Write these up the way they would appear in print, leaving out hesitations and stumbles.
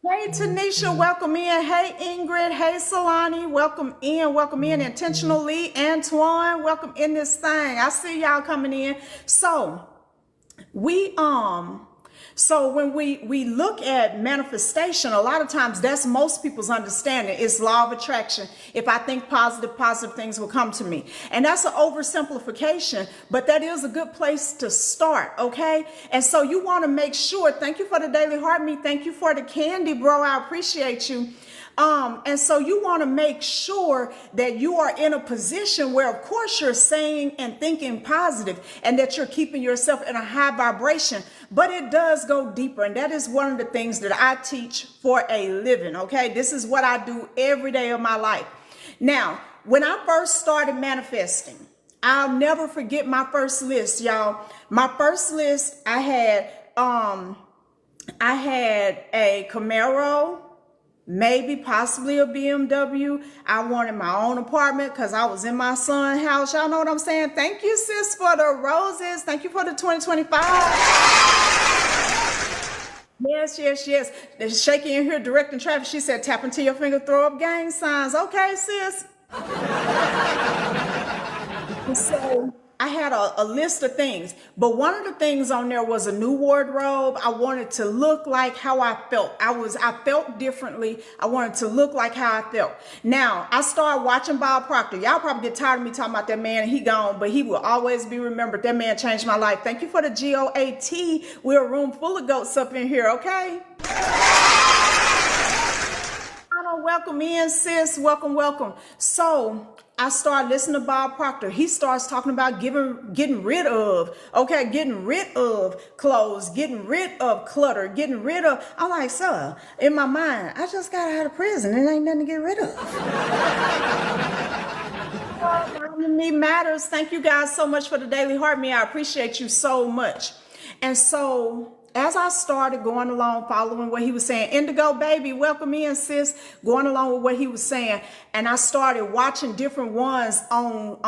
Hey Tanisha, welcome in. Hey Ingrid, hey Solani, welcome in, welcome in. Intentionally, Antoine, welcome in this thing. I see y'all coming in. We so when we look at manifestation, a lot of times that's most people's understanding. It's law of attraction. If I think positive things will come to me. And that's an oversimplification, but that is a good place to start, okay? And so you want to make sure, thank you for the daily heart meet, thank you for the candy, bro. I appreciate you. And so you want to make sure that you are in a position where, of course, you're saying and thinking positive and that you're keeping yourself in a high vibration, but it does go deeper. And that is one of the things that I teach for a living. Okay. This is what I do every day of my life. Now, when I first started manifesting, I'll never forget my first list, y'all. My first list, I had a Camaro, maybe possibly a BMW. I wanted my own apartment because I was in my son's house. Y'all know what I'm saying? Thank you, sis, for the roses. Thank you for the 2025. Yes. There's Shaky in here directing traffic. She said, tap into your finger, throw up gang signs. Okay, sis. So I had a list of things, but one of the things on there was a new wardrobe. I wanted to look like how I felt. I felt differently. I wanted to look like how I felt. Now, I started watching Bob Proctor. Y'all probably get tired of me talking about that man and he gone, but he will always be remembered. That man changed my life. Thank you for the GOAT. We're a room full of goats up in here, okay? Welcome in, sis. Welcome. So I started listening to Bob Proctor. He starts talking about getting rid of clothes, getting rid of clutter, getting rid of. I'm like, sir, in my mind, I just got out of prison. It ain't nothing to get rid of. Me matters. Thank you guys so much for the daily heart me. I appreciate you so much. And so as I started going along, following what he was saying, Indigo baby, welcome in, sis, going along with what he was saying. And I started watching different ones on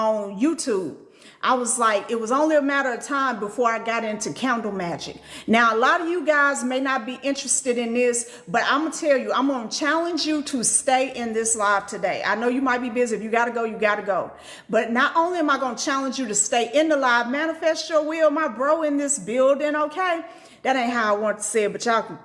YouTube. I was like, it was only a matter of time before I got into candle magic. Now, a lot of you guys may not be interested in this, but I'm going to tell you, I'm going to challenge you to stay in this live today. I know you might be busy. If you got to go, you got to go. But not only am I going to challenge you to stay in the live, manifest your will, my bro in this building, okay? That ain't how I want to say it, but y'all can.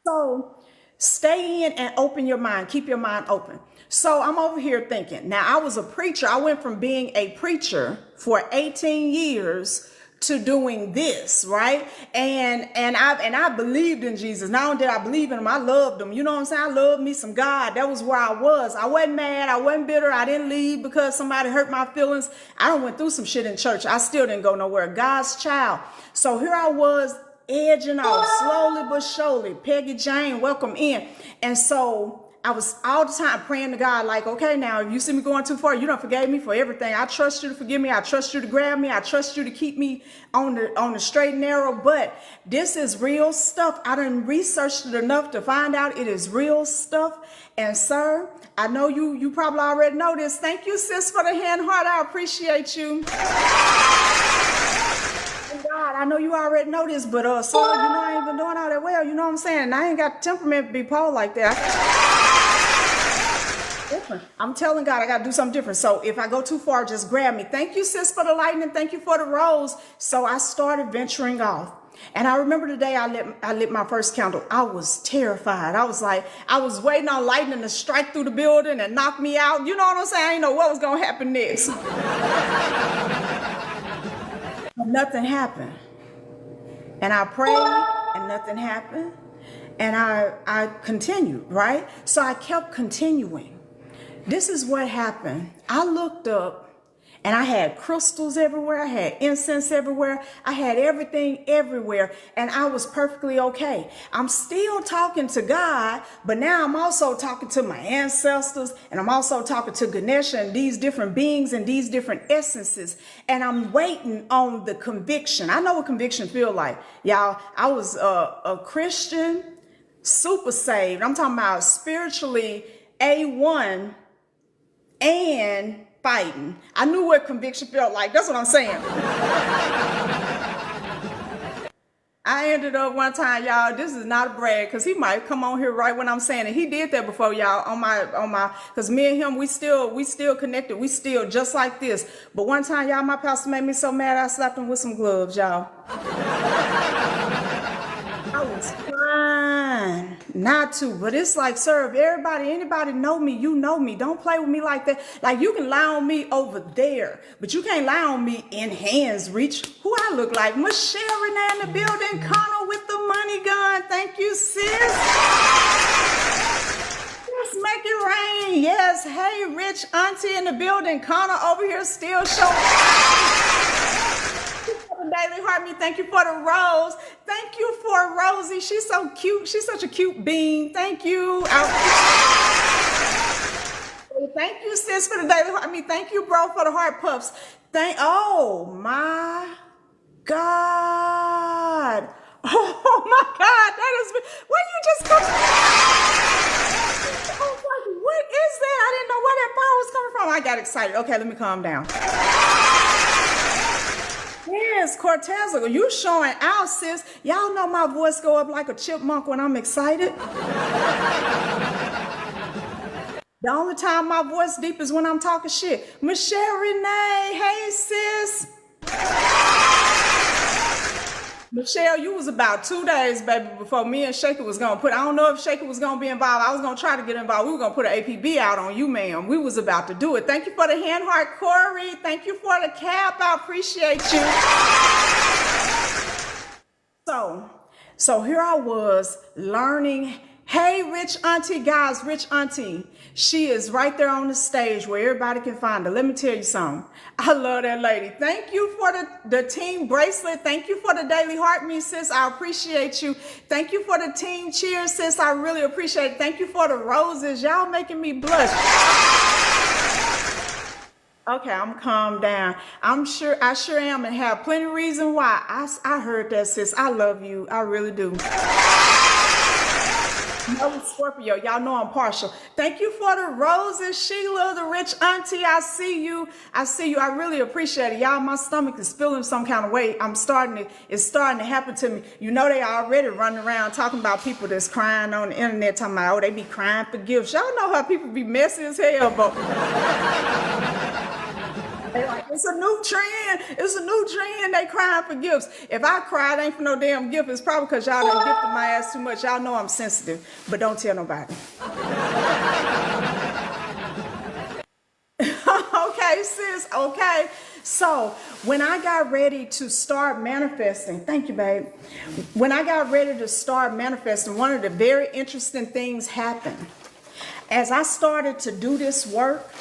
So stay in and open your mind. Keep your mind open. So I'm over here thinking. Now, I was a preacher. I went from being a preacher for 18 years to doing this, right? And I believed in Jesus. Not only did I believe in him, I loved him. You know what I'm saying? I loved me some God. That was where I was. I wasn't mad. I wasn't bitter. I didn't leave because somebody hurt my feelings. I done went through some shit in church. I still didn't go nowhere. God's child. So here I was edging off slowly but surely. Peggy Jane, welcome in. And so I was all the time praying to God, like, okay, now, if you see me going too far, you done forgave me for everything. I trust you to forgive me. I trust you to grab me. I trust you to keep me on the straight and narrow. But this is real stuff. I done researched it enough to find out it is real stuff. And sir, I know you probably already know this. Thank you, sis, for the hand heart. I appreciate you. God, I know you already know this, but sir, you know I ain't been doing all that well. You know what I'm saying? And I ain't got the temperament to be poor like that. Different. I'm telling God I got to do something different. So if I go too far, just grab me. Thank you, sis, for the lightning. Thank you for the rose. So I started venturing off. And I remember the day I lit my first candle. I was terrified. I was like, I was waiting on lightning to strike through the building and knock me out. You know what I'm saying? I didn't know what was going to happen next. Nothing happened. And I prayed and nothing happened. And I continued, right? So I kept continuing. This is what happened. I looked up and I had crystals everywhere. I had incense everywhere. I had everything everywhere. And I was perfectly okay. I'm still talking to God, but now I'm also talking to my ancestors. And I'm also talking to Ganesha and these different beings and these different essences. And I'm waiting on the conviction. I know what conviction feel like. Y'all, I was a Christian, super saved. I'm talking about spiritually A1 and fighting. I knew what conviction felt like. That's what I'm saying. I ended up one time, y'all. This is not a brag, cause he might come on here right when I'm saying it. He did that before, y'all. Cause me and him, we still connected. We still just like this. But one time, y'all, my pastor made me so mad, I slapped him with some gloves, y'all. I was trying not to, but it's like, sir, if anybody know me, you know me. Don't play with me like that. Like, you can lie on me over there, but you can't lie on me in hands reach. Who I look like? Michelle Renee in the building. Connor with the money gun. Thank you, sis. Let's make it rain. Yes. Hey, Rich Auntie in the building. Connor over here still showing. Daily Heart Me, thank you for the rose. Thank you for Rosie. She's so cute. She's such a cute bean. Thank you. Thank you, sis, for the Daily Heart Me. Thank you, bro, for the heart puffs. Oh my God. Oh my God. That is when you just come. I was like, what is that? I didn't know where that fire was coming from. I got excited. Okay, let me calm down. Yes, Cortez, you showing out, sis. Y'all know my voice go up like a chipmunk when I'm excited. The only time my voice deep is when I'm talking shit. Michelle Renee, hey, sis. Michelle, you was about 2 days, baby, before me and Shaker was going to I don't know if Shaker was going to be involved. I was going to try to get involved. We were going to put an APB out on you, ma'am. We was about to do it. Thank you for the hand heart, Corey. Thank you for the cap. I appreciate you. So here I was learning. Hey, Rich Auntie, guys, Rich Auntie. She is right there on the stage where everybody can find her. Let me tell you something. I love that lady. Thank you for the team bracelet. Thank you for the Daily Heart Me, sis. I appreciate you. Thank you for the team cheers, sis. I really appreciate it. Thank you for the roses. Y'all making me blush. Okay, I'm calmed down. I sure am, and have plenty of reason why. I heard that, sis. I love you. I really do. No, Scorpio, y'all know I'm partial. Thank you for the roses, Sheila, the Rich Auntie. I see you. I really appreciate it. Y'all, my stomach is feeling some kind of way. It's starting to happen to me. You know, they already running around talking about people that's crying on the internet, talking about, oh, they be crying for gifts. Y'all know how people be messy as hell, but like, it's a new trend. It's a new trend. They crying for gifts. If I cry, it ain't for no damn gift. It's probably because y'all done gifted my ass too much. Y'all know I'm sensitive, but don't tell nobody. Okay, sis. Okay. So when I got ready to start manifesting, thank you, babe. When I got ready to start manifesting, one of the very interesting things happened. As I started to do this work,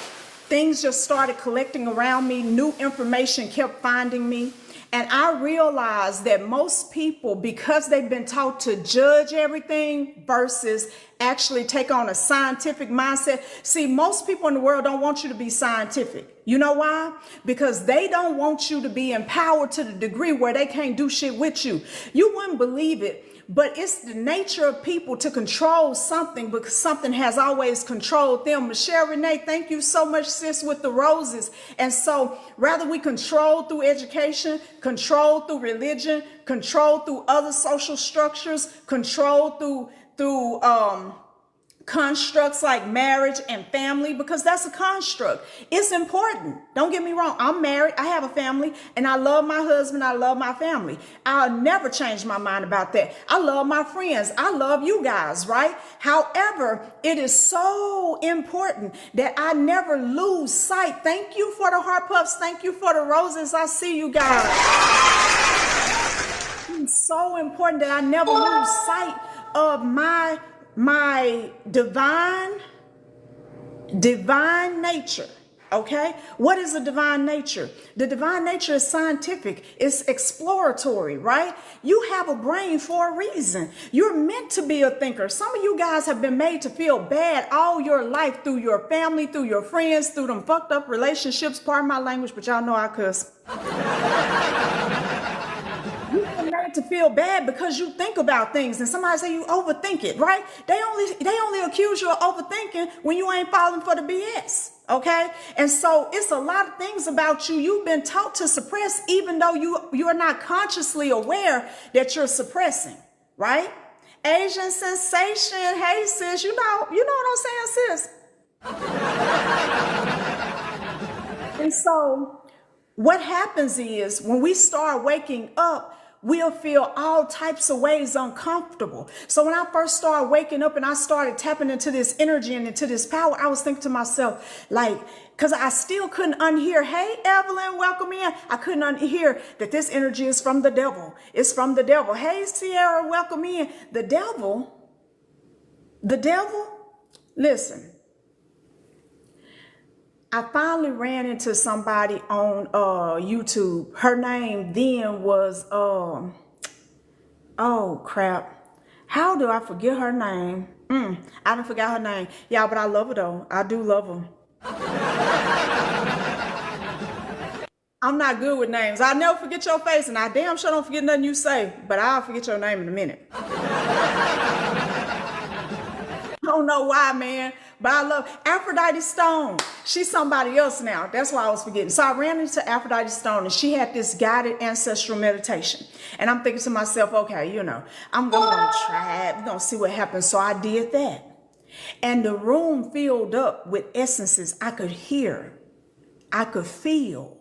things just started collecting around me. New information kept finding me. And I realized that most people, because they've been taught to judge everything versus actually take on a scientific mindset. See, most people in the world don't want you to be scientific. You know why? Because they don't want you to be empowered to the degree where they can't do shit with you. You wouldn't believe it. But it's the nature of people to control something because something has always controlled them. Michelle Renee, thank you so much, sis, with the roses. And so rather we control through education, control through religion, control through other social structures, control through constructs like marriage and family, because that's a construct. It's important. Don't get me wrong. I'm married. I have a family and I love my husband. I love my family. I'll never change my mind about that. I love my friends. I love you guys, right? However, it is so important that I never lose sight. Thank you for the heart puffs. Thank you for the roses. I see you guys. It's so important that I never lose sight of my divine nature. Okay, what is a divine nature? The divine nature is scientific. It's exploratory, right? You have a brain for a reason. You're meant to be a thinker. Some of you guys have been made to feel bad all your life through your family, through your friends, through them fucked up relationships. Pardon my language, but y'all know I cuss. You've been made meant to feel bad because you think about things, and somebody say you overthink it, right? They only accuse you of overthinking when you ain't falling for the BS. Okay. And so it's a lot of things about you you've been taught to suppress, even though you are not consciously aware that you're suppressing, right? Asian sensation. Hey sis, you know what I'm saying, sis? And so what happens is when we start waking up, we'll feel all types of ways uncomfortable. So when I first started waking up and I started tapping into this energy and into this power, I was thinking to myself, like, because I still couldn't unhear, hey, Evelyn, welcome in. I couldn't unhear that this energy is from the devil. It's from the devil. Hey, Sierra, welcome in. The devil, listen. I finally ran into somebody on YouTube. Her name then was, oh crap. How do I forget her name? I done forgot her name. Yeah, but I love her though. I do love her. I'm not good with names. I'll never forget your face, and I damn sure don't forget nothing you say, but I'll forget your name in a minute. I don't know why, man. But I love Aphrodite Stone. She's somebody else now. That's why I was forgetting. So I ran into Aphrodite Stone, and she had this guided ancestral meditation. And I'm thinking to myself, okay, I'm going to try it. We're going to see what happens. So I did that. And the room filled up with essences I could hear. I could feel.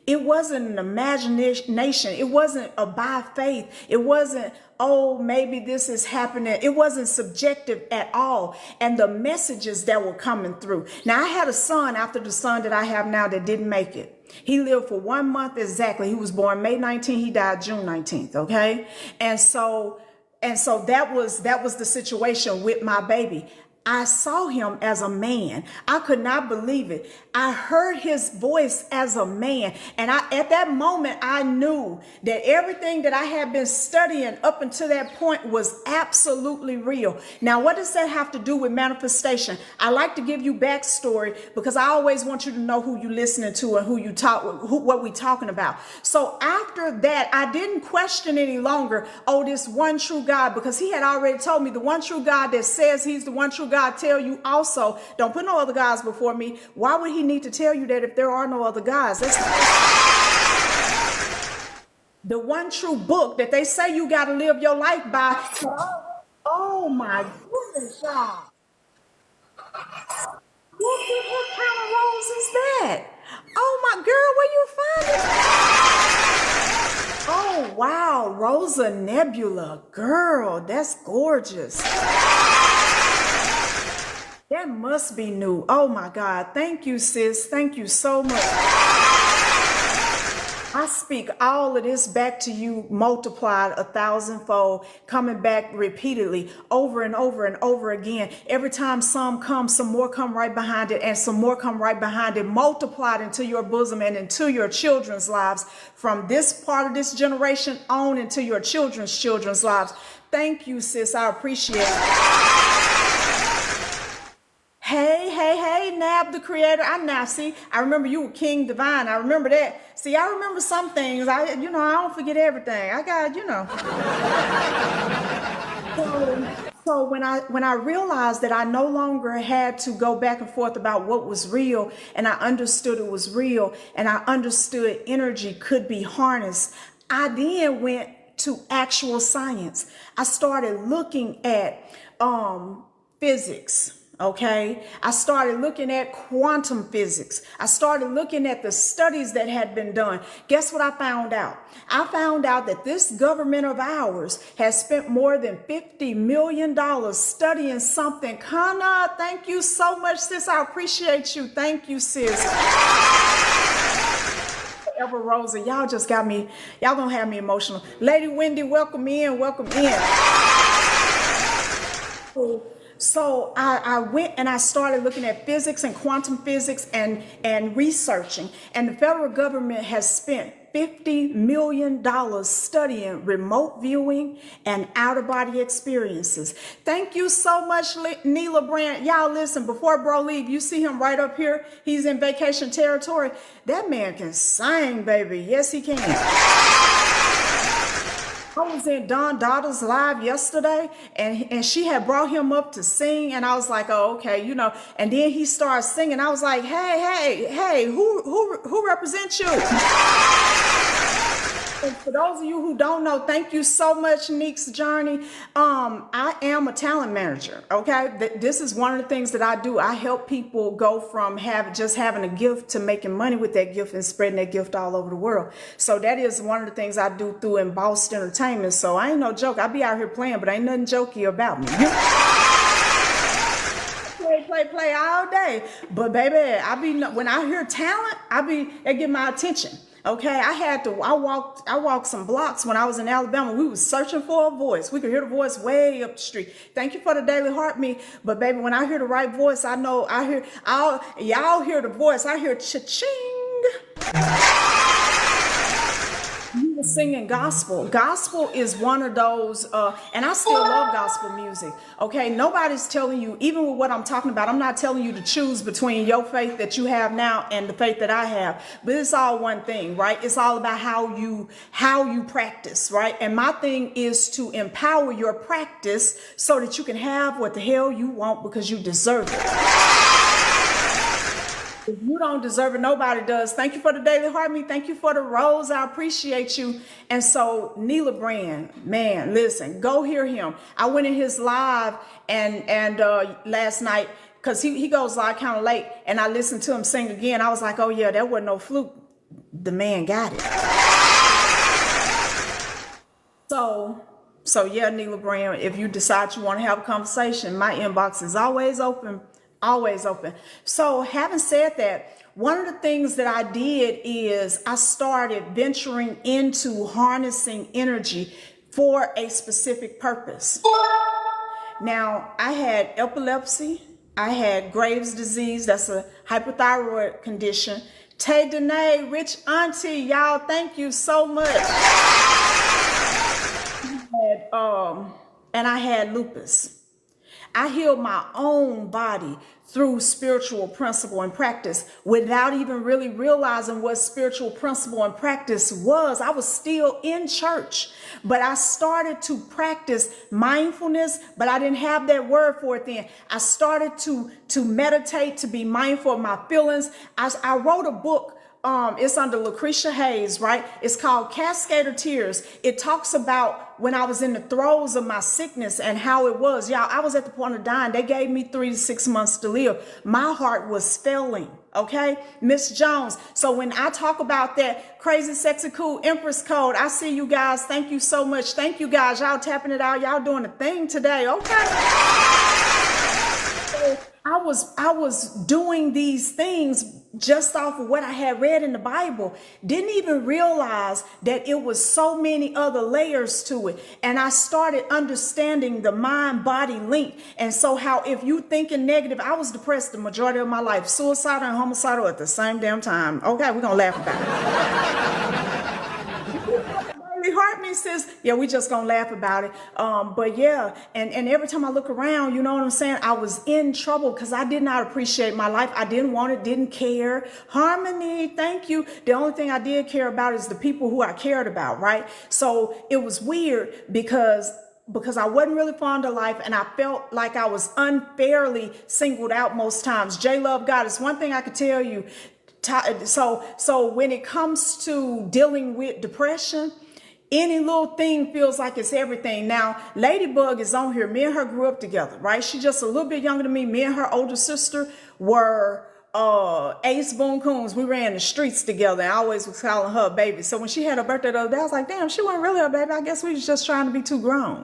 It wasn't an imagination. It wasn't a by faith. It wasn't, oh, maybe this is happening. It wasn't subjective at all. And the messages that were coming through. Now, I had a son after the son that I have now that didn't make it. He lived for 1 month exactly. He was born May 19th. He died June 19th. Okay. And so that was the situation with my baby. I saw him as a man. I could not believe it. I heard his voice as a man. And at that moment, I knew that everything that I had been studying up until that point was absolutely real. Now, what does that have to do with manifestation? I like to give you backstory because I always want you to know who you're listening to and who you what we're talking about. So after that, I didn't question any longer, oh, this one true God, because he had already told me the one true God that says he's the one true God tell you also, don't put no other gods before me. Why would he need to tell you that if there are no other gods? That's the one true book that they say you got to live your life by. Oh my goodness, y'all. What kind of rose is that? Oh my girl, where you find it? Oh wow, Rosa Nebula. Girl, that's gorgeous. That must be new. Oh my God. Thank you, sis. Thank you so much. I speak all of this back to you, multiplied 1,000-fold, coming back repeatedly over and over and over again. Every time some comes, some more come right behind it, and some more come right behind it, multiplied into your bosom and into your children's lives, from this part of this generation on into your children's lives. Thank you, sis. I appreciate it. Hey, Nab the creator. I remember you were King Divine. I remember that. See, I remember some things. I don't forget everything. I got, So when I realized that I no longer had to go back and forth about what was real, and I understood it was real, and I understood energy could be harnessed, I then went to actual science. I started looking at physics. Okay, I started looking at quantum physics. I started looking at the studies that had been done. Guess what I found out? I found out that this government of ours has spent more than $50 million studying something. Kana, thank you so much, sis. I appreciate you. Thank you, sis. Ever Rosa, y'all just got me, y'all gonna have me emotional. Lady Wendy, welcome in, welcome in. So I went and I started looking at physics and quantum physics and researching. And the federal government has spent $50 million studying remote viewing and out-of-body experiences. Thank you so much, Neela Brandt. Y'all listen, before bro leave, you see him right up here. He's in vacation territory. That man can sing, baby. Yes, he can. I was in Don Daughters live yesterday, and she had brought him up to sing, and I was like, oh, okay, you know. And then he started singing. I was like, hey, who represents you? And for those of you who don't know, thank you so much, Neek's Journey. I am a talent manager. Okay, this is one of the things that I do. I help people go from just having a gift to making money with that gift and spreading that gift all over the world. So that is one of the things I do through Embossed Entertainment. So I ain't no joke. I be out here playing, but ain't nothing jokey about me. Play all day. But baby, when I hear talent, it get my attention. Okay, I walked some blocks when I was in Alabama. We was searching for a voice. We could hear the voice way up the street. Thank you for the daily heart me. But baby, when I hear the right voice, I know y'all hear the voice. I hear cha-ching. You were singing gospel. Gospel is one of those, and I still love gospel music. Okay, nobody's telling you, even with what I'm talking about, I'm not telling you to choose between your faith that you have now and the faith that I have. But it's all one thing, right? It's all about how you practice, right? And my thing is to empower your practice so that you can have what the hell you want because you deserve it. If you don't deserve it, nobody does. Thank you for the daily heart me. Thank you for the rose. I appreciate you. And so Neela Brand, man, listen, go hear him. I went in his live and last night because he goes live kind of late, and I listened to him sing again. I was like, oh yeah, that wasn't no fluke. The man got it. So yeah, Neela Brand, if you decide you want to have a conversation, my inbox is always open. Always open. So having said that, one of the things that I did is I started venturing into harnessing energy for a specific purpose. Now, I had epilepsy. I had Graves' disease. That's a hypothyroid condition. Tay Danae, Rich Auntie, y'all, thank you so much. And I had lupus. I healed my own body through spiritual principle and practice without even really realizing what spiritual principle and practice was. I was still in church, but I started to practice mindfulness, but I didn't have that word for it then. I started to meditate, to be mindful of my feelings. I wrote a book. It's under Lucretia Hayes, right? It's called Cascade of Tears. It talks about when I was in the throes of my sickness and how it was. Y'all, I was at the point of dying. They gave me 3 to 6 months to live. My heart was failing, okay? Miss Jones. So when I talk about that crazy, sexy, cool Empress code, I see you guys. Thank you so much. Thank you guys. Y'all tapping it out. Y'all doing a thing today, okay? I was doing these things just off of what I had read in the Bible. Didn't even realize that it was so many other layers to it. And I started understanding the mind-body link. And so how if you thinking negative, I was depressed the majority of my life, suicidal and homicidal at the same damn time. Okay, we're gonna laugh about it. Heart me says, yeah, we just gonna laugh about it. But yeah, and every time I look around, you know what I'm saying? I was in trouble because I did not appreciate my life. I didn't want it, didn't care. Harmony, thank you. The only thing I did care about is the people who I cared about, right? So it was weird because I wasn't really fond of life, and I felt like I was unfairly singled out most times. J Love Goddess, one thing I could tell you. So when it comes to dealing with depression, any little thing feels like it's everything. Now, Ladybug is on here. Me and her grew up together, right? She's just a little bit younger than me. Me and her older sister were Ace Boon Coons. We ran the streets together, and I always was calling her a baby. So when she had her birthday the other day, I was like, damn, she wasn't really a baby. I guess we was just trying to be too grown.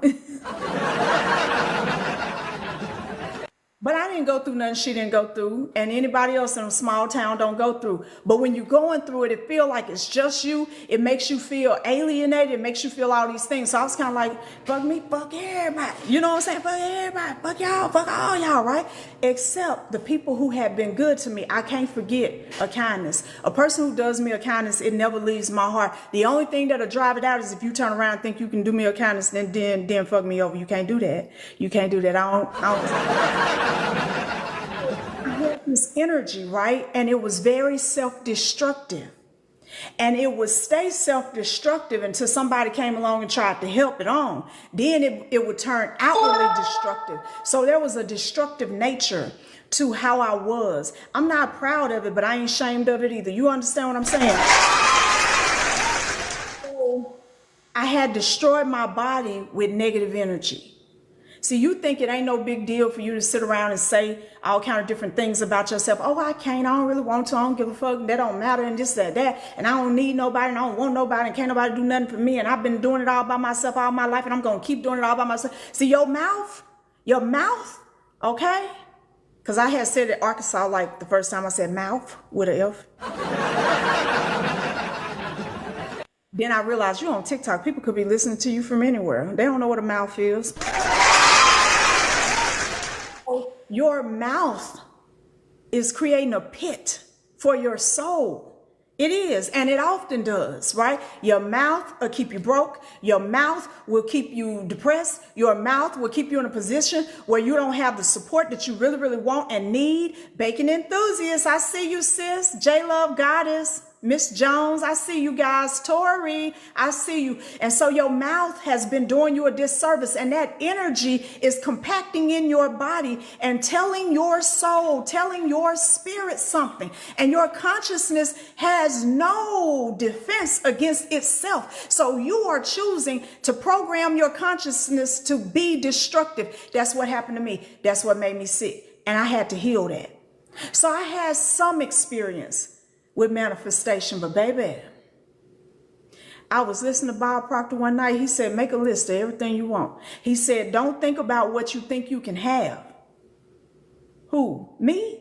But I didn't go through nothing she didn't go through, and anybody else in a small town don't go through. But when you're going through it, it feels like it's just you. It makes you feel alienated. It makes you feel all these things. So I was kind of like, fuck me, fuck everybody. You know what I'm saying? Fuck everybody. Fuck y'all. Fuck all y'all, right? Except the people who have been good to me. I can't forget a kindness. A person who does me a kindness, it never leaves my heart. The only thing that'll drive it out is if you turn around and think you can do me a kindness, then fuck me over. You can't do that. You can't do that. I don't I had this energy, right? And it was very self-destructive. And it would stay self-destructive until somebody came along and tried to help it on. Then it would turn outwardly destructive. So there was a destructive nature to how I was. I'm not proud of it, but I ain't ashamed of it either. You understand what I'm saying? So I had destroyed my body with negative energy. See, you think it ain't no big deal for you to sit around and say all kind of different things about yourself. Oh, I can't, I don't really want to, I don't give a fuck, that don't matter, and this, that, and I don't need nobody, and I don't want nobody, and can't nobody do nothing for me, and I've been doing it all by myself all my life, and I'm going to keep doing it all by myself. See, your mouth, okay? Because I had said it Arkansas like the first time I said mouth with an F. Then I realized you're on TikTok. People could be listening to you from anywhere. They don't know what a mouth is. Your mouth is creating a pit for your soul. It is, and it often does, right? Your mouth will keep you broke. Your mouth will keep you depressed. Your mouth will keep you in a position where you don't have the support that you really, really want and need. Baking enthusiasts, I see you, sis. J-Love Goddess. Miss Jones, I see you guys. Tori, I see you. And so your mouth has been doing you a disservice, and that energy is compacting in your body and telling your soul, telling your spirit something. And your consciousness has no defense against itself. So you are choosing to program your consciousness to be destructive. That's what happened to me. That's what made me sick. And I had to heal that. So I had some experience with manifestation, but baby, I was listening to Bob Proctor one night. He said, make a list of everything you want. He said, don't think about what you think you can have. Who? Me?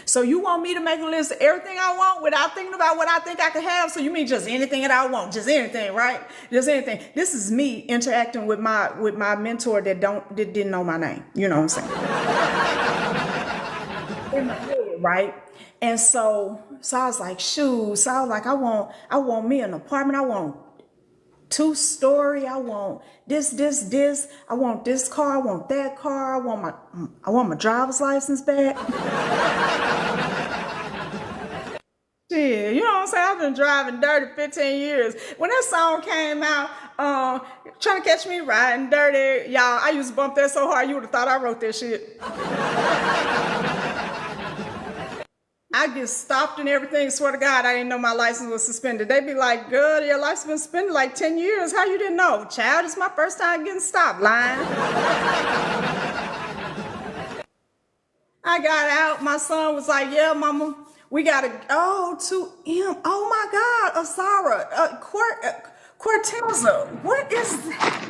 So you want me to make a list of everything I want without thinking about what I think I can have? So you mean just anything that I want, just anything, right? Just anything. This is me interacting with my mentor that didn't know my name. You know what I'm saying? In my head, right? And so I was like, shoot. So I was like, I want me an apartment. I want 2-story. I want this. I want this car. I want that car. I want my driver's license back. Shit, you know what I'm saying? I've been driving dirty 15 years. When that song came out, Trying to Catch Me Riding Dirty, y'all, I used to bump that so hard you would have thought I wrote that shit. I get stopped and everything. Swear to God, I didn't know my license was suspended. They'd be like, girl, your license been suspended like 10 years. How you didn't know? Child, it's my first time getting stopped. Lying. I got out. My son was like, yeah, mama, we got to go to Emme. Oh, my God, Asara, Corteza. What is that?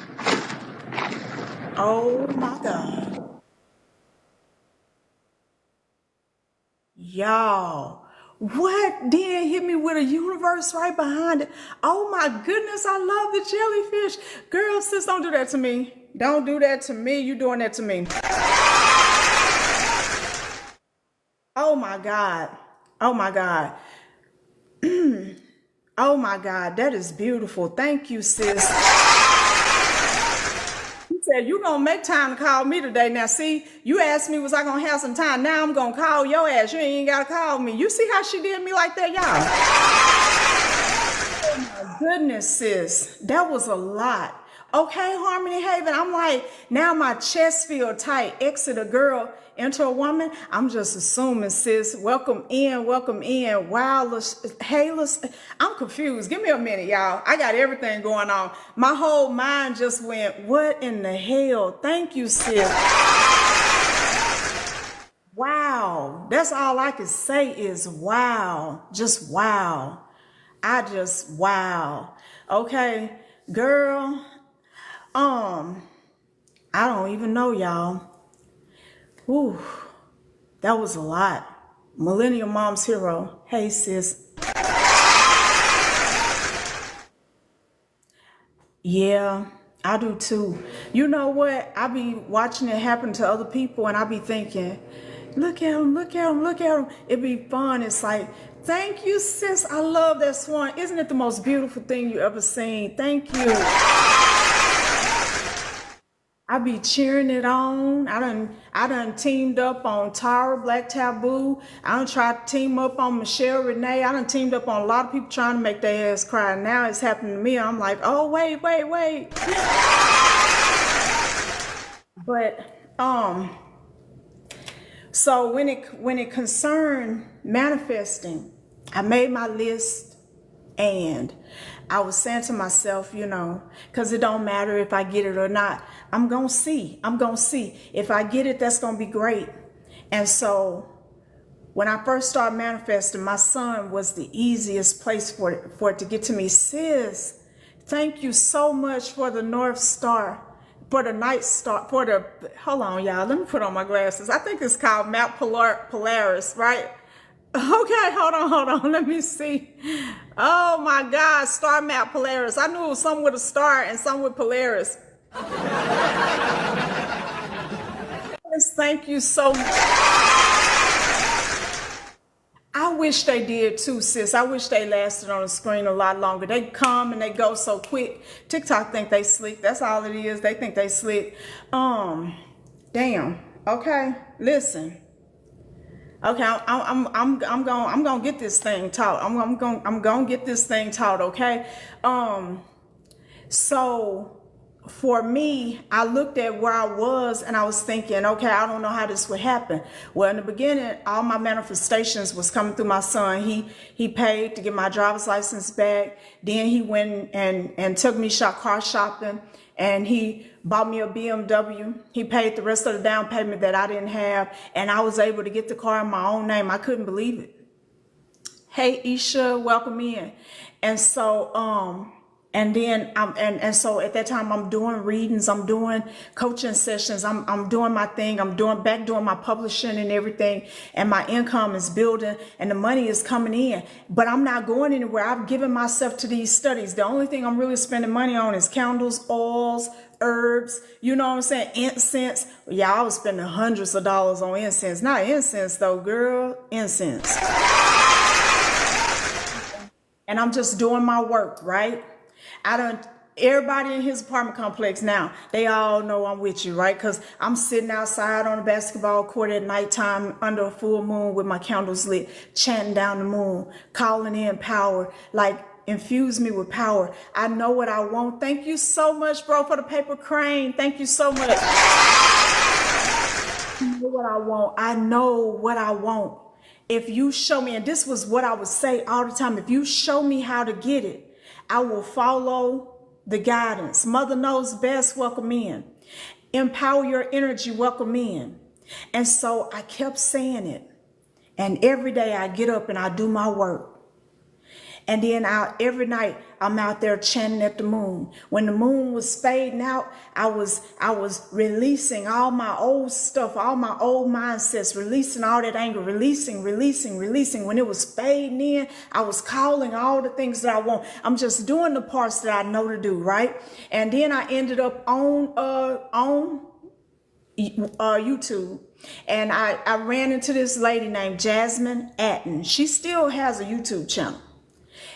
Oh, my God. Y'all, what? Then hit me with a universe right behind it. Oh my goodness, I love the jellyfish. Girl, sis, don't do that to me. Don't do that to me. You doing that to me. Oh my God. Oh my God. Oh my God, that is beautiful. Thank you, sis. Said, you gonna make time to call me today. Now see, you asked me was I gonna have some time. Now I'm gonna call your ass. You ain't gotta call me. You see how she did me like that, y'all? Oh my goodness, sis, that was a lot. Okay, Harmony Haven, I'm like, now my chest feel tight. Exit a girl into a woman. I'm just assuming, sis. Welcome in, welcome in. Wow, hey, I'm confused. Give me a minute, y'all. I got everything going on. My whole mind just went, what in the hell? Thank you, sis. Wow. That's all I can say is wow. Just wow. Wow. Okay, girl. I don't even know, y'all. Ooh, that was a lot. Millennial Mom's Hero. Hey, sis. Yeah, I do too. You know what? I be watching it happen to other people and I be thinking, look at them, look at them, look at them. It be fun. It's like, thank you, sis. I love that swan. Isn't it the most beautiful thing you ever seen? Thank you. I be cheering it on. I done teamed up on Tara, Black Taboo. I done tried to team up on Michelle Renee. I done teamed up on a lot of people trying to make their ass cry. Now it's happening to me. I'm like, oh, wait. But, so when it concerned manifesting, I made my list, and I was saying to myself, you know, because it don't matter if I get it or not. I'm going to see. If I get it, that's going to be great. And so when I first started manifesting, my son was the easiest place for it to get to me. Sis, thank you so much for the North Star, for the Night Star, for the, hold on, y'all. Let me put on my glasses. I think it's called Mount Polaris, right? Okay, hold on. Let me see. Oh my God, Star Map Polaris. I knew it was some with a star and some with Polaris. Yes, thank you so much. I wish they did too, sis. I wish they lasted on the screen a lot longer. They come and they go so quick. TikTok think they slick. That's all it is. They think they slick. Damn. Okay, listen. Okay, I'm gonna get this thing taught. I'm gonna get this thing taught. Okay, so for me, I looked at where I was and I was thinking, okay, I don't know how this would happen. Well, in the beginning, all my manifestations was coming through my son. He paid to get my driver's license back. Then he went and took me car shopping, and he bought me a BMW. He paid the rest of the down payment that I didn't have, and I was able to get the car in my own name. I couldn't believe it. Hey, Isha, welcome in. And so, and then and so at that time I'm doing readings, I'm doing coaching sessions, I'm doing my thing, I'm doing my publishing and everything, and my income is building and the money is coming in, but I'm not going anywhere. I've given myself to these studies. The only thing I'm really spending money on is candles, oils, herbs, you know what I'm saying? Incense. Yeah, I was spending hundreds of dollars on incense. Not incense though, girl, incense. And I'm just doing my work, right? Everybody in his apartment complex now, they all know I'm with you, right? Because I'm sitting outside on the basketball court at nighttime under a full moon with my candles lit, chanting down the moon, calling in power, like infuse me with power. I know what I want. Thank you so much, bro, for the paper crane. Thank you so much. I know what I want. I know what I want. If you show me, and this was what I would say all the time, if you show me how to get it, I will follow the guidance. Mother knows best, welcome in. Empower your energy, welcome in. And so I kept saying it. And every day I get up and I do my work. And then every night I'm out there chanting at the moon. When the moon was fading out, I was releasing all my old stuff, all my old mindsets, releasing all that anger, releasing. When it was fading in, I was calling all the things that I want. I'm just doing the parts that I know to do, right? And then I ended up on YouTube. And I ran into this lady named Jasmine Atten. She still has a YouTube channel.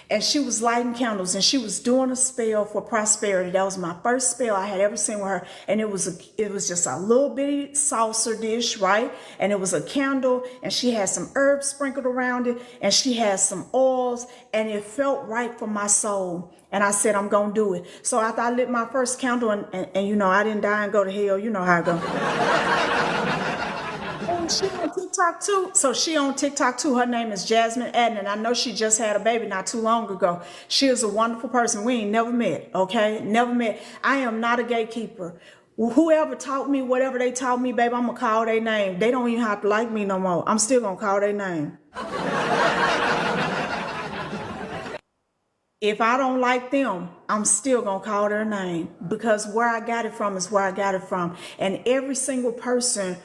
And she was lighting candles and she was doing a spell for prosperity. That was my first spell I had ever seen with her. And it was just a little bitty saucer dish, right? And it was a candle and she had some herbs sprinkled around it and she had some oils and it felt right for my soul. And I said, I'm going to do it. So after I lit my first candle and you know, I didn't die and go to hell. You know how I go. She on TikTok too. So she on TikTok too. Her name is Jasmine Atten, and I know she just had a baby not too long ago. She is a wonderful person. We ain't never met, okay? Never met. I am not a gatekeeper. Whoever taught me whatever they taught me, baby, I'm gonna call their name. They don't even have to like me no more. I'm still gonna call their name. If I don't like them, I'm still gonna call their name, because where I got it from is where I got it from. And every single person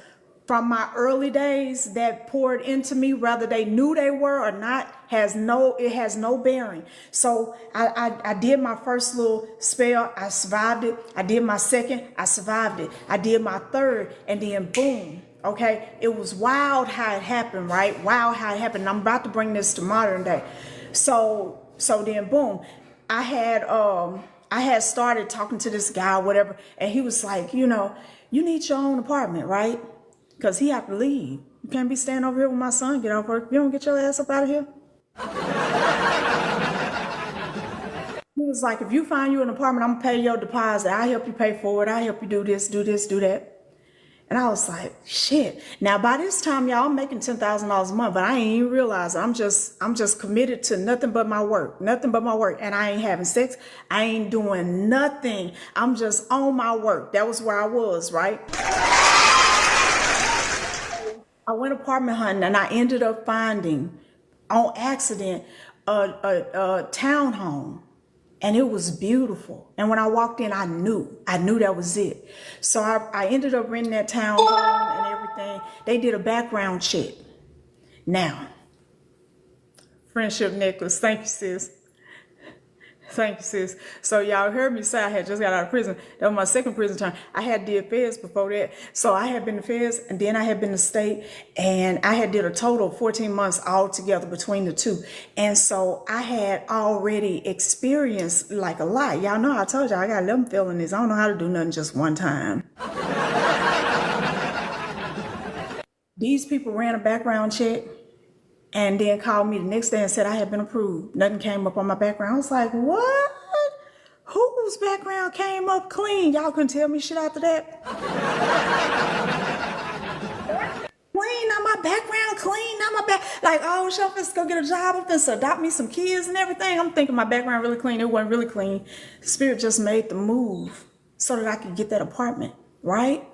from my early days that poured into me, whether they knew they were or not, it has no bearing. So I did my first little spell, I survived it. I did my second, I survived it. I did my third, and then boom. Okay, it was wild how it happened, right? Wild how it happened. I'm about to bring this to modern day. So then boom, I had I had started talking to this guy or whatever, and he was like, you know, you need your own apartment, right? Because he have to leave. You can't be staying over here with my son, get off work. You don't get your ass up out of here. He was like, if you find you an apartment, I'm gonna pay your deposit. I'll help you pay for it. I'll help you do this, do that. And I was like, shit. Now by this time, y'all, I'm making $10,000 a month, but I ain't even realize I'm just committed to nothing but my work, And I ain't having sex. I ain't doing nothing. I'm just on my work. That was where I was, right? I went apartment hunting and I ended up finding on accident a townhome. And it was beautiful. And when I walked in, I knew that was it. So I ended up renting that townhome and everything. They did a background check. Now, friendship necklace. Thank you, sis. Thank you, sis. So y'all heard me say I had just got out of prison. That was my second prison term. I had did feds before that. So I had been to feds and then I had been to state, and I had did a total of 14 months all together between the two. And so I had already experienced like a lot. Y'all know I told y'all I got 11 felonies. I don't know how to do nothing just one time. These people ran a background check and then called me the next day and said I had been approved. Nothing came up on my background. I was like, what? Whose background came up clean? Y'all couldn't tell me shit after that? Clean, not my background clean, not my back. Like, oh, so I'm supposed to go get a job. I'm supposed to adopt me some kids and everything. I'm thinking my background really clean. It wasn't really clean. Spirit just made the move so that I could get that apartment, right?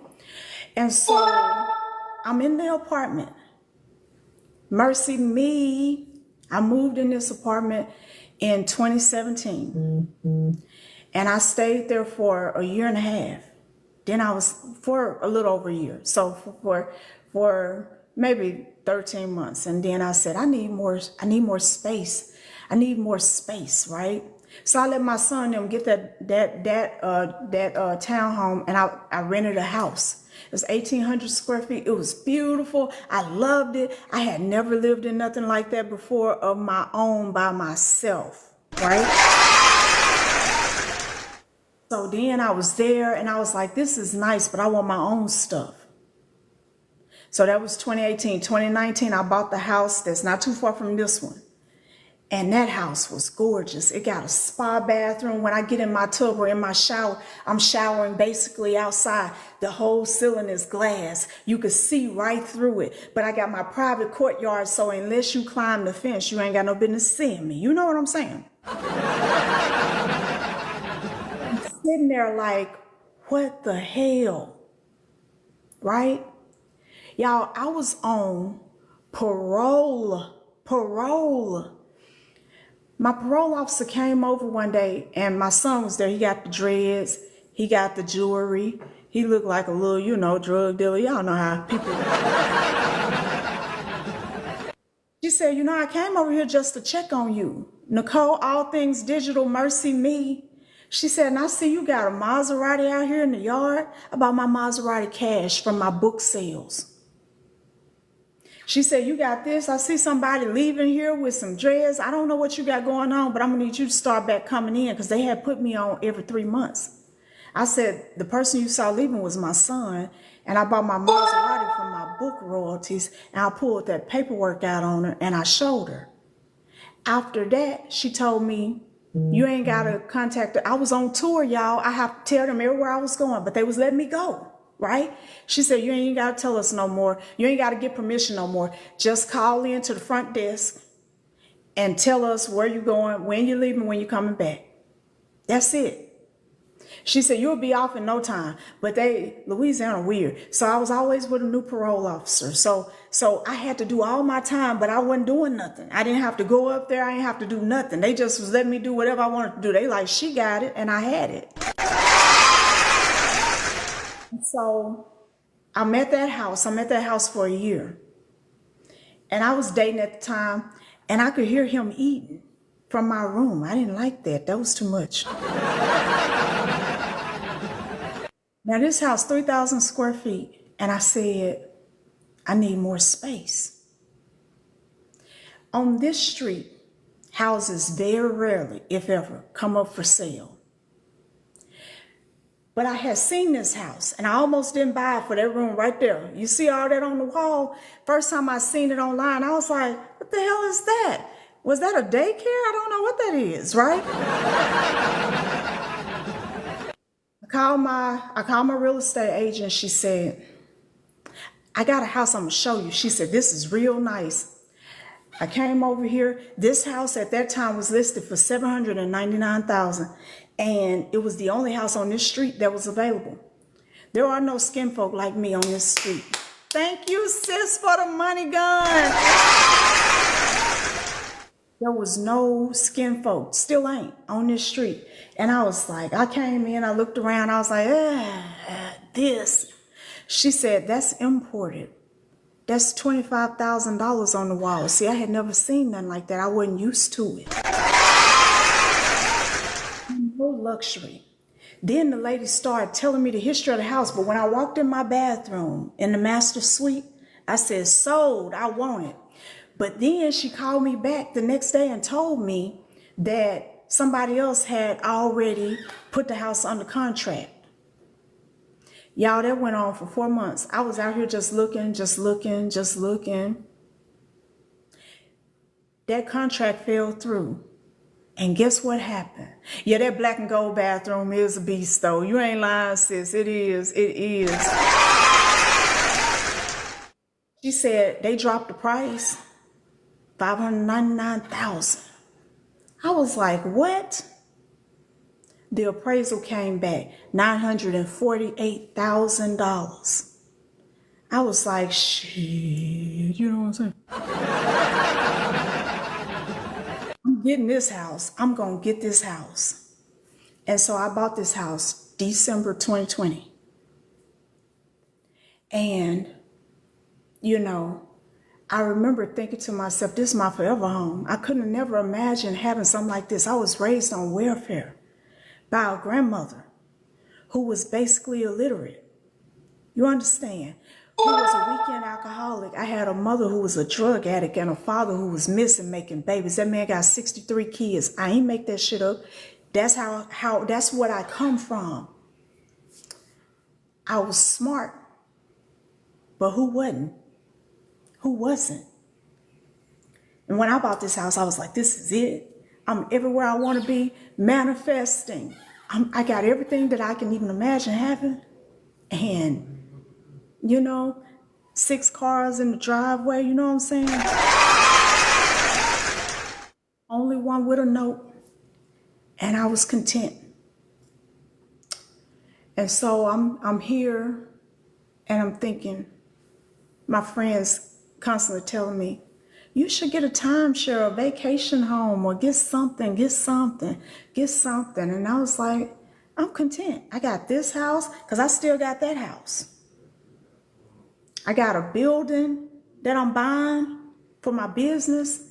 And so I'm in the apartment. Mercy me, I moved in this apartment in 2017. And I stayed there for a year and a half. Then I was for a little over a year. So for maybe 13 months. And then I said, I need more space. I need more space, right? So I let my son and them get that townhome, and I rented a house. It was 1,800 square feet. It was beautiful. I loved it. I had never lived in nothing like that before of my own by myself, right? So then I was there and I was like, this is nice, but I want my own stuff. So that was 2018. 2019, I bought the house that's not too far from this one. And that house was gorgeous. It got a spa bathroom. When I get in my tub or in my shower, I'm showering basically outside. The whole ceiling is glass. You could see right through it. But I got my private courtyard, so unless you climb the fence, you ain't got no business seeing me. You know what I'm saying? I'm sitting there like, what the hell? Right? Y'all, I was on parole. My parole officer came over one day and my son was there. He got the dreads. He got the jewelry. He looked like a little, drug dealer. Y'all know how people. She said, I came over here just to check on you. Nicole, all things digital, mercy me. She said, and I see you got a Maserati out here in the yard. I bought my Maserati cash from my book sales. She said, you got this. I see somebody leaving here with some dreads. I don't know what you got going on, but I'm going to need you to start back coming in because they had put me on every 3 months. I said, the person you saw leaving was my son, and I bought my Maserati from my book royalties, and I pulled that paperwork out on her, and I showed her. After that, she told me, you ain't got to contact her. I was on tour, y'all. I have to tell them everywhere I was going, but they was letting me go. Right? She said, you ain't got to tell us no more. You ain't got to get permission no more. Just call in to the front desk and tell us where you're going, when you're leaving, when you're coming back. That's it. She said, you'll be off in no time. But Louisiana weird. So I was always with a new parole officer. So I had to do all my time, but I wasn't doing nothing. I didn't have to go up there. I didn't have to do nothing. They just was letting me do whatever I wanted to do. They like, she got it and I had it. So I'm at that house for a year. And I was dating at the time, and I could hear him eating from my room. I didn't like that. That was too much. Now this house, 3,000 square feet. And I said, I need more space. On this street, houses very rarely, if ever, come up for sale. But I had seen this house and I almost didn't buy it for that room right there. You see all that on the wall? First time I seen it online, I was like, what the hell is that? Was that a daycare? I don't know what that is, right? I called my real estate agent. She said, I got a house I'm gonna show you. She said, this is real nice. I came over here. This house at that time was listed for $799,000, and it was the only house on this street that was available. There are no skin folk like me on this street. Thank you, sis, for the money gun. There was no skin folk, still ain't, on this street. And I was like, I came in, I looked around, I was like, this. She said, that's imported. That's $25,000 on the wall. See, I had never seen nothing like that. I wasn't used to it. No luxury. Then the lady started telling me the history of the house. But when I walked in my bathroom in the master suite, I said, sold, I want it. But then she called me back the next day and told me that somebody else had already put the house under contract. Y'all, that went on for 4 months. I was out here just looking. That contract fell through. And guess what happened? Yeah, that black and gold bathroom is a beast, though. You ain't lying, sis. It is. She said they dropped the price, $599,000. I was like, what? The appraisal came back, $948,000. I was like, shit, you know what I'm saying? I'm getting this house. I'm going to get this house. And so I bought this house December 2020. And, you know, I remember thinking to myself, this is my forever home. I couldn't have never imagined having something like this. I was raised on welfare by a grandmother who was basically illiterate. You understand? Who was a weekend alcoholic. I had a mother who was a drug addict and a father who was missing making babies. That man got 63 kids. I ain't make that shit up. That's that's what I come from. I was smart, but who wasn't? Who wasn't? And when I bought this house, I was like, this is it. I'm everywhere I want to be, manifesting. I got everything that I can even imagine having. And, you know, 6 cars in the driveway, you know what I'm saying? Only one with a note. And I was content. And so I'm here and I'm thinking, my friends constantly telling me, you should get a timeshare, a vacation home, or get something. And I was like, I'm content. I got this house because I still got that house. I got a building that I'm buying for my business.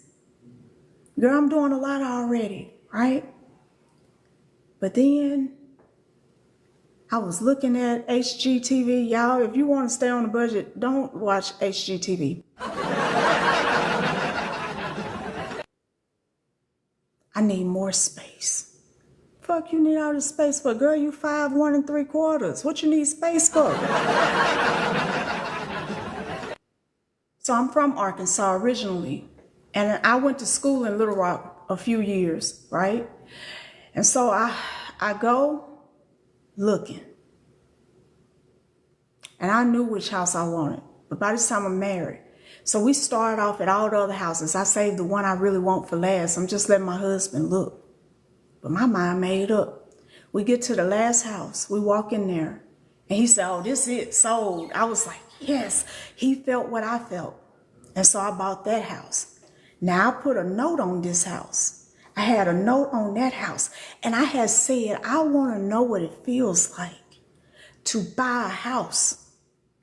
Girl, I'm doing a lot already, right? But then I was looking at HGTV. Y'all, if you want to stay on the budget, don't watch HGTV. I need more space. Fuck you need all this space for? Girl, you 5'1 3/4. What you need space for? So I'm from Arkansas originally. And I went to school in Little Rock a few years, right? And so I go looking. And I knew which house I wanted. But by this time I'm married. So we started off at all the other houses. I saved the one I really want for last. I'm just letting my husband look. But my mind made up. We get to the last house. We walk in there. And he said, oh, this is it, sold. I was like, yes. He felt what I felt. And so I bought that house. Now I put a note on this house. I had a note on that house. And I had said, I want to know what it feels like to buy a house.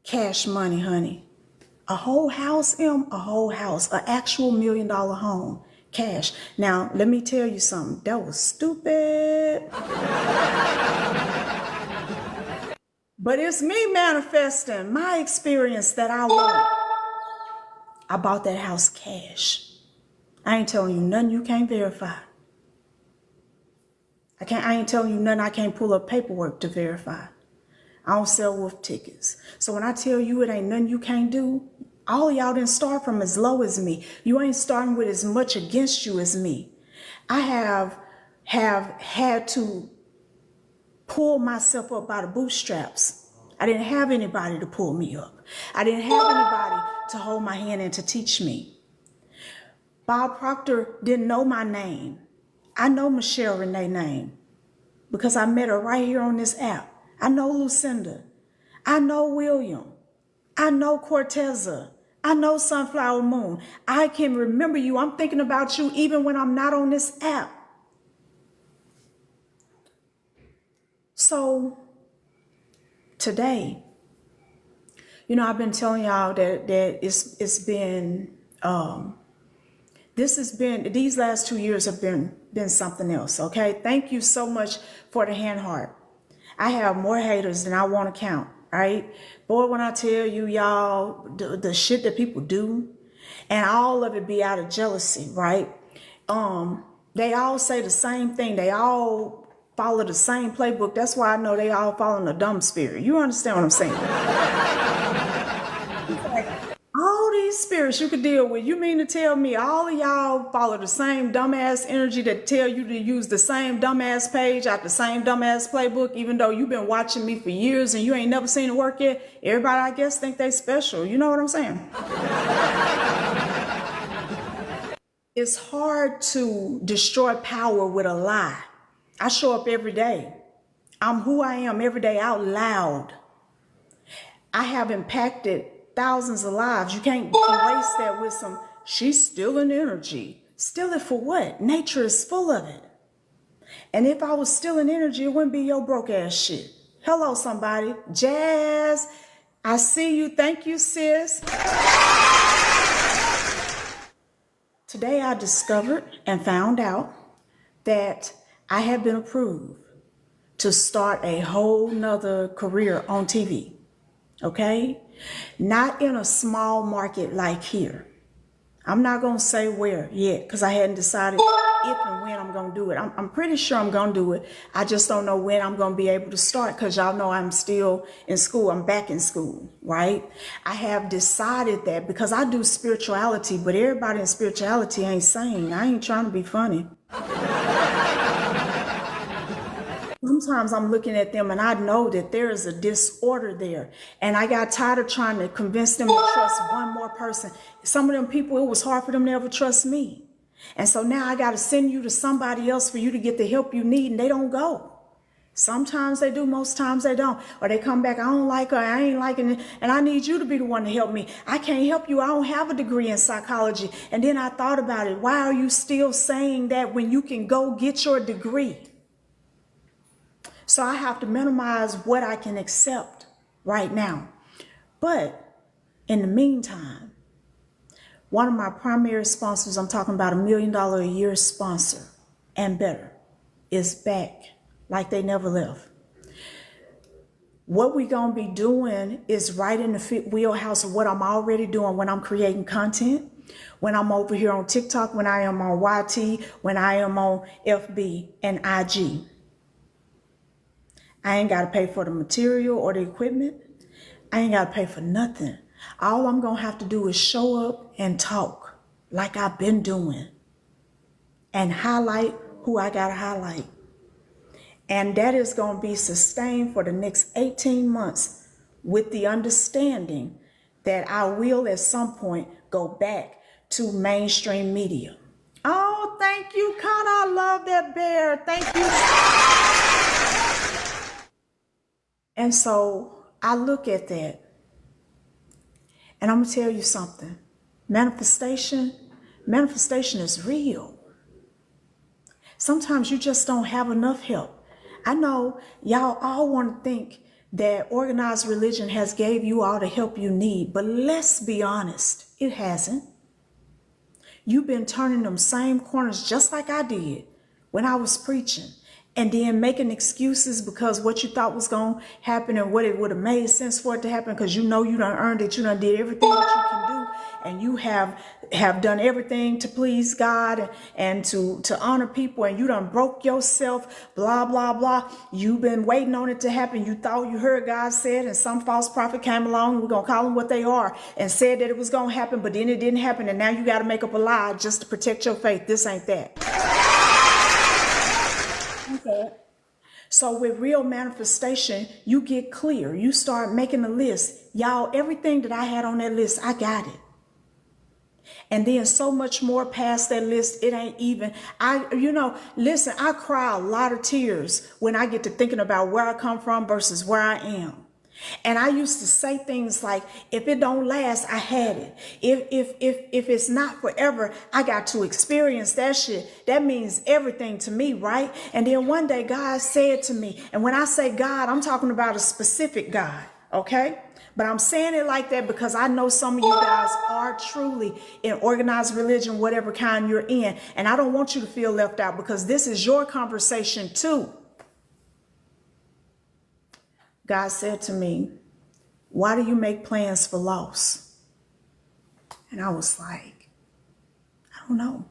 Cash money, honey. A whole house, Emme, a whole house, an actual $1 million home, cash. Now, let me tell you something. That was stupid. But it's me manifesting my experience that I want. I bought that house cash. I ain't telling you nothing you can't verify. I ain't telling you nothing I can't pull up paperwork to verify. I don't sell wolf tickets. So when I tell you it ain't nothing you can't do, all of y'all didn't start from as low as me. You ain't starting with as much against you as me. I have had to pull myself up by the bootstraps. I didn't have anybody to pull me up. I didn't have anybody to hold my hand and to teach me. Bob Proctor didn't know my name. I know Michelle Renee's name because I met her right here on this app. I know Lucinda. I know William. I know Corteza. I know Sunflower Moon. I can remember you. I'm thinking about you even when I'm not on this app. So today, you know, I've been telling y'all that it's been, these last 2 years have been something else, okay? Thank you so much for the hand heart. I have more haters than I want to count, right? Boy, when I tell you, y'all, the shit that people do, and all of it be out of jealousy, right? They all say the same thing. They all follow the same playbook. That's why I know they all following the dumb spirit. You understand what I'm saying? All these spirits you could deal with, you mean to tell me all of y'all follow the same dumbass energy that tell you to use the same dumbass page out the same dumbass playbook, even though you've been watching me for years and you ain't never seen it work yet? Everybody, I guess, think they special. You know what I'm saying? It's hard to destroy power with a lie. I show up every day. I'm who I am every day out loud. I have impacted thousands of lives. You can't erase that with some, she's stealing energy. Steal it for what? Nature is full of it. And if I was stealing energy, it wouldn't be your broke ass shit. Hello, somebody. Jazz, I see you. Thank you, sis. Today I discovered and found out that I have been approved to start a whole nother career on TV, okay? Not in a small market like here. I'm not going to say where yet because I hadn't decided if and when I'm going to do it. I'm pretty sure I'm going to do it. I just don't know when I'm going to be able to start because y'all know I'm still in school. I'm back in school, right? I have decided that because I do spirituality, but everybody in spirituality ain't sane. I ain't trying to be funny. Sometimes I'm looking at them and I know that there is a disorder there. And I got tired of trying to convince them to trust one more person. Some of them people, it was hard for them to ever trust me. And so now I got to send you to somebody else for you to get the help you need, and they don't go. Sometimes they do, most times they don't. Or they come back, I don't like her, I ain't liking it, and I need you to be the one to help me. I can't help you, I don't have a degree in psychology. And then I thought about it. Why are you still saying that when you can go get your degree? So I have to minimize what I can accept right now. But in the meantime, one of my primary sponsors, I'm talking about $1 million a year sponsor and better, is back like they never left. What we're going to be doing is right in the wheelhouse of what I'm already doing when I'm creating content, when I'm over here on TikTok, when I am on YT, when I am on FB and IG. I ain't got to pay for the material or the equipment. I ain't got to pay for nothing. All I'm going to have to do is show up and talk like I've been doing and highlight who I got to highlight. And that is going to be sustained for the next 18 months with the understanding that I will at some point go back to mainstream media. Oh, thank you, Connor. I love that bear. Thank you. And so I look at that and I'm going to tell you something. Manifestation is real. Sometimes you just don't have enough help. I know y'all all want to think that organized religion has gave you all the help you need, but let's be honest, it hasn't. You've been turning them same corners just like I did when I was preaching. and then making excuses because what you thought was going to happen and what it would have made sense for it to happen, because you know you done earned it, you done did everything that you can do, and you have done everything to please God and to honor people, and you done broke yourself, blah, blah, blah. You've been waiting on it to happen. You thought you heard God said, and some false prophet came along, we're going to call them what they are, and said that it was going to happen, but then it didn't happen, and now you got to make up a lie just to protect your faith. This ain't that. Okay. So with real manifestation, you get clear. You start making a list. Y'all, everything that I had on that list, I got it. And then so much more past that list, it ain't even. Listen, I cry a lot of tears when I get to thinking about where I come from versus where I am. And I used to say things like, if it don't last, I had it. If it's not forever, I got to experience that shit. That means everything to me, right? And then one day God said to me, and when I say God, I'm talking about a specific God, okay? But I'm saying it like that because I know some of you guys are truly in organized religion, whatever kind you're in. And I don't want you to feel left out, because this is your conversation too. God said to me, why do you make plans for loss? And I was like, I don't know.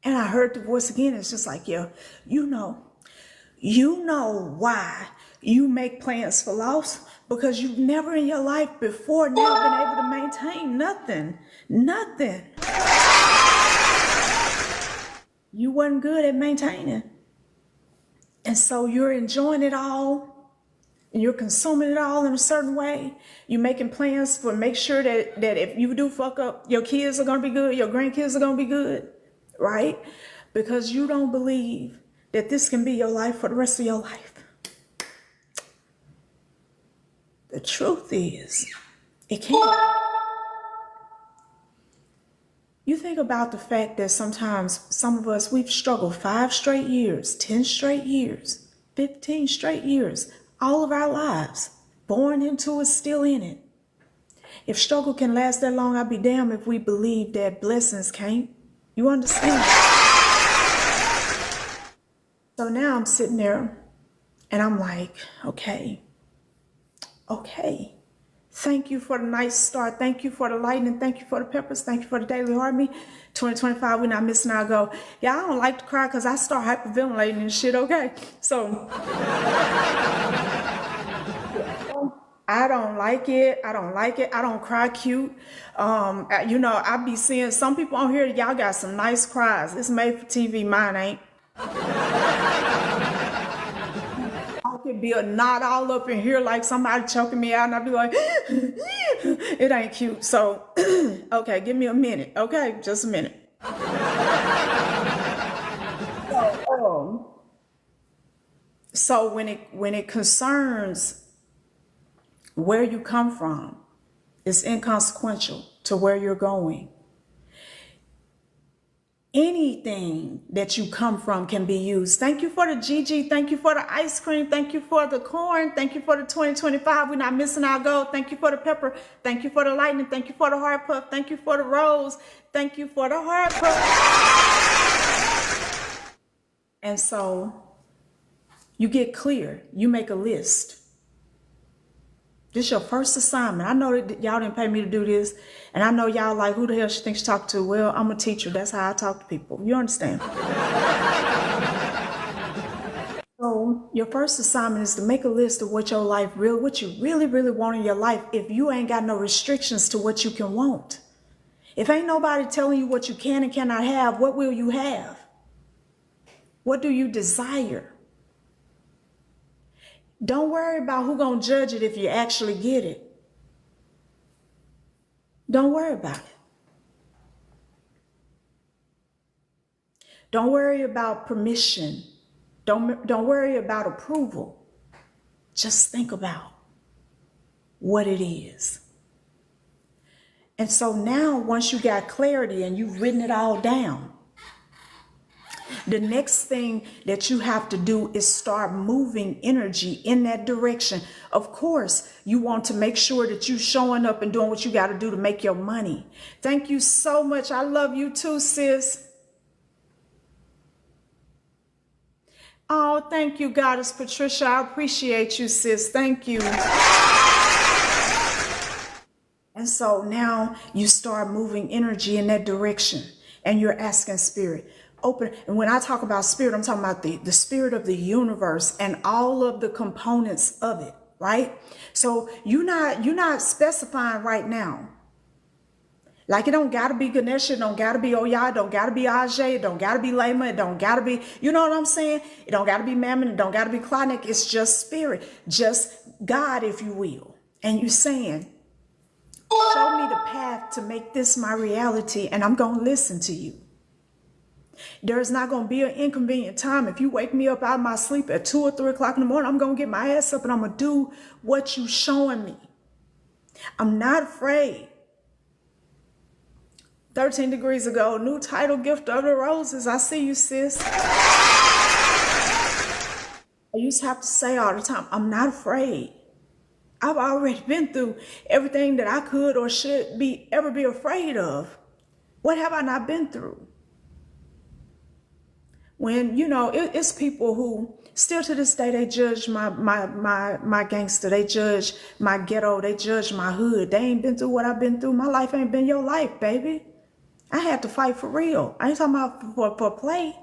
And I heard the voice again. It's just like, yeah, you know why you make plans for loss, because you've never in your life before now been able to maintain nothing. You wasn't good at maintaining. And so you're enjoying it all, and you're consuming it all in a certain way. You're making plans for make sure that if you do fuck up, your kids are going to be good, your grandkids are going to be good, right? Because you don't believe that this can be your life for the rest of your life. The truth is, it can't. You think about the fact that sometimes some of us, we've struggled 5 straight years, 10 straight years, 15 straight years, all of our lives, born into it, still in it. If struggle can last that long, I'd be damned if we believe that blessings can't. You understand? So now I'm sitting there and I'm like, okay. Thank you for the nice start. Thank you for the lightning. Thank you for the peppers. Thank you for the daily heartbeat. 2025, we're not missing our goal. Yeah, I don't like to cry because I start hyperventilating and shit, okay? So I don't like it. I don't cry cute. I be seeing some people on here, y'all got some nice cries. It's made for TV, mine ain't. Could be a knot all up in here like somebody choking me out, and I'd be like, it ain't cute. So, okay, give me a minute. Okay, just a minute. So when it concerns where you come from, it's inconsequential to where you're going. Anything that you come from can be used. Thank you for the GG. Thank you for the ice cream. Thank you for the corn. Thank you for the 2025. We're not missing our goal. Thank you for the pepper. Thank you for the lightning. Thank you for the heart puff. Thank you for the rose. Thank you for the heart puff. And so you get clear. You make a list. This is your first assignment. I know that y'all didn't pay me to do this. And I know y'all like, who the hell she thinks she talking to? Well, I'm a teacher. That's how I talk to people. You understand? So your first assignment is to make a list of what you really, really want in your life, if you ain't got no restrictions to what you can want. If ain't nobody telling you what you can and cannot have, what will you have? What do you desire? Don't worry about who's going to judge it if you actually get it. Don't worry about it. Don't worry about permission. Don't worry about approval. Just think about what it is. And so now, once you got clarity and you've written it all down, the next thing that you have to do is start moving energy in that direction. Of course, you want to make sure that you're showing up and doing what you got to do to make your money. Thank you so much. I love you too, sis. Oh, thank you, Goddess Patricia. I appreciate you, sis. Thank you. And so now you start moving energy in that direction and you're asking spirit, open. And when I talk about spirit, I'm talking about the spirit of the universe and all of the components of it, right? So you're not specifying right now. Like it don't gotta be Ganesha, it don't gotta be Oya, it don't gotta be Ajay, it don't gotta be Lema, it don't gotta be, you know what I'm saying? It don't gotta be Mammon, it don't gotta be Klonik. It's just spirit, just God, if you will. And you saying, show me the path to make this my reality, and I'm going to listen to you. There's not going to be an inconvenient time. If you wake me up out of my sleep at 2 or 3 o'clock in the morning, I'm going to get my ass up and I'm going to do what you showing me. I'm not afraid. 13 degrees ago, new title, Gift of the Roses. I see you, sis. I used to have to say all the time, I'm not afraid. I've already been through everything that I could or should ever be afraid of. What have I not been through? When, you know, it's people who still to this day, they judge my gangster. They judge my ghetto. They judge my hood. They ain't been through what I've been through. My life ain't been your life, baby. I had to fight for real. I ain't talking about for play.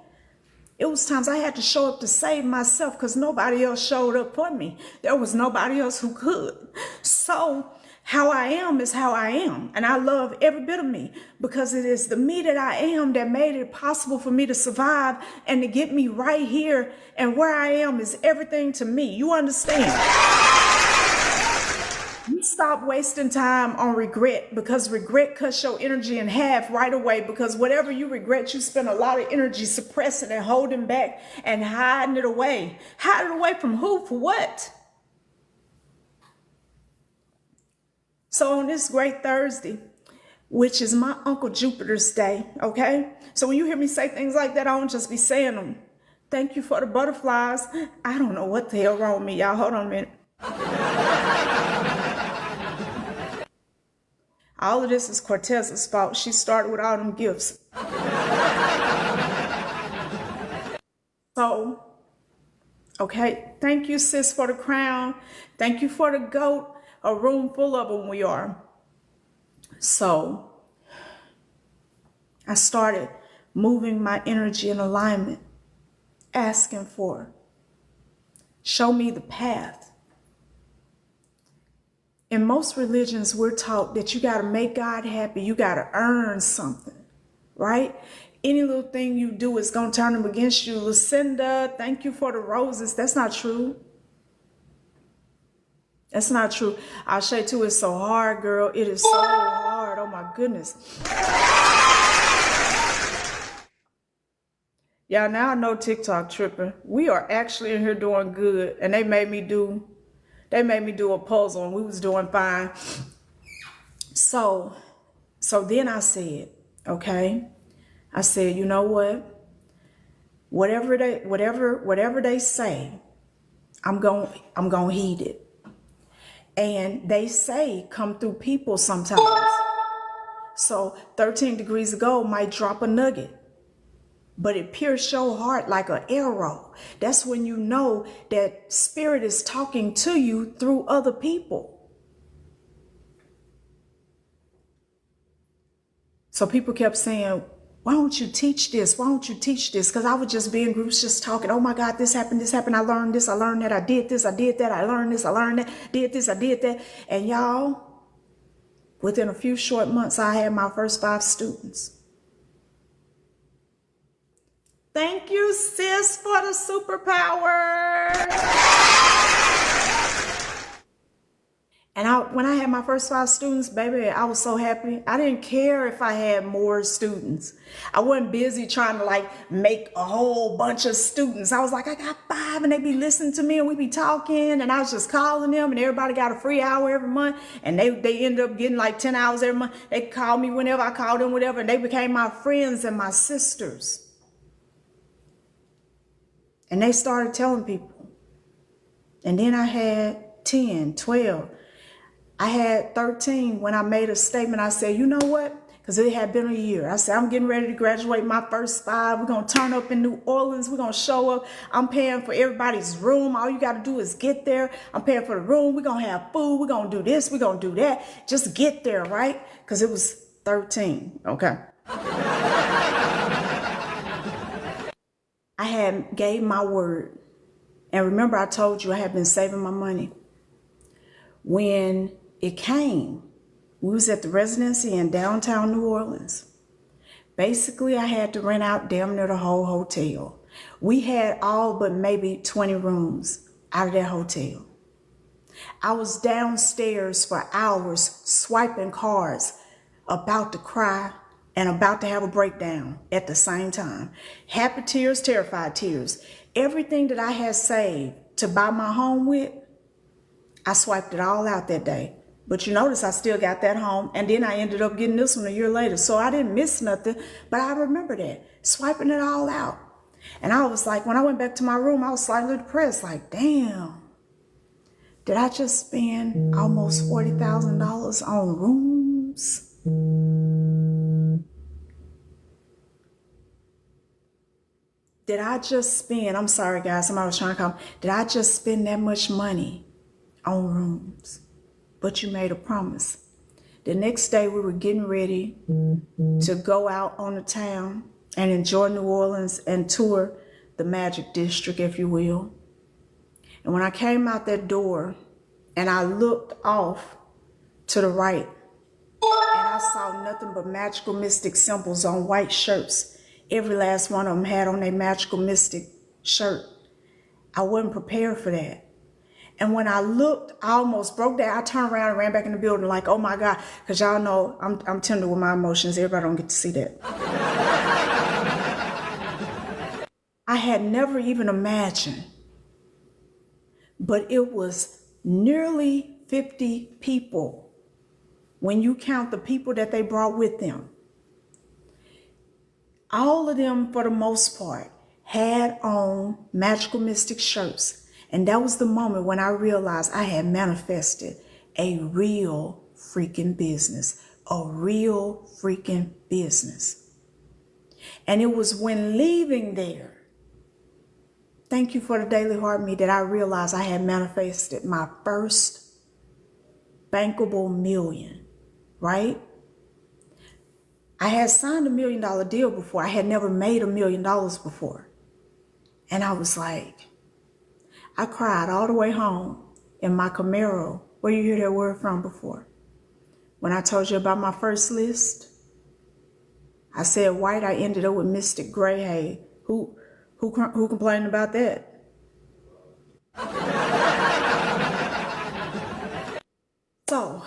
It was times I had to show up to save myself because nobody else showed up for me. There was nobody else who could. So how I am is how I am. And I love every bit of me because it is the me that I am that made it possible for me to survive and to get me right here. And where I am is everything to me. You understand? You stop wasting time on regret because regret cuts your energy in half right away because whatever you regret, you spend a lot of energy suppressing and holding back and hiding it away. Hide it away from who? For what? So on this great Thursday, which is my Uncle Jupiter's day, okay? So when you hear me say things like that, I don't just be saying them. Thank you for the butterflies. I don't know what the hell wrong with me, y'all. Hold on a minute. All of this is Cortez's fault. She started with all them gifts. So, okay, thank you, sis, for the crown. Thank you for the goat. A room full of them we are. So, I started moving my energy in alignment, asking for, show me the path. In most religions, we're taught that you got to make God happy. You got to earn something, right? Any little thing you do is going to turn them against you. Lucinda, thank you for the roses. That's not true. That's not true. I'll say too, it's so hard, girl. It is so hard. Oh my goodness. Y'all, now I know TikTok tripping. We are actually in here doing good. And they made me do a puzzle and we was doing fine. So then I said, okay. I said, you know what? Whatever they say, I'm going to heed it. And they say come through people sometimes. So 13 degrees ago might drop a nugget, but it pierced your heart like an arrow. That's when you know that spirit is talking to you through other people. So people kept saying, why don't you teach this? Why don't you teach this? Because I would just be in groups just talking. Oh my God, this happened. I learned this. I learned that. I did this. I did that. I learned this. I learned that. Did this. I did that. And y'all, within a few short months, I had my first 5 students. Thank you, sis, for the superpower. And when I had my first 5 students, baby, I was so happy. I didn't care if I had more students. I wasn't busy trying to like make a whole bunch of students. I was like, I got 5 and they be listening to me and we be talking and I was just calling them and everybody got a free hour every month and they ended up getting like 10 hours every month. They called me whenever, I called them whatever, and they became my friends and my sisters. And they started telling people. And then I had 10, 12. I had 13 when I made a statement. I said, you know what? because it had been a year. I said, I'm getting ready to graduate my first 5. We're going to turn up in New Orleans. We're going to show up. I'm paying for everybody's room. All you got to do is get there. I'm paying for the room. We're going to have food. We're going to do this. We're going to do that. Just get there, right? Because it was 13. Okay. I had gave my word. And remember, I told you I had been saving my money. When it came, we was at the residency in downtown New Orleans. Basically, I had to rent out damn near the whole hotel. We had all but maybe 20 rooms out of that hotel. I was downstairs for hours swiping cards, about to cry and about to have a breakdown at the same time. Happy tears, terrified tears. Everything that I had saved to buy my home with, I swiped it all out that day. But you notice I still got that home, and then I ended up getting this one a year later. So I didn't miss nothing, but I remember that, swiping it all out. And I was like, when I went back to my room, I was slightly depressed, like, damn, did I just spend almost $40,000 on rooms? Did I just spend, I'm sorry guys, somebody was trying to call, did I just spend that much money on rooms? But you made a promise. The next day we were getting ready to go out on the town and enjoy New Orleans and tour the Magick district, if you will. And when I came out that door and I looked off to the right and I saw nothing but magical mystic symbols on white shirts. Every last one of them had on their magical mystic shirt. I wasn't prepared for that. And when I looked, I almost broke down. I turned around and ran back in the building like, oh my God, because y'all know I'm tender with my emotions. Everybody don't get to see that. I had never even imagined, but it was nearly 50 people when you count the people that they brought with them. All of them, for the most part, had on magical mystic shirts. And that was the moment when I realized I had manifested a real freaking business. A real freaking business. And it was when leaving there, thank you for the Daily Heart Me, that I realized I had manifested my first bankable million, right? I had signed $1 million deal before. I had never made $1 million before. And I was like, I cried all the way home in my Camaro. Where you hear that word from before? When I told you about my first list, I said white, I ended up with mystic gray. Hey, who complained about that? So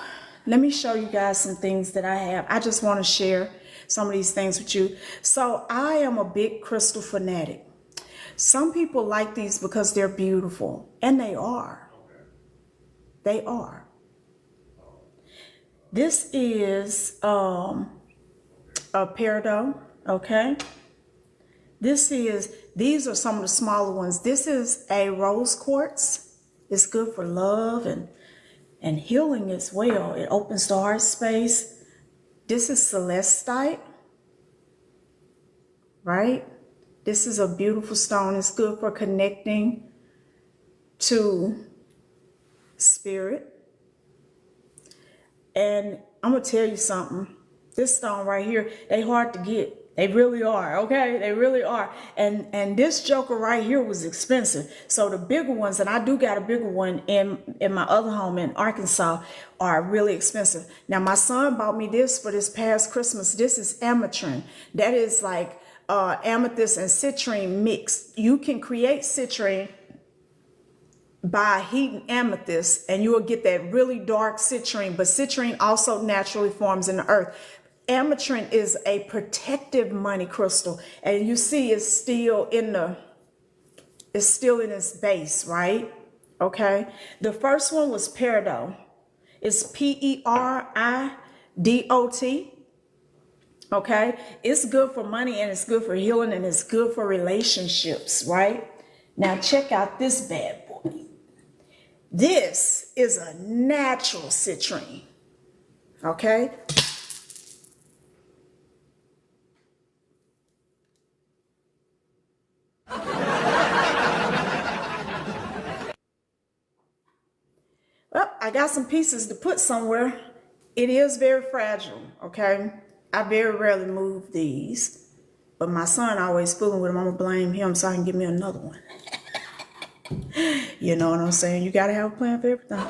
let me show you guys some things that I have. I just want to share some of these things with you. So I am a big crystal fanatic. Some people like these because they're beautiful, and they are. They are. This is a peridot, okay? These are some of the smaller ones. This is a rose quartz. It's good for love and healing as well. It opens the heart space. This is celestite, right? This is a beautiful stone. It's good for connecting to spirit. And I'm going to tell you something. This stone right here, they hard to get. They really are, okay? They really are. And this joker right here was expensive. So the bigger ones, and I do got a bigger one in my other home in Arkansas, are really expensive. Now, my son bought me this for this past Christmas. This is amethyst. That is like amethyst and citrine mixed. You can create citrine by heating amethyst, and you will get that really dark citrine. But citrine also naturally forms in the earth. Amethyst is a protective money crystal, and you see it's still in its base, right? Okay. The first one was peridot. It's Peridot. Okay. It's good for money, and it's good for healing, and it's good for relationships, right? Now check out this bad boy. This is a natural citrine. Okay. I got some pieces to put somewhere. It is very fragile, okay? I very rarely move these, but my son always fooling with them. I'm gonna blame him so I can get me another one. You know what I'm saying? You gotta have a plan for everything. I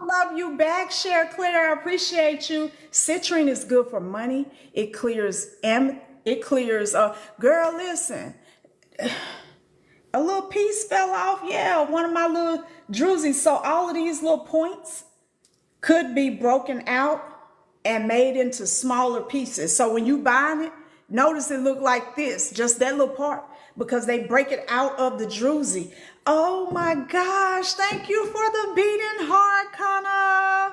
love you back, Cher Claire. I appreciate you. Citrine is good for money. It clears girl, listen. A little piece fell off. Yeah, one of my little drusies. So all of these little points could be broken out and made into smaller pieces. So when you buy it, notice it look like this, just that little part, because they break it out of the druzy. Oh my gosh, thank you for the beating heart, Connor.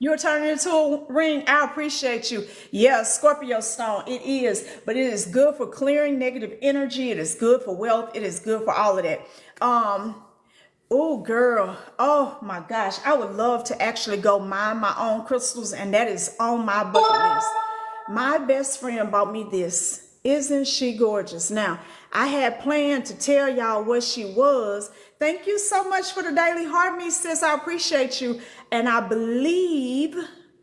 You're turning into a ring. I appreciate you. Yeah, Scorpio stone, it is, but it is good for clearing negative energy. It is good for wealth. It is good for all of that. Oh, girl. Oh, my gosh. I would love to actually go mine my own crystals, and that is on my bucket list. My best friend bought me this. Isn't she gorgeous? Now, I had planned to tell y'all what she was. Thank you so much for the daily heart, me sis. I appreciate you. And I believe,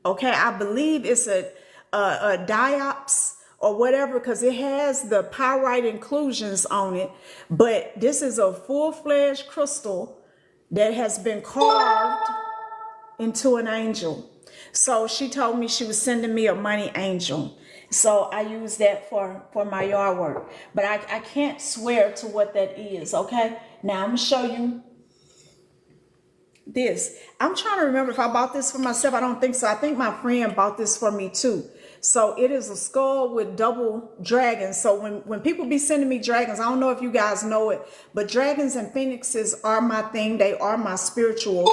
okay, I believe it's a diops or whatever, because it has the pyrite inclusions on it. But this is a full-fledged crystal that has been carved into an angel. So she told me she was sending me a money angel. So I use that for my yard work. But I can't swear to what that is, okay? Now I'm going to show you this. I'm trying to remember if I bought this for myself. I don't think so. I think my friend bought this for me too. So it is a skull with double dragons. So when people be sending me dragons, I don't know if you guys know it, but dragons and phoenixes are my thing. They are my spiritual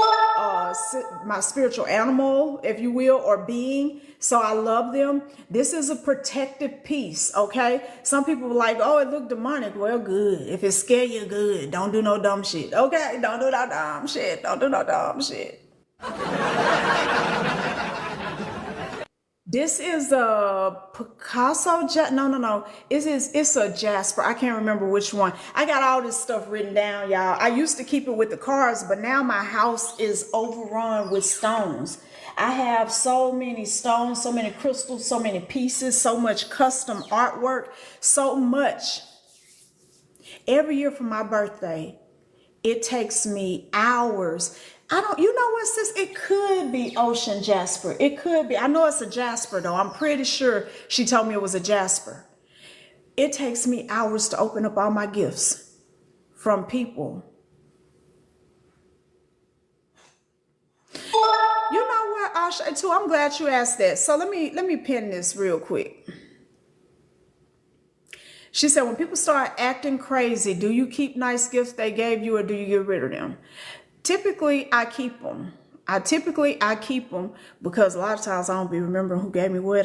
animal, if you will, or being. So I love them. This is a protective piece, okay? Some people are like, oh, it looked demonic. Well, good. If it scare you, good. Don't do no dumb shit, okay? Don't do no dumb shit. Don't do no dumb shit. This is a Picasso, no. It's a Jasper. I can't remember which one. I got all this stuff written down, y'all. I used to keep it with the cards, but now my house is overrun with stones. I have so many stones, so many crystals, so many pieces, so much custom artwork, so much. Every year for my birthday, it takes me hours. You know what, sis? It could be ocean jasper. It could be. I know it's a jasper, though. I'm pretty sure she told me it was a jasper. It takes me hours to open up all my gifts from people. You know what, Asha, too? I'm glad you asked that. So let me pin this real quick. She said, when people start acting crazy, do you keep nice gifts they gave you or do you get rid of them? Typically, I keep them. I keep them because a lot of times I don't be remembering who gave me what.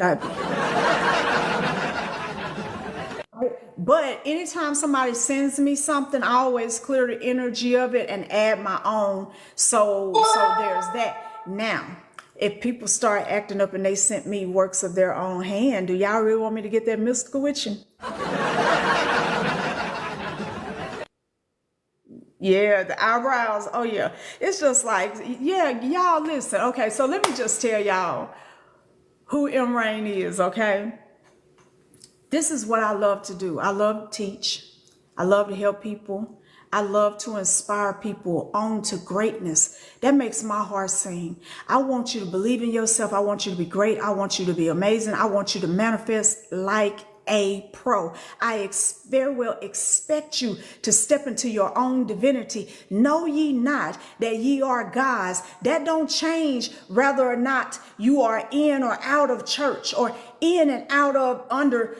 But anytime somebody sends me something, I always clear the energy of it and add my own. So there's that. Now, if people start acting up and they sent me works of their own hand, do y'all really want me to get that mystical with you? Yeah, the eyebrows. Oh, yeah. It's just like, yeah, y'all listen. Okay, so let me just tell y'all who Emme Rain is, okay? This is what I love to do. I love to teach. I love to help people. I love to inspire people on to greatness. That makes my heart sing. I want you to believe in yourself. I want you to be great. I want you to be amazing. I want you to manifest like a pro. I very well expect you to step into your own divinity. Know ye not that ye are gods? That don't change whether or not you are in or out of church or in and out of under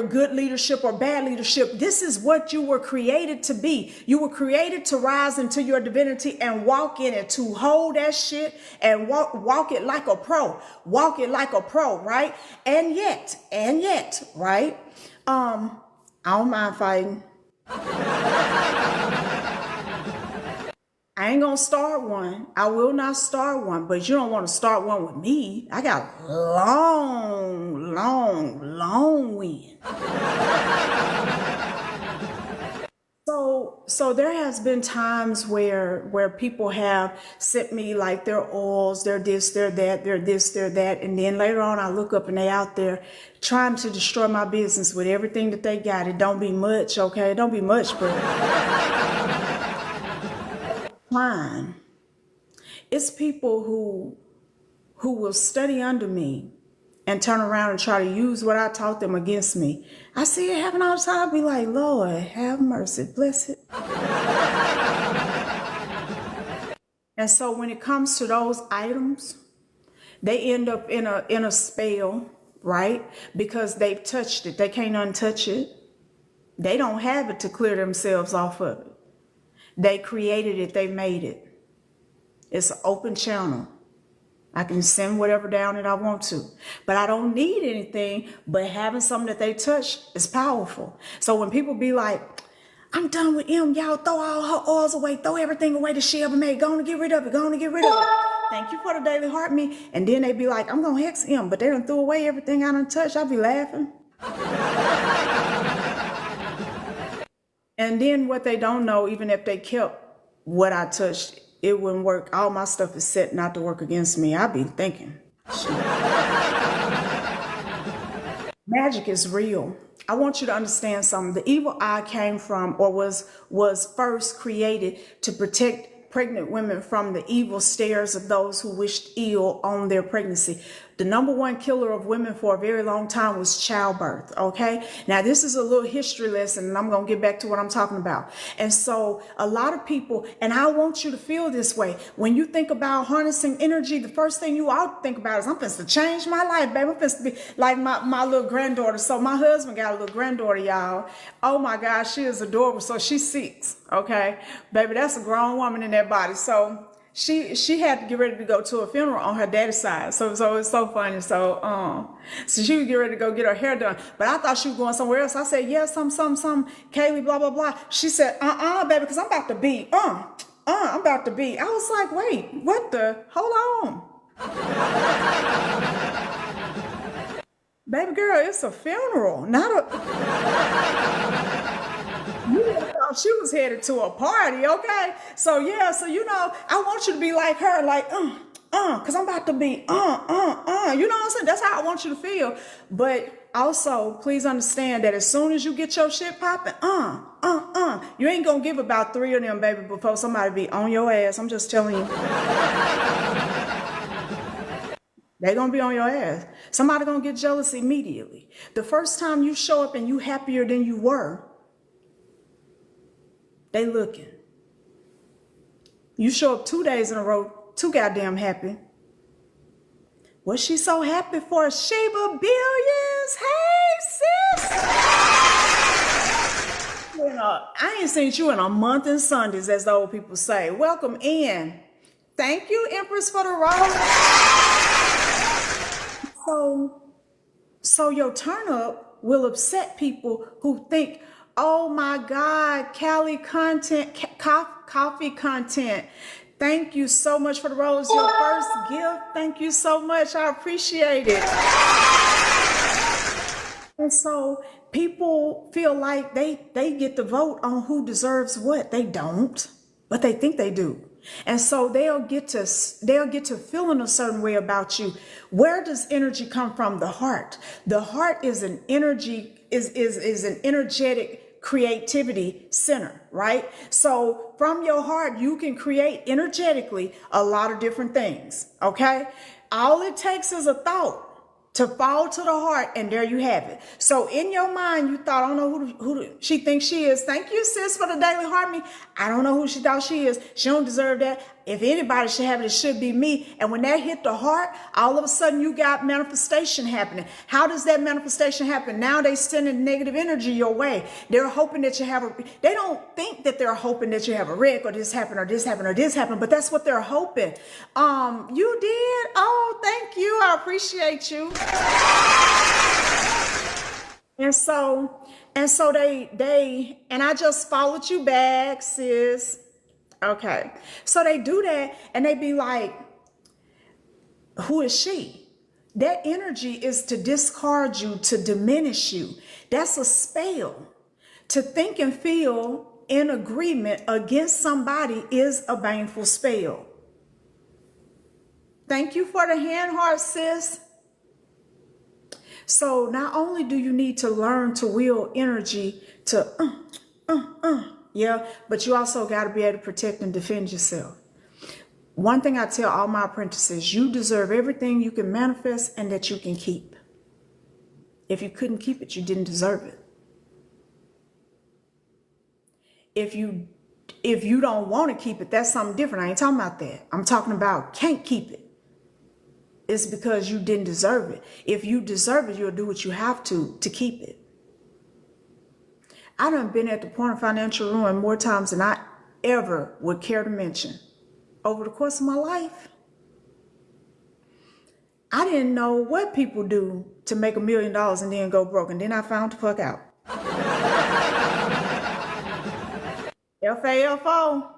good leadership or bad leadership. This is what you were created to be. You were created to rise into your divinity and walk in it, to hold that shit and walk it like a pro. Walk it like a pro, right? And yet, right? I don't mind fighting. I ain't gonna start one. I will not start one, but you don't want to start one with me. I got long wind. So so there has been times where people have sent me like their oils, their this, their that, their this, their that, and then later on I look up and they out there trying to destroy my business with everything that they got. It don't be much, okay? It don't be much, but fine. It's people who will study under me and turn around and try to use what I taught them against me. I see it happen all the time. I be like, Lord, have mercy, bless it. And so when it comes to those items, they end up in a spell, right? Because they've touched it. They can't untouch it. They don't have it to clear themselves off of it. They created it. They made it. It's an open channel. I can send whatever down that I want to, but I don't need anything, but having something that they touch is powerful. So when people be like, I'm done with Emme, y'all throw all her oils away, throw everything away that she ever made, go on and get rid of it, go on and get rid of it. Thank you for the daily heart me. And then they be like, I'm gonna hex Emme, but they done threw away everything I done touched. I be laughing. And then what they don't know, even if they kept what I touched, it wouldn't work. All my stuff is set not to work against me. I be thinking. Magic is real. I want you to understand something. The evil eye came from, or was first created to protect pregnant women from the evil stares of those who wished ill on their pregnancy. The number one killer of women for a very long time was childbirth, okay? Now, this is a little history lesson, and I'm going to get back to what I'm talking about. And so a lot of people, and I want you to feel this way, when you think about harnessing energy, the first thing you ought to think about is, I'm supposed to change my life, baby. I'm supposed to be like my little granddaughter. So my husband got a little granddaughter, y'all. Oh, my gosh, she is adorable. So she's 6, okay? Baby, that's a grown woman in that body. So she had to get ready to go to a funeral on her daddy's side. So it's so funny. So she would get ready to go get her hair done. But I thought she was going somewhere else. I said, yeah, some, Kaylee, blah, blah, blah. She said, baby, because I'm about to be, I'm about to be. I was like, wait, what the, hold on. Baby girl, it's a funeral, not a... She was headed to a party, okay? So yeah, so you know, I want you to be like her, like, because I'm about to be, you know what I'm saying? That's how I want you to feel. But also, please understand that as soon as you get your shit popping, you ain't gonna give about 3 of them, baby, before somebody be on your ass. I'm just telling you. They're gonna be on your ass. Somebody gonna get jealous immediately. The first time you show up and you happier than you were, they looking. You show up 2 days in a row, too goddamn happy. Was she so happy for Sheba Billions? Hey, sis. You know, I ain't seen you in a month and Sundays, as the old people say. Welcome in. Thank you, Empress, for the rose. So your turn up will upset people who think, oh my God, Cali content, coffee content. Thank you so much for the rose. Your first gift. Thank you so much. I appreciate it. And so people feel like they get to vote on who deserves what. They don't, but they think they do. And so they'll get to feel in a certain way about you. Where does energy come from? The heart. The heart is an energy, is an energetic creativity center, right? So from your heart, you can create energetically a lot of different things, okay? All it takes is a thought to fall to the heart, and there you have it. So in your mind, you thought, I don't know who she thinks she is. Thank you, sis, for the daily heart me. I don't know who she thought she is. She don't deserve that. If anybody should have it, it should be me. And when that hit the heart, all of a sudden you got manifestation happening. How does that manifestation happen? Now they sending negative energy your way. They're hoping that you have they don't think that they're hoping that you have a wreck or this happened or this happened or this happened, but that's what they're hoping. You did? Oh, thank you. I appreciate you. And so they and I just followed you back, sis. Okay. So they do that and they be like, who is she? That energy is to discard you, to diminish you. That's a spell. To think and feel in agreement against somebody is a baneful spell. Thank you for the hand heart, sis. So not only do you need to learn to wield energy to yeah, but you also got to be able to protect and defend yourself. One thing I tell all my apprentices, you deserve everything you can manifest and that you can keep. If you couldn't keep it, you didn't deserve it. If you don't want to keep it, that's something different. I ain't talking about that. I'm talking about can't keep it. It's because you didn't deserve it. If you deserve it, you'll do what you have to keep it. I done been at the point of financial ruin more times than I ever would care to mention. Over the course of my life, I didn't know what people do to make $1 million and then go broke. And then I found the fuck out. FAFO.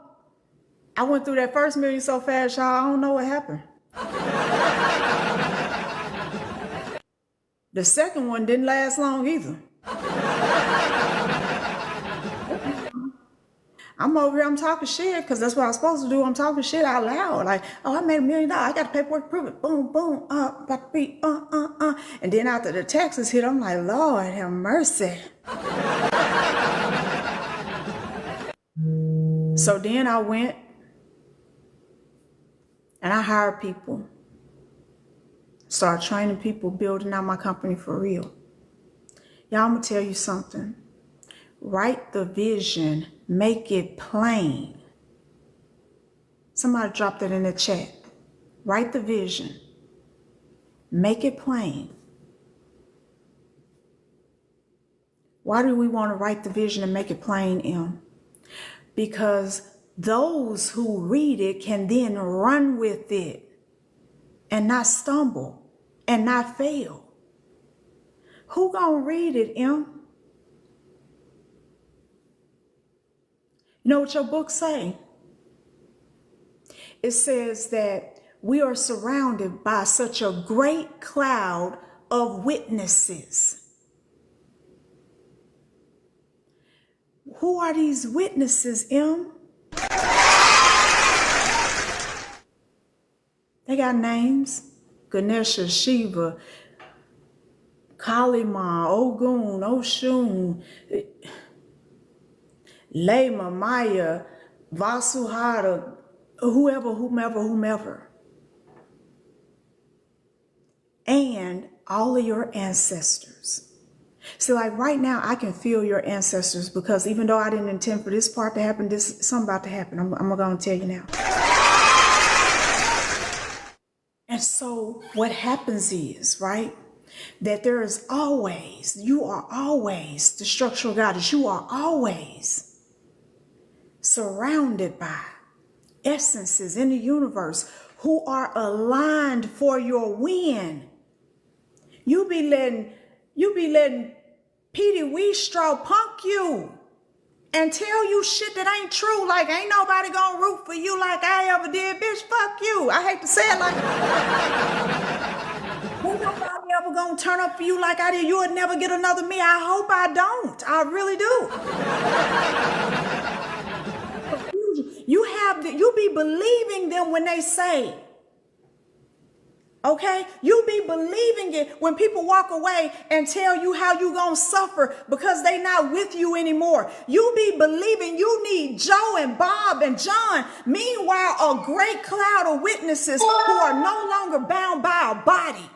I went through that first million so fast, y'all, I don't know what happened. The second one didn't last long either. I'm over here, I'm talking shit, because that's what I'm supposed to do. I'm talking shit out loud. Like, oh, I made $1 million. I got the paperwork to prove it. Boom, boom, about to be, And then after the taxes hit, I'm like, Lord, have mercy. So then I went and I hired people. Started training people, building out my company for real. Y'all, I'm going to tell you something. Write the vision. Make it plain. Somebody drop that in the chat. Write the vision. Make it plain. Why do we want to write the vision and make it plain, Em? Because those who read it can then run with it and not stumble and not fail. Who gonna read it, Em? You know what your book say? It says that we are surrounded by such a great cloud of witnesses. Who are these witnesses, Em? They got names. Ganesha, Shiva, Kalima, Ogun, Oshun, Lema, Maya, Vasuhara, whomever. And all of your ancestors. See, like right now, I can feel your ancestors because even though I didn't intend for this part to happen, something about to happen. I'm going to tell you now. And so what happens is, right, that there is always, you are always, the structural goddess, you are always surrounded by essences in the universe who are aligned for your win. You be letting Petey Weestraw punk you and tell you shit that ain't true. Like, ain't nobody gonna root for you like I ever did. Bitch, fuck you. I hate to say it like that. Ain't nobody ever gonna turn up for you like I did. You would never get another me. I hope I don't. I really do. You be believing them when they say, okay, you be believing it when people walk away and tell you how you gonna suffer because they not with you anymore. You be believing you need Joe and Bob and John. Meanwhile, a great cloud of witnesses who are no longer bound by a body,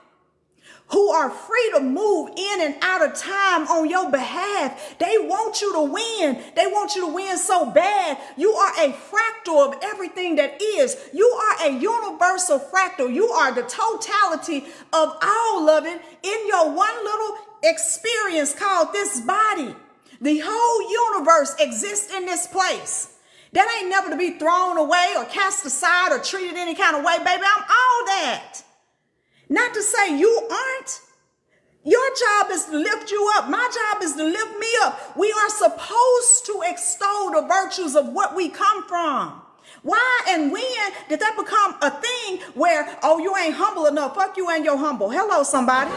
who are free to move in and out of time on your behalf. They want you to win. They want you to win so bad. You are a fractal of everything that is. You are a universal fractal. You are the totality of all of it in your one little experience called this body. The whole universe exists in this place. That ain't never to be thrown away or cast aside or treated any kind of way, baby. I'm all that. Not to say you aren't. Your job is to lift you up. My job is to lift me up. We are supposed to extol the virtues of what we come from. Why and when did that become a thing where, oh, you ain't humble enough? Fuck you and your humble. Hello, somebody.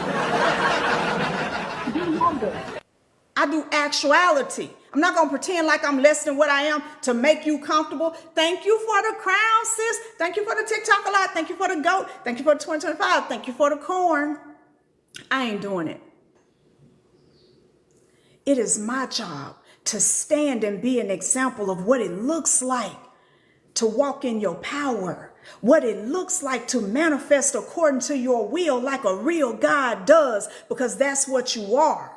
I do actuality. I'm not going to pretend like I'm less than what I am to make you comfortable. Thank you for the crown, sis. Thank you for the TikTok a lot. Thank you for the goat. Thank you for the 2025. Thank you for the corn. I ain't doing it. It is my job to stand and be an example of what it looks like to walk in your power, what it looks like to manifest according to your will like a real God does, because that's what you are.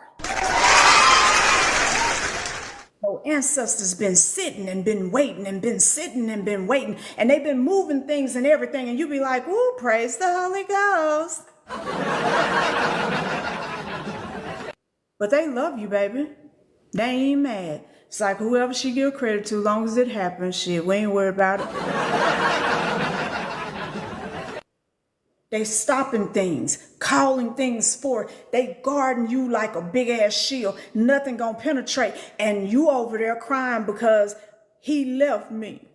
So ancestors been sitting and been waiting and been sitting and been waiting, and they've been moving things and everything, and you be like, ooh, praise the Holy Ghost. But they love you, baby. They ain't mad. It's like whoever she give credit to, as long as it happens, shit, we ain't worried about it. They stopping things, calling things forth. They guarding you like a big ass shield. Nothing gonna penetrate. And you over there crying because he left me.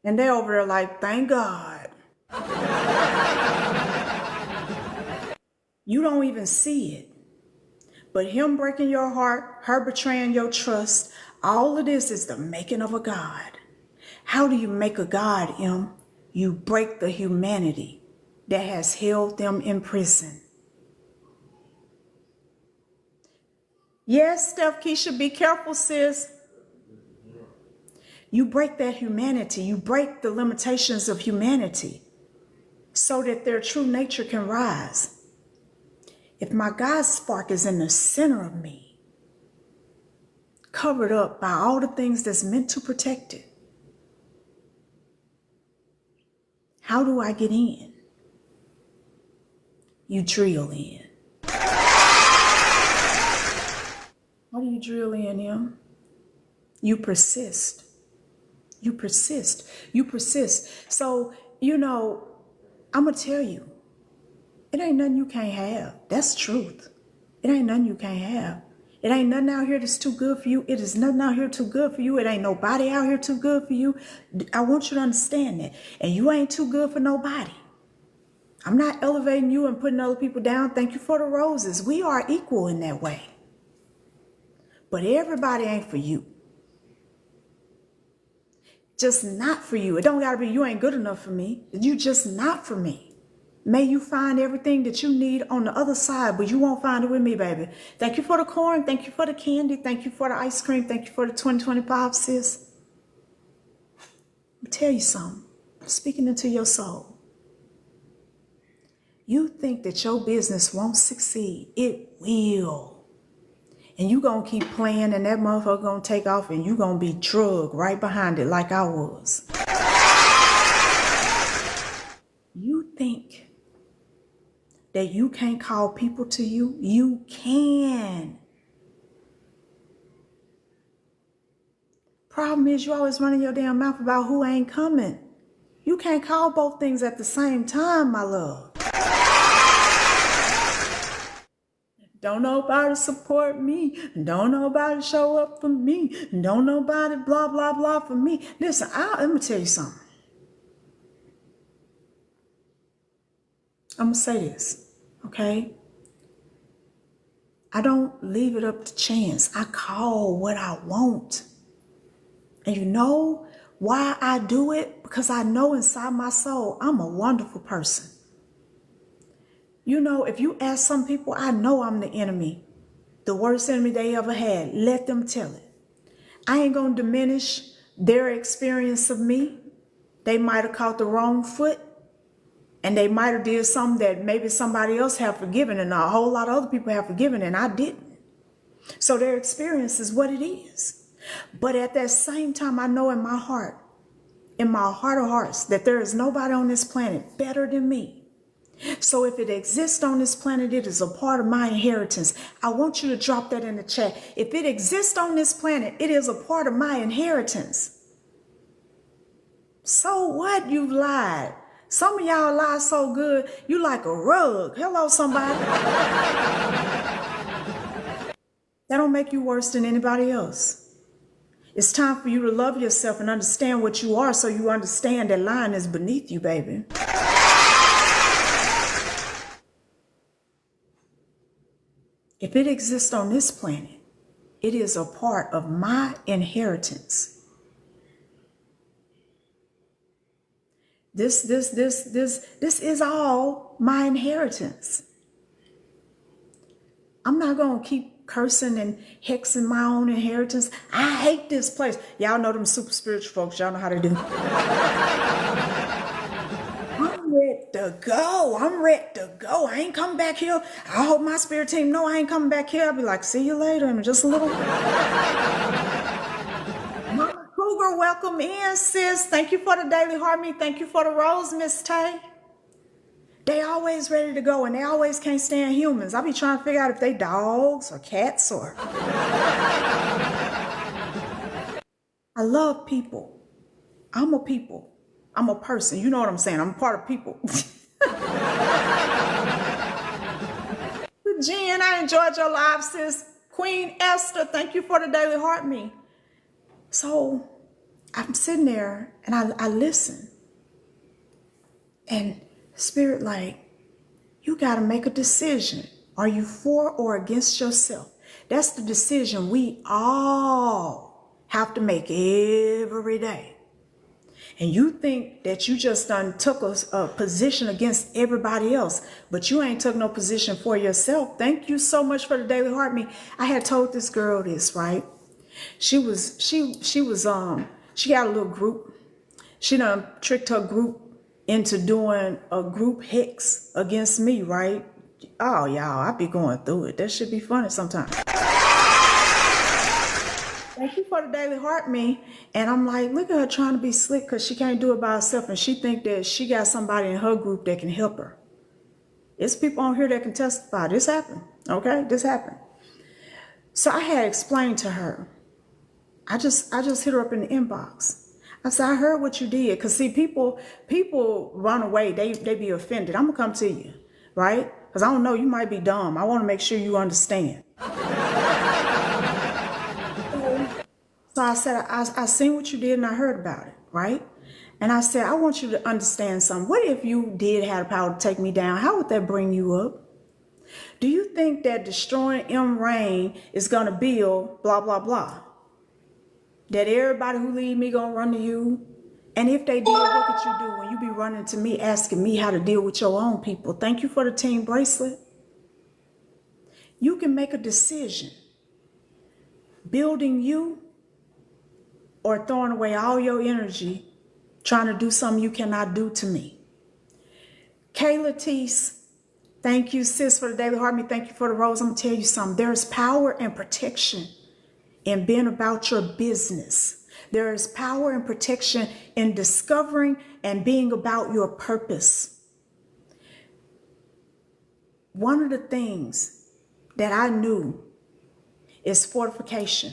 And they over there like, thank God. You don't even see it. But him breaking your heart, her betraying your trust, all of this is the making of a God. How do you make a God, Emme? You break the humanity that has held them in prison. Yes, Steph Keisha, be careful, sis. You break that humanity. You break the limitations of humanity so that their true nature can rise. If my God spark is in the center of me, covered up by all the things that's meant to protect it, how do I get in? You drill in. How do you drill in, Emme? You persist. You persist. You persist. So, you know, I'm going to tell you, it ain't nothing you can't have. That's truth. It ain't nothing you can't have. It ain't nothing out here that's too good for you. It is nothing out here too good for you. It ain't nobody out here too good for you. I want you to understand that. And you ain't too good for nobody. I'm not elevating you and putting other people down. Thank you for the roses. We are equal in that way. But everybody ain't for you. Just not for you. It don't gotta be you ain't good enough for me. You just not for me. May you find everything that you need on the other side, but you won't find it with me, baby. Thank you for the corn. Thank you for the candy. Thank you for the ice cream. Thank you for the 2025, sis. Let me tell you something. Speaking into your soul. You think that your business won't succeed. It will. And you gonna keep playing and that motherfucker gonna take off and you gonna be drugged right behind it like I was. You think that you can't call people to you? You can. Problem is you always running your damn mouth about who ain't coming. You can't call both things at the same time, my love. Don't nobody support me. Don't nobody show up for me. Don't nobody blah, blah, blah for me. Listen, let me tell you something. I'm going to say this, okay? I don't leave it up to chance. I call what I want. And you know why I do it? Because I know inside my soul, I'm a wonderful person. You know, if you ask some people, I know I'm the enemy, the worst enemy they ever had. Let them tell it. I ain't going to diminish their experience of me. They might have caught the wrong foot. And they might have did something that maybe somebody else have forgiven and a whole lot of other people have forgiven and I didn't. So their experience is what it is. But at that same time, I know in my heart of hearts, that there is nobody on this planet better than me. So if it exists on this planet, it is a part of my inheritance. I want you to drop that in the chat. If it exists on this planet, it is a part of my inheritance. So what? You've lied. Some of y'all lie so good, you like a rug. Hello, somebody. That don't make you worse than anybody else. It's time for you to love yourself and understand what you are so you understand that lying is beneath you, baby. If it exists on this planet, it is a part of my inheritance. This is all my inheritance. I'm not going to keep cursing and hexing my own inheritance. I hate this place. Y'all know them super spiritual folks. Y'all know how to do. I'm ready to go. I'm ready to go. I ain't coming back here. I hope my spirit team know I ain't coming back here. I'll be like, see you later in just a little Mama Cougar, welcome in, sis. Thank you for the daily heart me. Thank you for the rose, Miss Tay. They always ready to go, and they always can't stand humans. I be trying to figure out if they dogs or cats or... I love people. I'm a people. I'm a person. You know what I'm saying? I'm a part of people. Jen, I enjoyed your live, sis. Queen Esther, thank you for the daily heart me. So I'm sitting there and I listen. And Spirit like, you got to make a decision. Are you for or against yourself? That's the decision we all have to make every day. And you think that you just done took a position against everybody else, but you ain't took no position for yourself. Thank you so much for the daily heart me. I had told this girl this, right? She got a little group. She done tricked her group into doing a group hex against me, right? Oh, y'all, I be going through it. That should be funny sometimes. Thank you for the daily heart me. And I'm like, look at her trying to be slick because she can't do it by herself. And she think that she got somebody in her group that can help her. There's people on here that can testify. This happened. Okay, this happened. So I had explained to her. I just hit her up in the inbox. I said, I heard what you did. Because see, people run away. They be offended. I'm going to come to you, right? Because I don't know, you might be dumb. I want to make sure you understand. So I said, I seen what you did and I heard about it, right? And I said, I want you to understand something. What if you did have the power to take me down? How would that bring you up? Do you think that destroying Emme Rain is going to build blah, blah, blah? That everybody who leave me going to run to you? And if they did, what could you do when you be running to me asking me how to deal with your own people? Thank you for the team bracelet. You can make a decision. Building you or throwing away all your energy trying to do something you cannot do to me. Kayla Teese, thank you, sis, for the daily heart me. Thank you for the rose. I'm going to tell you something. There's power and protection in being about your business. There is power and protection in discovering and being about your purpose. One of the things that I knew is fortification.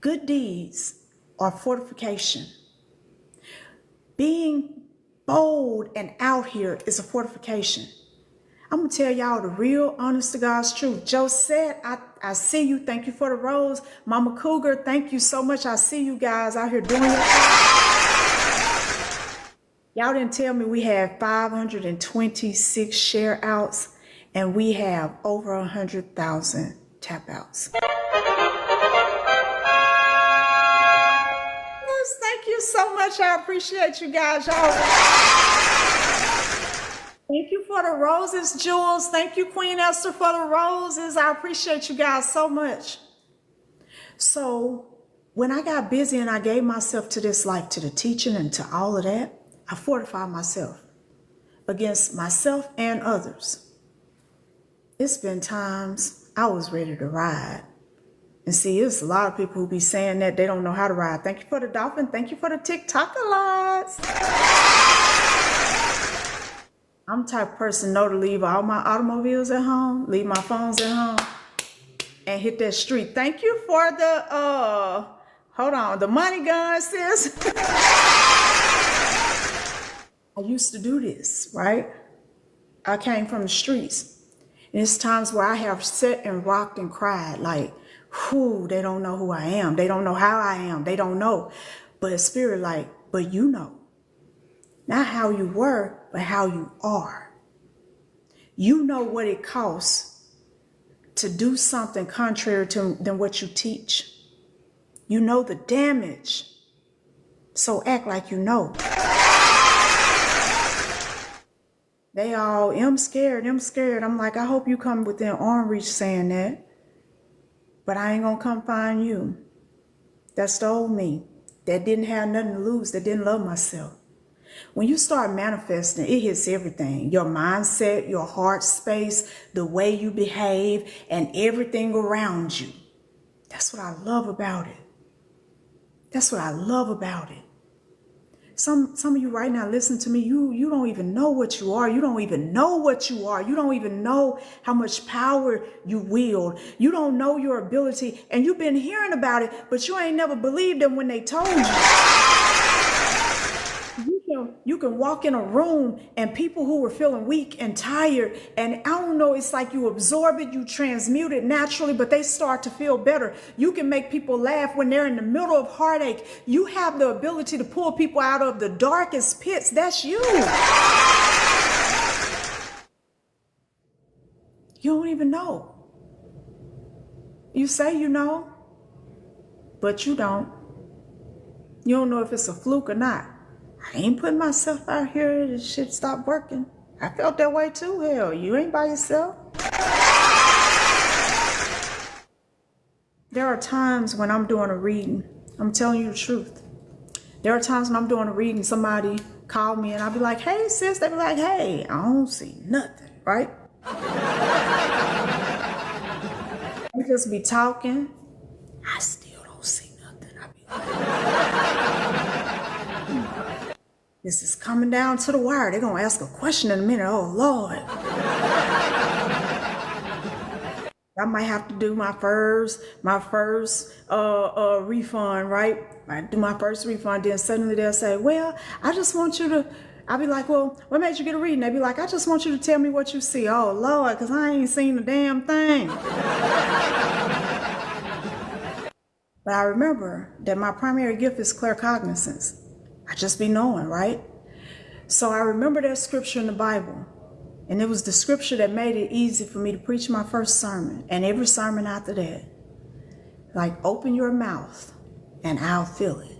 Good deeds are fortification. Being bold and out here is a fortification. I'm going to tell y'all the real, honest to God's truth. Joe said, I see you. Thank you for the rose. Mama Cougar, thank you so much. I see you guys out here doing it. Y'all didn't tell me we had 526 share outs and we have over 100,000 tap outs. Yes, thank you so much. I appreciate you guys. Thank you for the roses, Jules. Thank you, Queen Esther, for the roses. I appreciate you guys so much. So when I got busy and I gave myself to this life, to the teaching and to all of that, I fortified myself against myself and others. It's been times I was ready to ride. And see, there's a lot of people who be saying that they don't know how to ride. Thank you for the dolphin. Thank you for the TikTok alerts. I'm the type of person know to leave all my automobiles at home, leave my phones at home, and hit that street. Thank you for the, the money gun, sis. I used to do this, right? I came from the streets. And it's times where I have sat and rocked and cried like, whew, they don't know who I am. They don't know how I am. They don't know. But Spirit like, but you know. Not how you were, but how you are. You know what it costs to do something contrary to than what you teach. You know the damage. So act like you know. They all, I'm scared. I'm like, I hope you come within arm reach saying that. But I ain't gonna come find you. That's the old me. That didn't have nothing to lose. That didn't love myself. When you start manifesting, it hits everything. Your mindset, your heart space, the way you behave, and everything around you. That's what I love about it. That's what I love about it. Some of you right now, listen to me, you don't even know what you are. You don't even know what you are. You don't even know how much power you wield. You don't know your ability, and you've been hearing about it, but you ain't never believed them when they told you. You can walk in a room and people who were feeling weak and tired, and I don't know, it's like you absorb it, you transmute it naturally, but they start to feel better. You can make people laugh when they're in the middle of heartache. You have the ability to pull people out of the darkest pits. That's you. You don't even know. You say you know, but you don't. You don't know if it's a fluke or not. I ain't putting myself out here. This shit stopped working. I felt that way too. Hell, you ain't by yourself. There are times when I'm doing a reading. I'm telling you the truth. There are times when I'm doing a reading, somebody call me and I'll be like, hey sis, they be like, hey, I don't see nothing, right? We just be talking. I still don't see nothing. I be like, this is coming down to the wire. They're going to ask a question in a minute. Oh, Lord. I might have to do my first refund, right? I do my first refund. Then suddenly they'll say, well, I just want you to, I'll be like, well, what made you get a reading? They'll be like, I just want you to tell me what you see. Oh, Lord, because I ain't seen a damn thing. But I remember that my primary gift is claircognizance. I just be knowing, right? So I remember that scripture in the Bible. And it was the scripture that made it easy for me to preach my first sermon. And every sermon after that. Like, open your mouth and I'll fill it.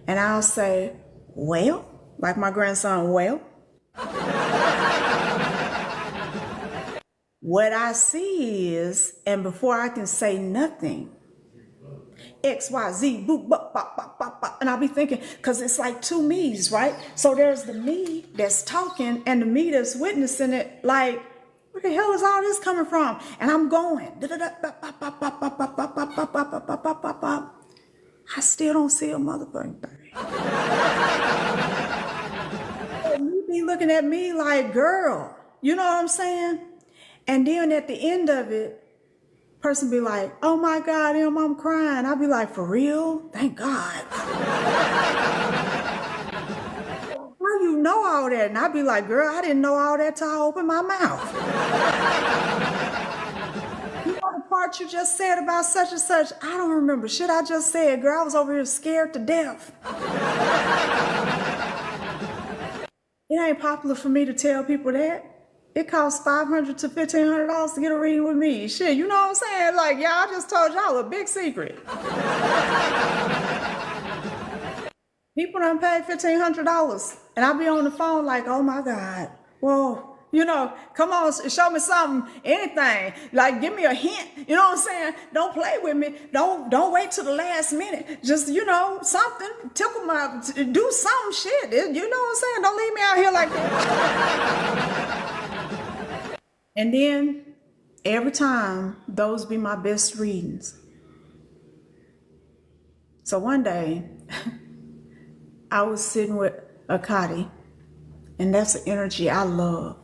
And I'll say, well, like my grandson, well. What I see is, and before I can say nothing, X, Y, Z, boop, bop, bop, bop, bop, bop. And I'll be thinking, because it's like two me's, right? So there's the me that's talking and the me that's witnessing it, like, where the hell is all this coming from? And I'm going. I still don't see a motherfucking thing. You be looking at me like, girl, you know what I'm saying? And then at the end of it, person be like, oh my God, Em, I'm crying. I'll be like, for real? Thank God. How you know all that? And I'll be like, girl, I didn't know all that till I opened my mouth. You know the part you just said about such and such? I don't remember shit I just said, girl. I was over here scared to death. It ain't popular for me to tell people that. It costs $500 to $1,500 to get a reading with me. Shit, you know what I'm saying? Like, y'all, I just told y'all a big secret. People done paid $1,500, and I'll be on the phone like, oh my God, well, you know, come on, show me something, anything. Like, give me a hint. You know what I'm saying? Don't play with me. Don't wait till the last minute. Just, you know, something. Tickle my, do some shit. You know what I'm saying? Don't leave me out here like that. And then every time, those be my best readings. So one day, I was sitting with a Akati, and that's an energy I love.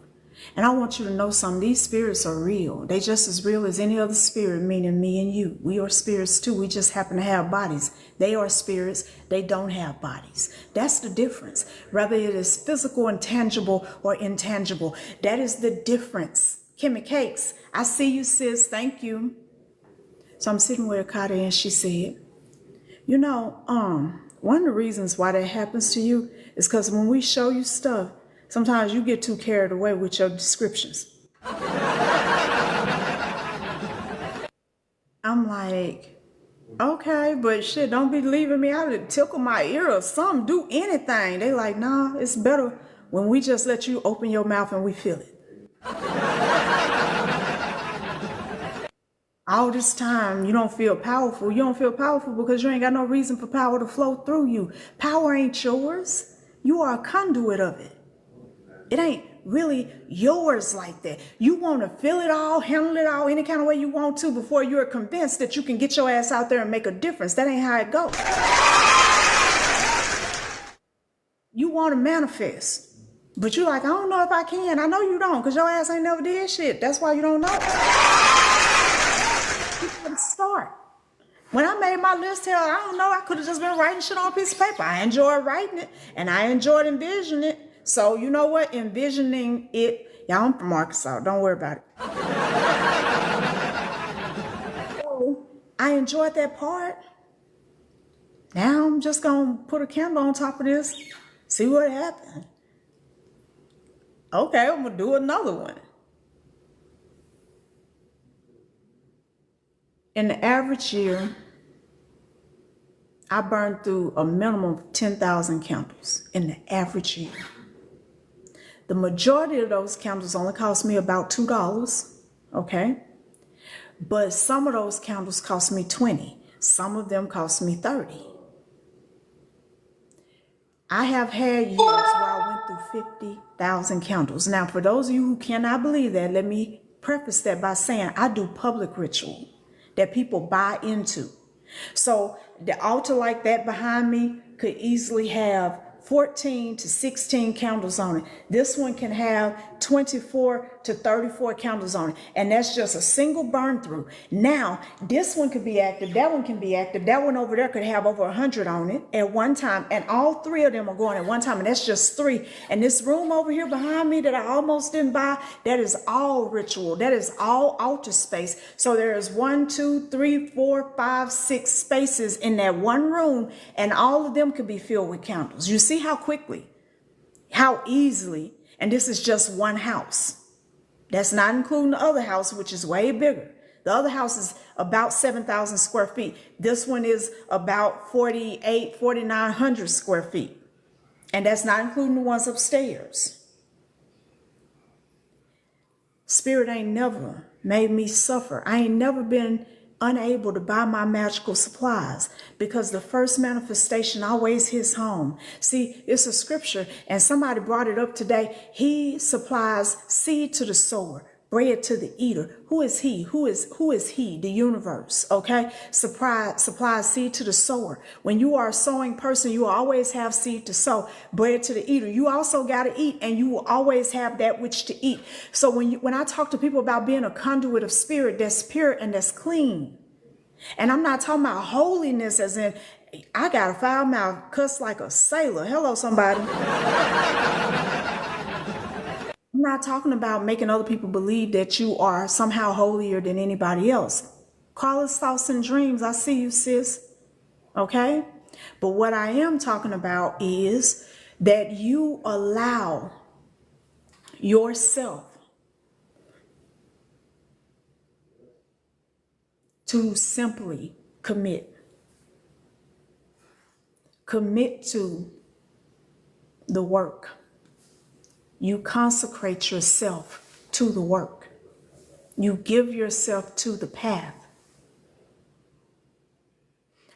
And I want you to know something. These spirits are real. They just as real as any other spirit, meaning me and you. We are spirits too. We just happen to have bodies. They are spirits. They don't have bodies. That's the difference. Whether it is physical and tangible or intangible. That is the difference. Kimmy Cakes, I see you, sis. Thank you. So I'm sitting with Akati, and she said, you know, one of the reasons why that happens to you is because when we show you stuff, sometimes you get too carried away with your descriptions. I'm like, okay, but shit, don't be leaving me out to tickle my ear or something. Do anything. They like, nah, it's better when we just let you open your mouth and we feel it. All this time, you don't feel powerful. You don't feel powerful because you ain't got no reason for power to flow through you. Power ain't yours. You are a conduit of it. It ain't really yours like that. You want to feel it all, handle it all, any kind of way you want to before you're convinced that you can get your ass out there and make a difference. That ain't how it goes. You want to manifest, but you're like, I don't know if I can. I know you don't, because your ass ain't never did shit. That's why you don't know. You gotta start. When I made my list here, I don't know, I could have just been writing shit on a piece of paper. I enjoyed writing it, and I enjoyed envisioning it. So you know what? Envisioning it. Y'all, I'm from Arkansas. Don't worry about it. So I enjoyed that part. Now I'm just going to put a candle on top of this. See what happens. Okay, I'm going to do another one. In the average year, I burned through a minimum of 10,000 candles in the average year. The majority of those candles only cost me about $2, okay? But some of those candles cost me $20. Some of them cost me $30. I have had years where I went through 50,000 candles. Now, for those of you who cannot believe that, let me preface that by saying I do public ritual that people buy into. So the altar like that behind me could easily have 14 to 16 candles on it. This one can have 24 to 34 candles on it. And that's just a single burn through. Now, this one could be active. That one can be active. That one over there could have over 100 on it at one time. And all three of them are going at one time. And that's just 3. And this room over here behind me that I almost didn't buy, that is all ritual. That is all altar space. So there is 1, 2, 3, 4, 5, 6 spaces in that one room. And all of them could be filled with candles. You see how quickly, how easily, and this is just one house. That's not including the other house, which is way bigger. The other house is about 7,000 square feet. This one is about 4,900 square feet. And that's not including the ones upstairs. Spirit ain't never made me suffer. I ain't never been unable to buy my magical supplies because the first manifestation always hits home. See, it's a scripture and somebody brought it up today. He supplies seed to the sower, bread to the eater. Who is he? Who is he? The universe, okay? Supplies seed to the sower. When you are a sowing person, you will always have seed to sow, bread to the eater. You also got to eat, and you will always have that which to eat. So when I talk to people about being a conduit of spirit, that's pure and that's clean. And I'm not talking about holiness as in, I got a foul mouth, cuss like a sailor. Hello, somebody. I'm not talking about making other people believe that you are somehow holier than anybody else. Call us thoughts and dreams. I see you, sis. Okay? But what I am talking about is that you allow yourself to simply commit. Commit to the work. You consecrate yourself to the work. You give yourself to the path.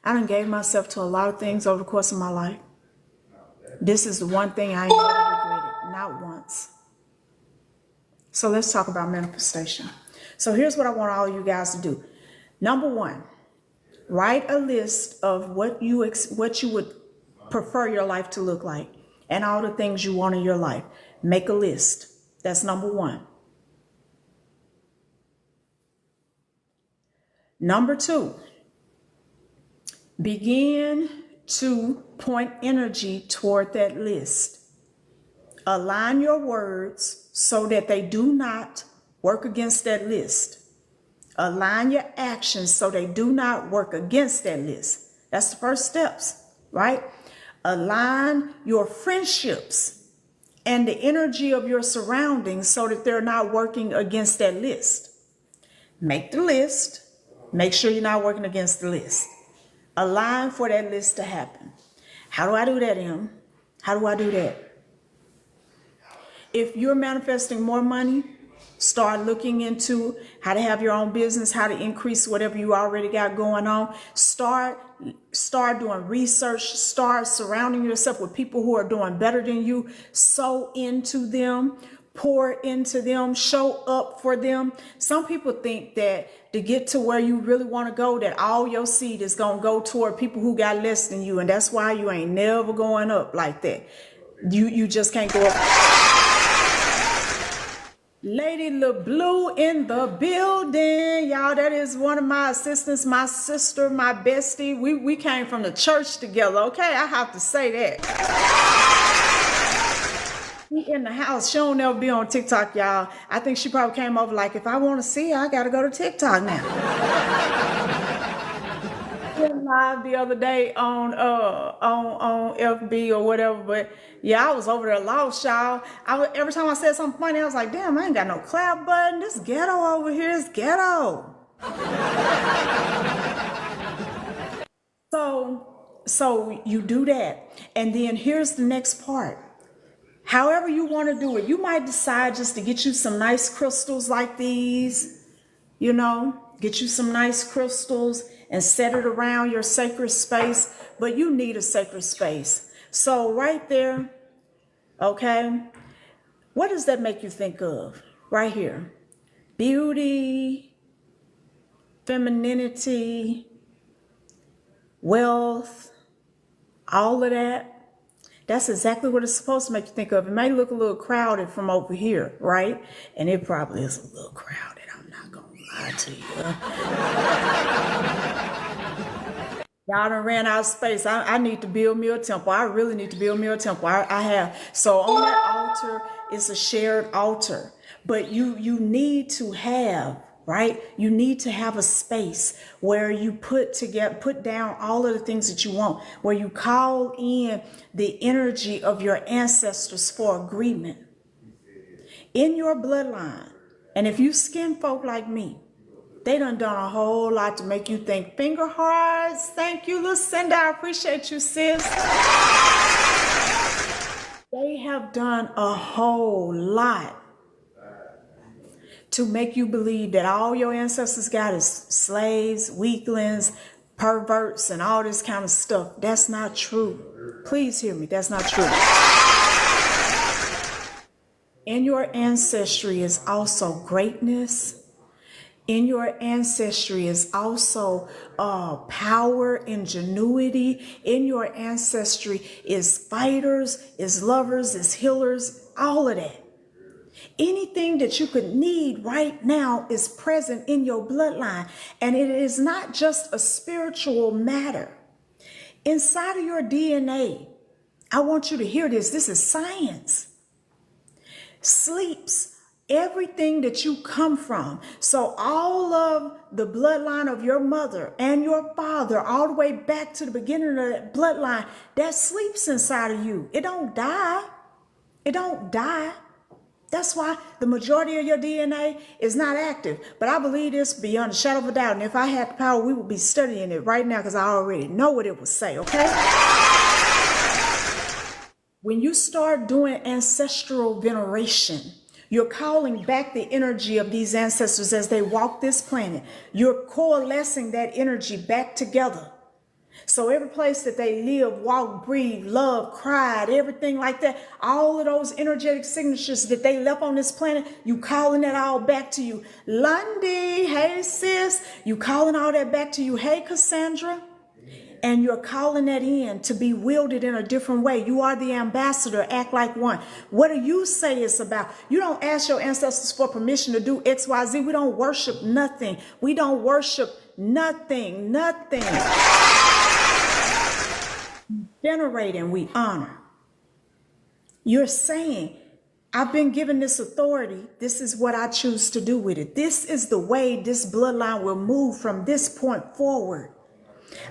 I done gave myself to a lot of things over the course of my life. This is the one thing I ain't never regretted, not once. So let's talk about manifestation. So here's what I want all you guys to do. Number 1, write a list of what you would prefer your life to look like and all the things you want in your life. Make a list. That's number 1. Number 2, begin to point energy toward that list. Align your words so that they do not work against that list. Align your actions so they do not work against that list. That's the first steps, right? Align your friendships and the energy of your surroundings so that they're not working against that list. Make the list, Make sure you're not working against the list. Align for that list to happen. How do I do that, Em? How do I do that? If you're manifesting more money, start looking into how to have your own business, how to increase whatever you already got going on. Start doing research. Start surrounding yourself with people who are doing better than you. Sow into them. Pour into them. Show up for them. Some people think that to get to where you really want to go, that all your seed is going to go toward people who got less than you. And that's why you ain't never going up like that. You just can't go up. Lady LeBlue in the building. Y'all, that is one of my assistants, my sister, my bestie. We came from the church together, okay? I have to say that. She in the house. She don't never be on TikTok, y'all. I think she probably came over like, if I want to see her, I got to go to TikTok now. Live the other day on FB or whatever, but yeah, I was over there lost, y'all. Every time I said something funny, I was like, damn, I ain't got no clap button. This ghetto over here is ghetto. So you do that, and then here's the next part. However you want to do it, you might decide just to get you some nice crystals like these, you know, get you some nice crystals and set it around your sacred space, but you need a sacred space. So right there, okay, what does that make you think of? Right here, beauty, femininity, wealth, all of that. That's exactly what it's supposed to make you think of. It may look a little crowded from over here, right? And it probably is a little crowded. I'm not going to lie to you. Y'all done ran out of space. I need to build me a temple. I really need to build me a temple. I have. So on that altar, it's a shared altar. But you need to have, right? You need to have a space where you put down all of the things that you want, where you call in the energy of your ancestors for agreement in your bloodline. And if you skin folk like me, they done a whole lot to make you think. Finger hearts. Thank you, Lucinda. I appreciate you, sis. They have done a whole lot to make you believe that all your ancestors got is slaves, weaklings, perverts, and all this kind of stuff. That's not true. Please hear me. That's not true. In your ancestry is also greatness. In your ancestry is also power, ingenuity. In your ancestry is fighters, is lovers, is healers, all of that. Anything that you could need right now is present in your bloodline. And it is not just a spiritual matter. Inside of your DNA, I want you to hear this. This is science. Sleeps everything that you come from. So all of the bloodline of your mother and your father, all the way back to the beginning of that bloodline, that sleeps inside of you. It don't die. It don't die. That's why the majority of your DNA is not active. But I believe this beyond a shadow of a doubt. And if I had the power, we would be studying it right now because I already know what it would say, okay? When you start doing ancestral veneration, you're calling back the energy of these ancestors as they walk this planet. You're coalescing that energy back together. So every place that they live, walk, breathe, love, cried, everything like that, all of those energetic signatures that they left on this planet, you calling that all back to you. Lundy, hey sis, you calling all that back to you. Hey Cassandra. And you're calling that in to be wielded in a different way. You are the ambassador. Act like one. What do you say it's about? You don't ask your ancestors for permission to do X, Y, Z. We don't worship nothing. We don't worship nothing. Nothing. Venerate and we honor. You're saying, I've been given this authority. This is what I choose to do with it. This is the way this bloodline will move from this point forward.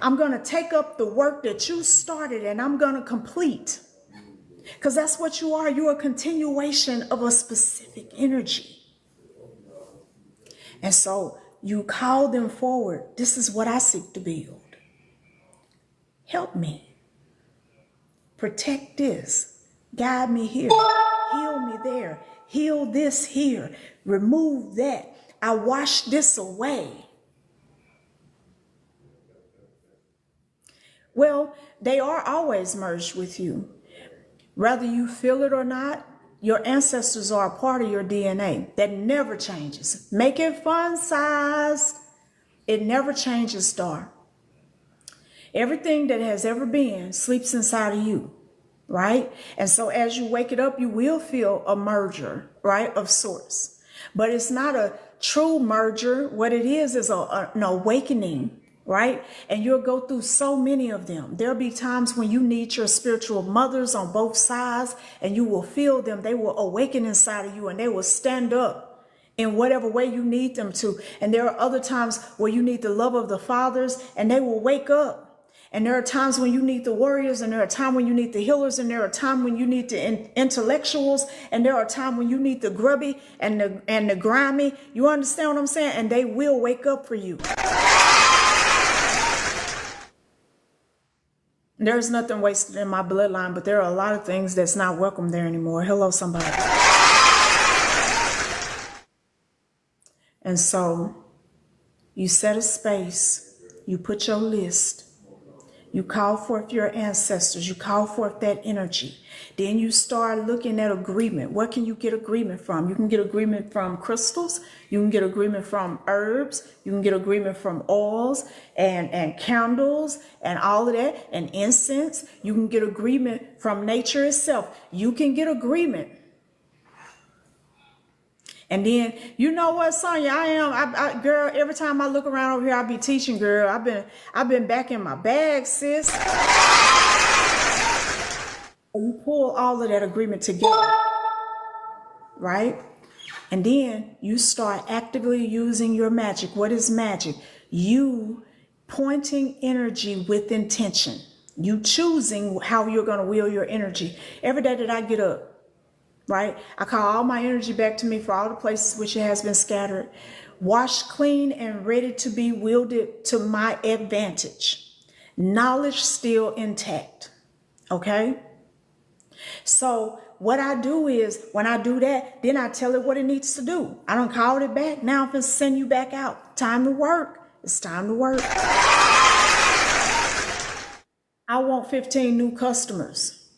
I'm going to take up the work that you started and I'm going to complete. Because that's what you are. You're a continuation of a specific energy. And so you call them forward. This is what I seek to build. Help me. Protect this. Guide me here. Heal me there. Heal this here. Remove that. I wash this away. Well, they are always merged with you. Whether you feel it or not, your ancestors are a part of your DNA. That never changes. Make it fun-sized. It never changes, Star. Everything that has ever been sleeps inside of you, right? And so as you wake it up, you will feel a merger, right, of sorts. But it's not a true merger. What it is an awakening, right? And you'll go through so many of them. There'll be times when you need your spiritual mothers on both sides, and you will feel them. They will awaken inside of you, and they will stand up in whatever way you need them to. And there are other times where you need the love of the fathers, and they will wake up. And there are times when you need the warriors, and there are times when you need the healers, and there are times when you need the intellectuals, and there are times when you need the grubby and the grimy. You understand what I'm saying? And they will wake up for you. There's nothing wasted in my bloodline, but there are a lot of things that's not welcome there anymore. Hello, somebody. And so you set a space, you put your list, you call forth your ancestors, you call forth that energy. Then you start looking at agreement. What can you get agreement from? You can get agreement from crystals. You can get agreement from herbs. You can get agreement from oils and candles and all of that, and incense. You can get agreement from nature itself. You can get agreement. And then, you know what, Sonya, I girl, every time I look around over here, I be teaching, girl. I've been back in my bag, sis. You pull all of that agreement together, right? And then you start actively using your magic. What is magic? You pointing energy with intention. You choosing how you're going to wield your energy. Every day that I get up, right, I call all my energy back to me for all the places which it has been scattered, washed clean and ready to be wielded to my advantage. Knowledge still intact, okay? So what I do is, when I do that, then I tell it what it needs to do. I don't call it back. Now I'm going to send you back out. Time to work. It's time to work. I want 15 new customers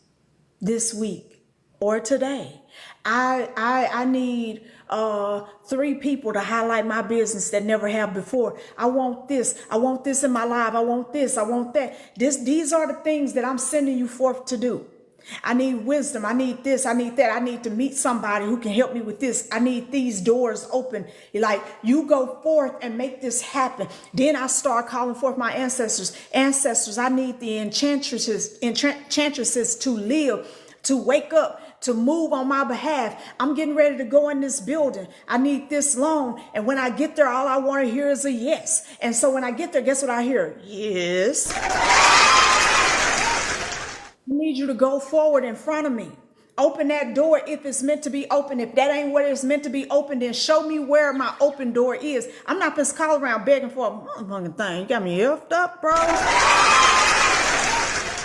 this week or today. I need 3 people to highlight my business that never have before. I want this. I want this in my life. I want this. I want that. These are the things that I'm sending you forth to do. I need wisdom. I need this. I need that. I need to meet somebody who can help me with this. I need these doors open. Like, you go forth and make this happen. Then I start calling forth my ancestors. Ancestors, I need the enchantresses to live, to wake up, to move on my behalf. I'm getting ready to go in this building. I need this loan. And when I get there, all I want to hear is a yes. And so when I get there, guess what I hear? Yes. I need you to go forward in front of me. Open that door if it's meant to be open. If that ain't what it's meant to be open, then show me where my open door is. I'm not just calling around begging for a motherfucking thing. You got me effed up, bro.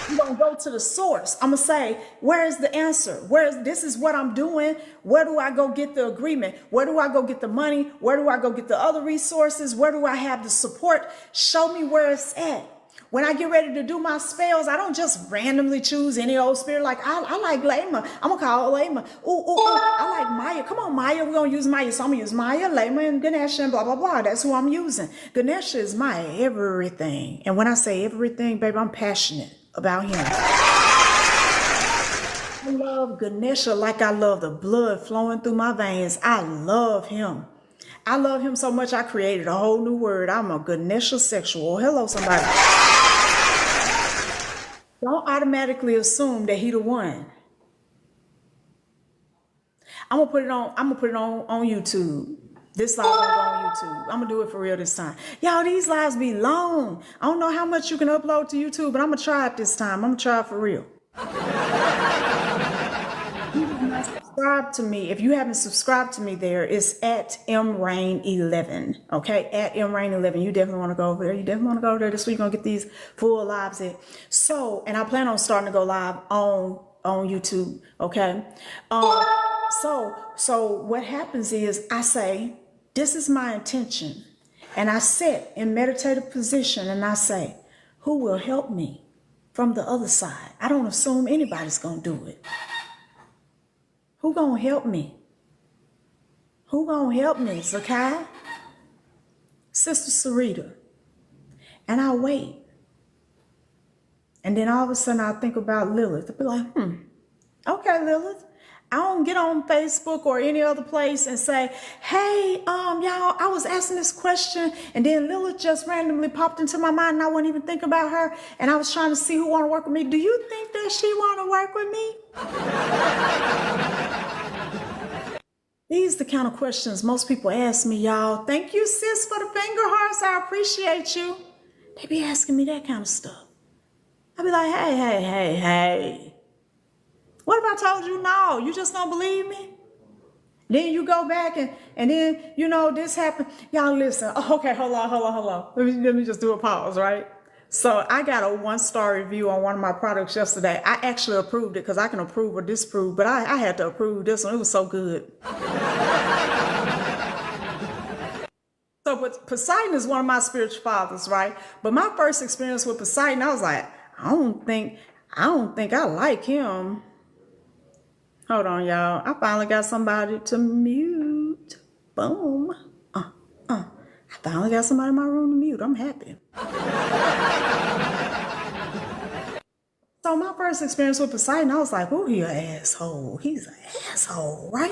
I'm going to go to the source. I'm going to say, where is the answer? This is what I'm doing. Where do I go get the agreement? Where do I go get the money? Where do I go get the other resources? Where do I have the support? Show me where it's at. When I get ready to do my spells, I don't just randomly choose any old spirit. Like, I like Lema. I'm going to call Lema. Ooh, I like Maya. Come on, Maya. We're going to use Maya. So I'm going to use Maya, Lema, and Ganesha, and blah, blah, blah. That's who I'm using. Ganesha is my everything. And when I say everything, baby, I'm passionate about him. I love Ganesha like I love the blood flowing through my veins. I love him. I love him so much I created a whole new word. I'm a Ganesha sexual. Hello, somebody. Don't automatically assume that he the one. I'm gonna put it on YouTube. This live gonna go on YouTube. I'm gonna do it for real this time. Y'all, these lives be long. I don't know how much you can upload to YouTube, but I'm gonna try it this time. I'm gonna try it for real. subscribe to me. If you haven't subscribed to me there, it's at mrain11. Okay, at mrain11. You definitely want to go over there. You definitely want to go over there this week. You're gonna get these full lives in. So, and I plan on starting to go live on YouTube. Okay. So what happens is I say, this is my intention. And I sit in meditative position and I say, who will help me from the other side? I don't assume anybody's going to do it. Who going to help me? Who going to help me? Zakai? Sister Sarita. And I wait. And then all of a sudden I think about Lilith. I'll be like, okay, Lilith. I don't get on Facebook or any other place and say, hey, y'all, I was asking this question and then Lilith just randomly popped into my mind and I wasn't even thinking about her and I was trying to see who want to work with me. Do you think that she want to work with me? These are the kind of questions most people ask me, y'all. Thank you, sis, for the finger hearts. I appreciate you. They be asking me that kind of stuff. I be like, hey. What if I told you no? You just don't believe me? Then you go back and then, this happened. Y'all listen. Oh, okay, hold on. Let me just do a pause, right? So I got a 1-star review on one of my products yesterday. I actually approved it because I can approve or disapprove, but I had to approve this one. It was so good. So but Poseidon is one of my spiritual fathers, right? But my first experience with Poseidon, I was like, I don't think I like him. Hold on, y'all. I finally got somebody to mute. Boom. I finally got somebody in my room to mute. I'm happy. So my first experience with Poseidon, I was like, oh, he an asshole. He's an asshole, right?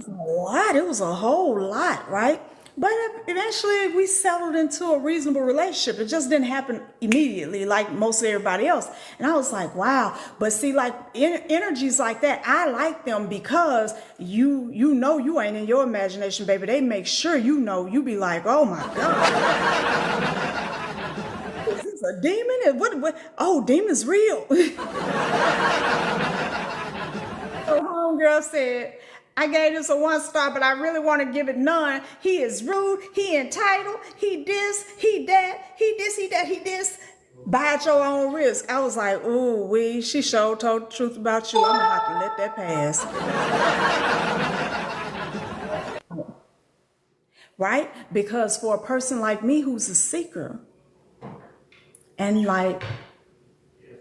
What? It was a whole lot, right? But eventually we settled into a reasonable relationship. It just didn't happen immediately like most everybody else. And I was like, wow. But see, like energies like that, I like them because you know you ain't in your imagination, baby. They make sure you be like, oh my God. Is this a demon? What? Oh, demon's real. So homegirl said, I gave this a 1-star, but I really want to give it none. He is rude. He entitled. He this. He that. He this. He that. He this. Buy at your own risk. I was like, ooh, she sure told the truth about you. I'm going to have to let that pass. Right? Because for a person like me who's a seeker, and like,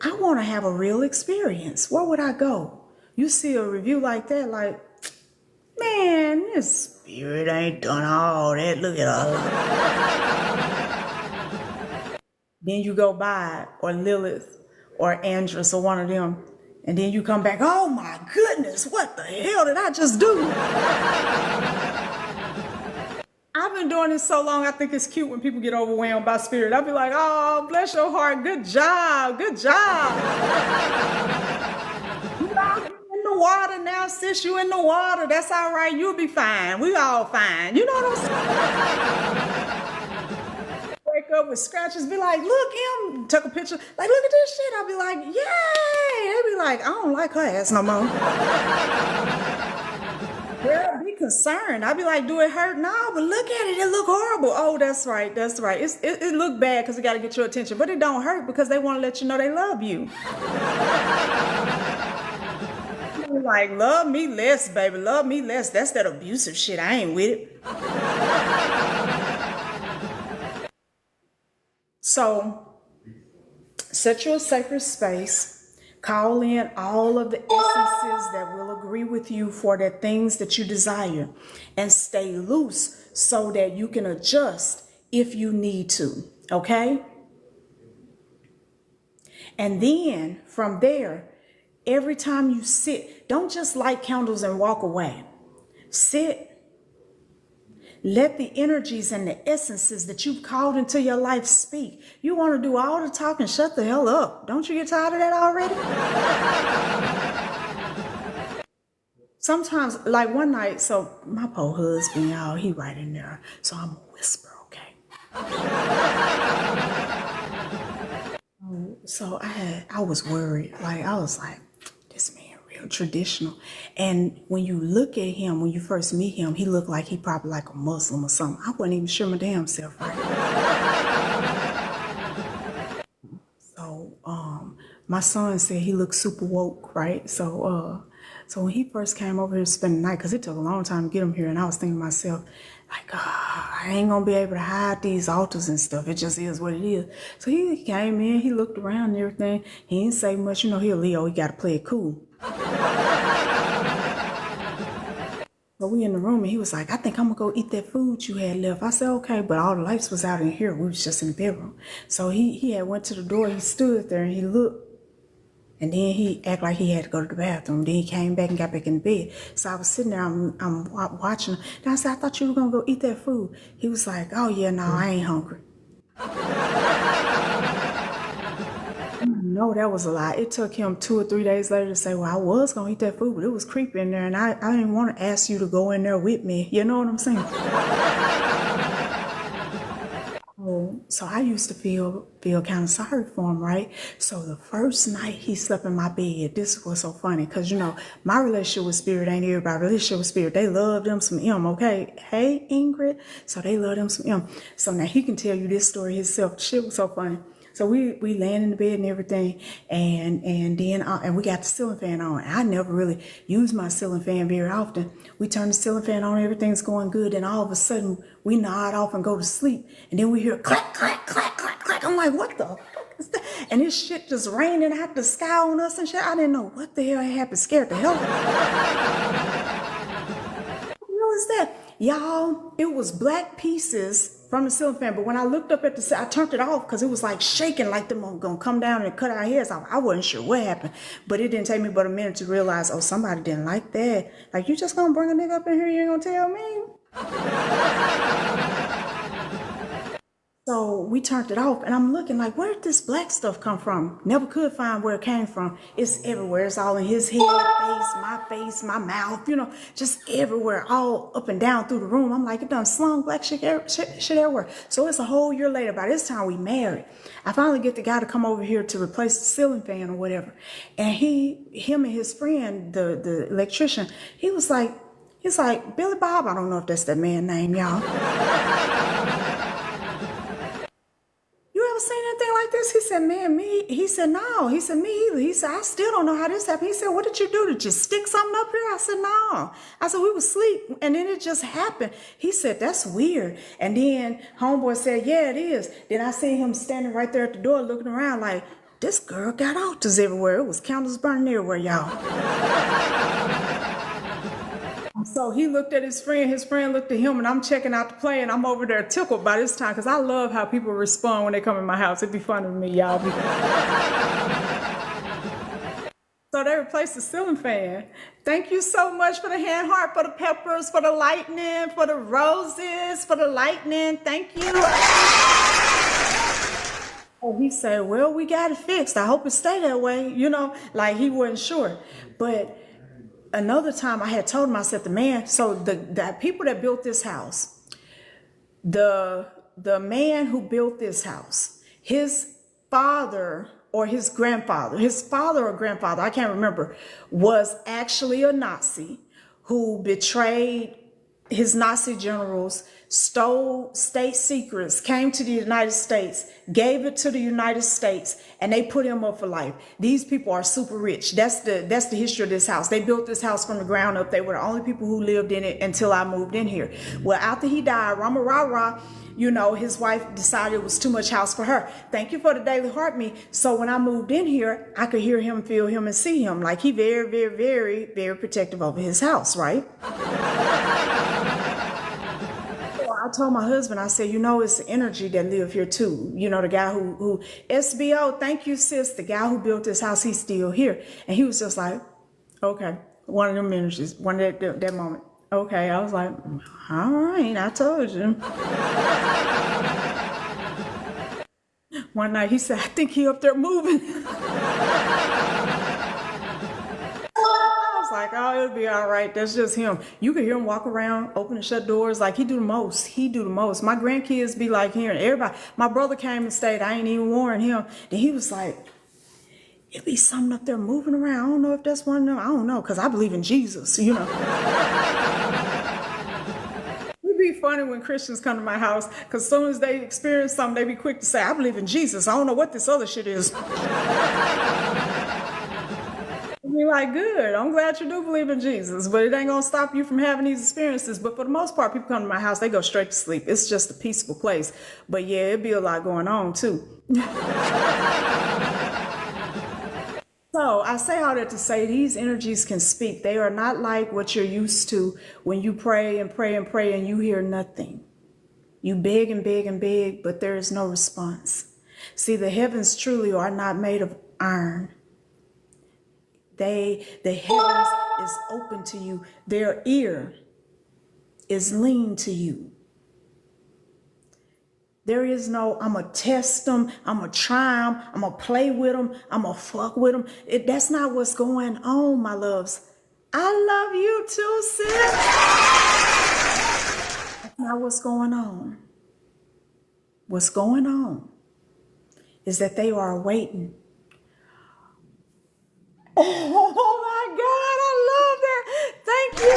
I want to have a real experience. Where would I go? You see a review like that, like, man, this spirit ain't done all that. Look at her. Then you go by, or Lilith, or Andress, or one of them, and then you come back, oh my goodness, what the hell did I just do? I've been doing this so long, I think it's cute when people get overwhelmed by spirit. I'll be like, oh, bless your heart, good job. Water now, sis, you in the water. That's all right. You'll be fine. We all fine. You know what I'm saying? Wake up with scratches, be like, look, Emme. Took a picture. Like, look at this shit. I'll be like, yay. They be like, I don't like her ass no more. Girl, be concerned. I'll be like, do it hurt? No, but look at it. It look horrible. Oh, that's right. It look bad because it got to get your attention. But it don't hurt because they want to let you know they love you. Like, love me less, baby. Love me less. That's that abusive shit. I ain't with it. So, set you a sacred space. Call in all of the essences that will agree with you for the things that you desire. And stay loose so that you can adjust if you need to. Okay? And then, from there, every time you sit, don't just light candles and walk away. Sit. Let the energies and the essences that you've called into your life speak. You want to do all the talking, shut the hell up. Don't you get tired of that already? Sometimes, like one night, so my poor husband, y'all, he right in there. So I'm going to whisper, okay? So I was worried. Like, I was like, real traditional. And when you look at him, when you first meet him, he looked like he probably like a Muslim or something. I wasn't even sure my damn self, right? So my son said he looked super woke, right? So when he first came over here to spend the night, because it took a long time to get him here, and I was thinking to myself, like, I ain't gonna be able to hide these altars and stuff. It just is what it is. So he came in, he looked around and everything. He didn't say much. You know, he a Leo, he gotta play it cool. So we in the room, and he was like, I think I'm gonna go eat that food you had left. I said, okay, but all the lights was out in here. We was just in the bedroom. So he had went to the door, he stood there and he looked. And then he acted like he had to go to the bathroom. Then he came back and got back in the bed. So I was sitting there, I'm watching him. Then I said, I thought you were going to go eat that food. He was like, oh, yeah, no, I ain't hungry. No, that was a lie. It took him 2 or 3 days later to say, well, I was going to eat that food, but it was creepy in there. And I didn't want to ask you to go in there with me. You know what I'm saying? So I used to feel kind of sorry for him, right? So the first night he slept in my bed, this was so funny because, you know, my relationship with spirit ain't everybody's relationship with spirit. They love them some Emme, okay? Hey, Ingrid. So they love them some Emme. So now he can tell you this story himself. Shit was so funny. So we laying in the bed and everything, and then we got the ceiling fan on. I never really used my ceiling fan very often. We turn the ceiling fan on, everything's going good, and all of a sudden we nod off and go to sleep, and then we hear clack, clack, clack, clack, clack. I'm like, what the fuck is that? And this shit just raining out the sky on us and shit. I didn't know what the hell happened. Scared the hell out of me. What the hell is that? Y'all, it was black pieces from the ceiling fan, but when I looked up at I turned it off because it was like shaking, like them gonna come down and cut our heads off. I wasn't sure what happened, but it didn't take me but a minute to realize, oh, somebody didn't like that. Like, you just gonna bring a nigga up in here, you ain't gonna tell me? So we turned it off, and I'm looking like, where did this black stuff come from? Never could find where it came from. It's everywhere. It's all in his head, face, my mouth, you know, just everywhere, all up and down through the room. I'm like, it done slung black shit everywhere. So it's a whole year later. By this time, we married. I finally get the guy to come over here to replace the ceiling fan or whatever. And him and his friend, the electrician, he's like, Billy Bob. I don't know if that's that man's name, y'all. Seen anything like this? He said, man, me. He said, no. He said, me either. He said, I still don't know how this happened. He said, what did you do? Did you stick something up here? I said, no. I said, we were asleep, and then it just happened. He said, that's weird. And then homeboy said, yeah, it is. Then I seen him standing right there at the door looking around like, this girl got altars everywhere. It was candles burning everywhere, y'all. So he looked at his friend looked at him, and I'm checking out the play, and I'm over there tickled by this time because I love how people respond when they come in my house. It'd be funny with me, y'all. So they replaced the ceiling fan. Thank you so much for the hand heart, for the peppers, for the lightning, for the roses, for the lightning. Thank you. Oh, he said, well, we got it fixed. I hope it stay that way. You know, like he wasn't sure. But another time I had told him, I said, the man, so the people that built this house, the man who built this house, his father or his grandfather, I can't remember, was actually a Nazi who betrayed his Nazi generals, stole state secrets, came to the United States, gave it to the United States, and they put him up for life. These people are super rich. That's the history of this house. They built this house from the ground up. They were the only people who lived in it until I moved in here. Well, after he died, Rama Rara, you know, his wife decided it was too much house for her. Thank you for the daily heart me. So when I moved in here, I could hear him, feel him, and see him. Like he very, very, very, very protective over his house, right? I told my husband, I said, you know, it's the energy that live here too. You know, the guy who SBO, thank you, sis. The guy who built this house, he's still here. And he was just like, okay, one of them energies, one of that moment. Okay, I was like, all right, I told you. One night he said, I think he up there moving. Like, oh, it'll be all right. That's just him. You can hear him walk around, open and shut doors. Like he do the most. My grandkids be like hearing everybody. My brother came and stayed. I ain't even warned him. Then he was like, It be something up there moving around. I don't know if that's one of them. I don't know, because I believe in Jesus, you know. It'd be funny when Christians come to my house, because as soon as they experience something, they be quick to say, I believe in Jesus. I don't know what this other shit is. Be like, good. I'm glad you do believe in Jesus, but it ain't gonna stop you from having these experiences. But for the most part, people come to my house, they go straight to sleep. It's just a peaceful place. But yeah, it'd be a lot going on too. So I say all that to say these energies can speak. They are not like what you're used to when you pray and pray and pray and you hear nothing. You beg and beg and beg, but there is no response. See, the heavens truly are not made of iron. The heavens is open to you. Their ear is lean to you. There is no, I'm going to test them, I'm going to try them, I'm going to play with them, I'm going to fuck with them. That's not what's going on, my loves. I love you too, sis. That's not what's going on. What's going on is that they are waiting. Oh my God, I love that. Thank you.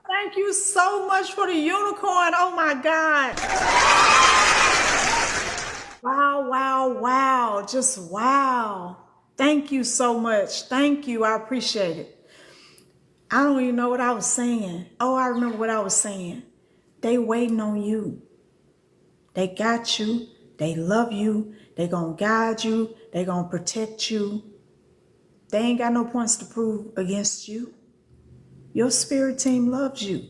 Thank you so much for the unicorn. Oh my God. Wow, wow, wow. Just wow. Thank you so much. Thank you. I appreciate it. I don't even know what I was saying. Oh, I remember what I was saying. They waiting on you. They got you. They love you. They gonna guide you. They gonna protect you. They ain't got no points to prove against you. Your spirit team loves you.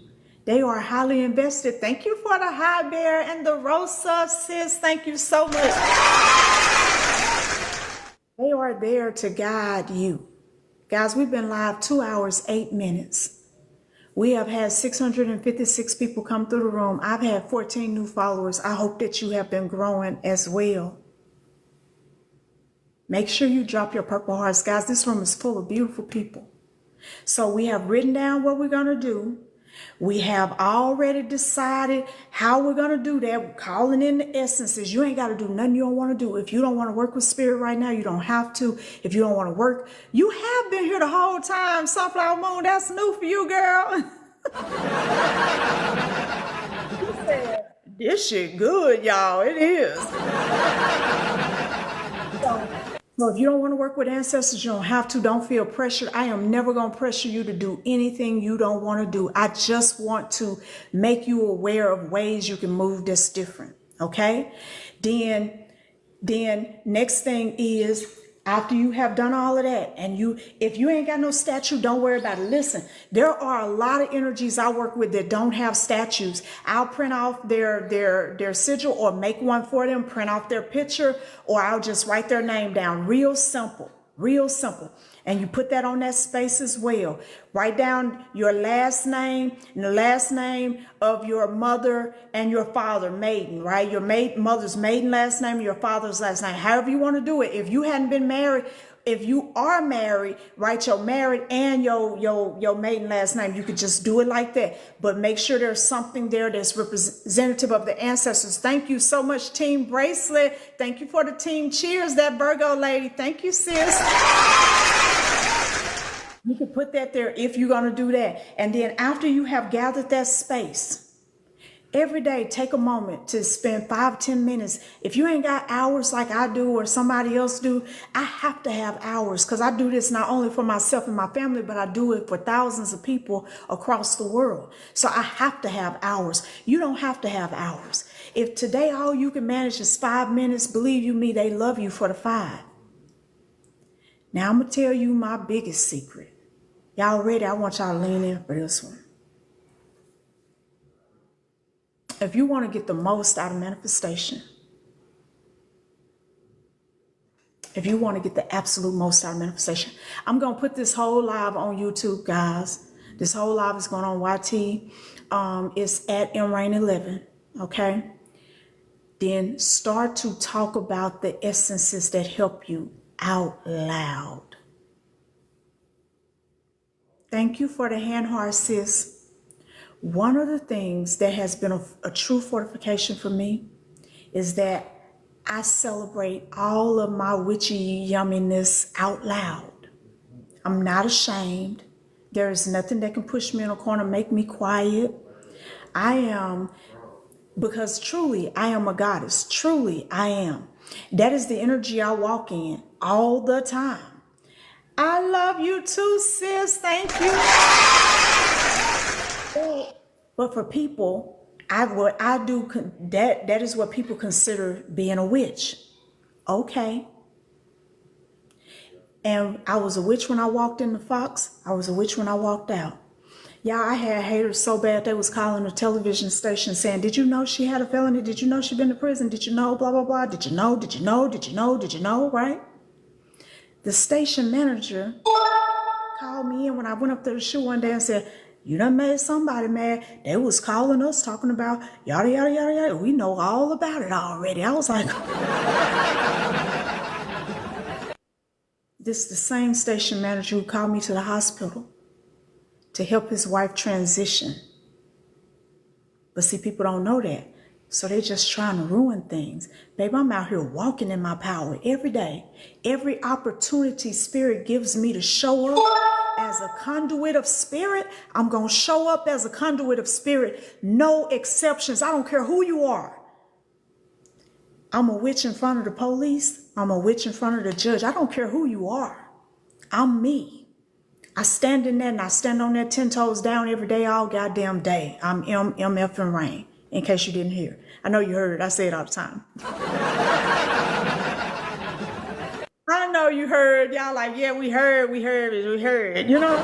They are highly invested. Thank you for the high bear and the Rosa, sis. Thank you so much. They are there to guide you. Guys, we've been live 2 hours, 8 minutes. We have had 656 people come through the room. I've had 14 new followers. I hope that you have been growing as well. Make sure you drop your purple hearts. Guys, this room is full of beautiful people. So we have written down what we're going to do. We have already decided how we're going to do that. We're calling in the essences. You ain't got to do nothing you don't want to do. If you don't want to work with spirit right now, you don't have to. If you don't want to work, you have been here the whole time. Sunflower Moon, that's new for you, girl. You said, this shit good, y'all. It is. So if you don't want to work with ancestors, you don't have to. Don't feel pressured. I am never going to pressure you to do anything you don't want to do. I just want to make you aware of ways you can move that's different. Okay? Then next thing is, after you have done all of that, and if you ain't got no statue, don't worry about it. Listen, there are a lot of energies I work with that don't have statues. I'll print off their sigil or make one for them, print off their picture, or I'll just write their name down. Real simple, real simple. And you put that on that space as well. Write down your last name and the last name of your mother and your father, maiden, right? Your mother's maiden last name, your father's last name, however you want to do it. If you hadn't been married, if you are married, write your married and your maiden last name. You could just do it like that. But make sure there's something there that's representative of the ancestors. Thank you so much, Team Bracelet. Thank you for the team cheers, that Virgo lady. Thank you, sis. You can put that there if you're going to do that. And then after you have gathered that space, every day, take a moment to spend 5-10 minutes. If you ain't got hours like I do or somebody else do, I have to have hours, because I do this not only for myself and my family, but I do it for thousands of people across the world. So I have to have hours. You don't have to have hours. If today all you can manage is 5 minutes, believe you me, they love you for the 5. Now I'm going to tell you my biggest secret. Y'all ready? I want y'all to lean in for this one. If you want to get the most out of manifestation, if you want to get the absolute most out of manifestation, I'm going to put this whole live on YouTube, guys. This whole live is going on YT. It's at MRain11, okay? Then start to talk about the essences that help you out loud. Thank you for the hand heart, sis. One of the things that has been a true fortification for me is that I celebrate all of my witchy yumminess out loud. I'm not ashamed. There is nothing that can push me in a corner, make me quiet. I am, because truly I am a goddess. Truly I am. That is the energy I walk in all the time. I love you too, sis. Thank you. But for people, that is what people consider being a witch. Okay. And I was a witch when I walked in the Fox. I was a witch when I walked out. Y'all, I had haters so bad they was calling the television station saying, did you know she had a felony? Did you know she'd been to prison? Did you know, blah, blah, blah? Did you know, did you know, did you know, did you know, right? The station manager called me in when I went up to the shoe one day and said, you done made somebody mad. They was calling us talking about yada, yada, yada, yada. We know all about it already. I was like, this is the same station manager who called me to the hospital to help his wife transition. But see, people don't know that. So they're just trying to ruin things. Babe, I'm out here walking in my power every day. Every opportunity Spirit gives me to show up as a conduit of Spirit, I'm going to show up as a conduit of Spirit. No exceptions. I don't care who you are. I'm a witch in front of the police. I'm a witch in front of the judge. I don't care who you are. I'm me. I stand in there and I stand on there 10 toes down every day, all goddamn day. I'm MF and rain, in case you didn't hear. I know you heard it. I say it all the time. I know you heard. Y'all like, yeah, we heard, you know?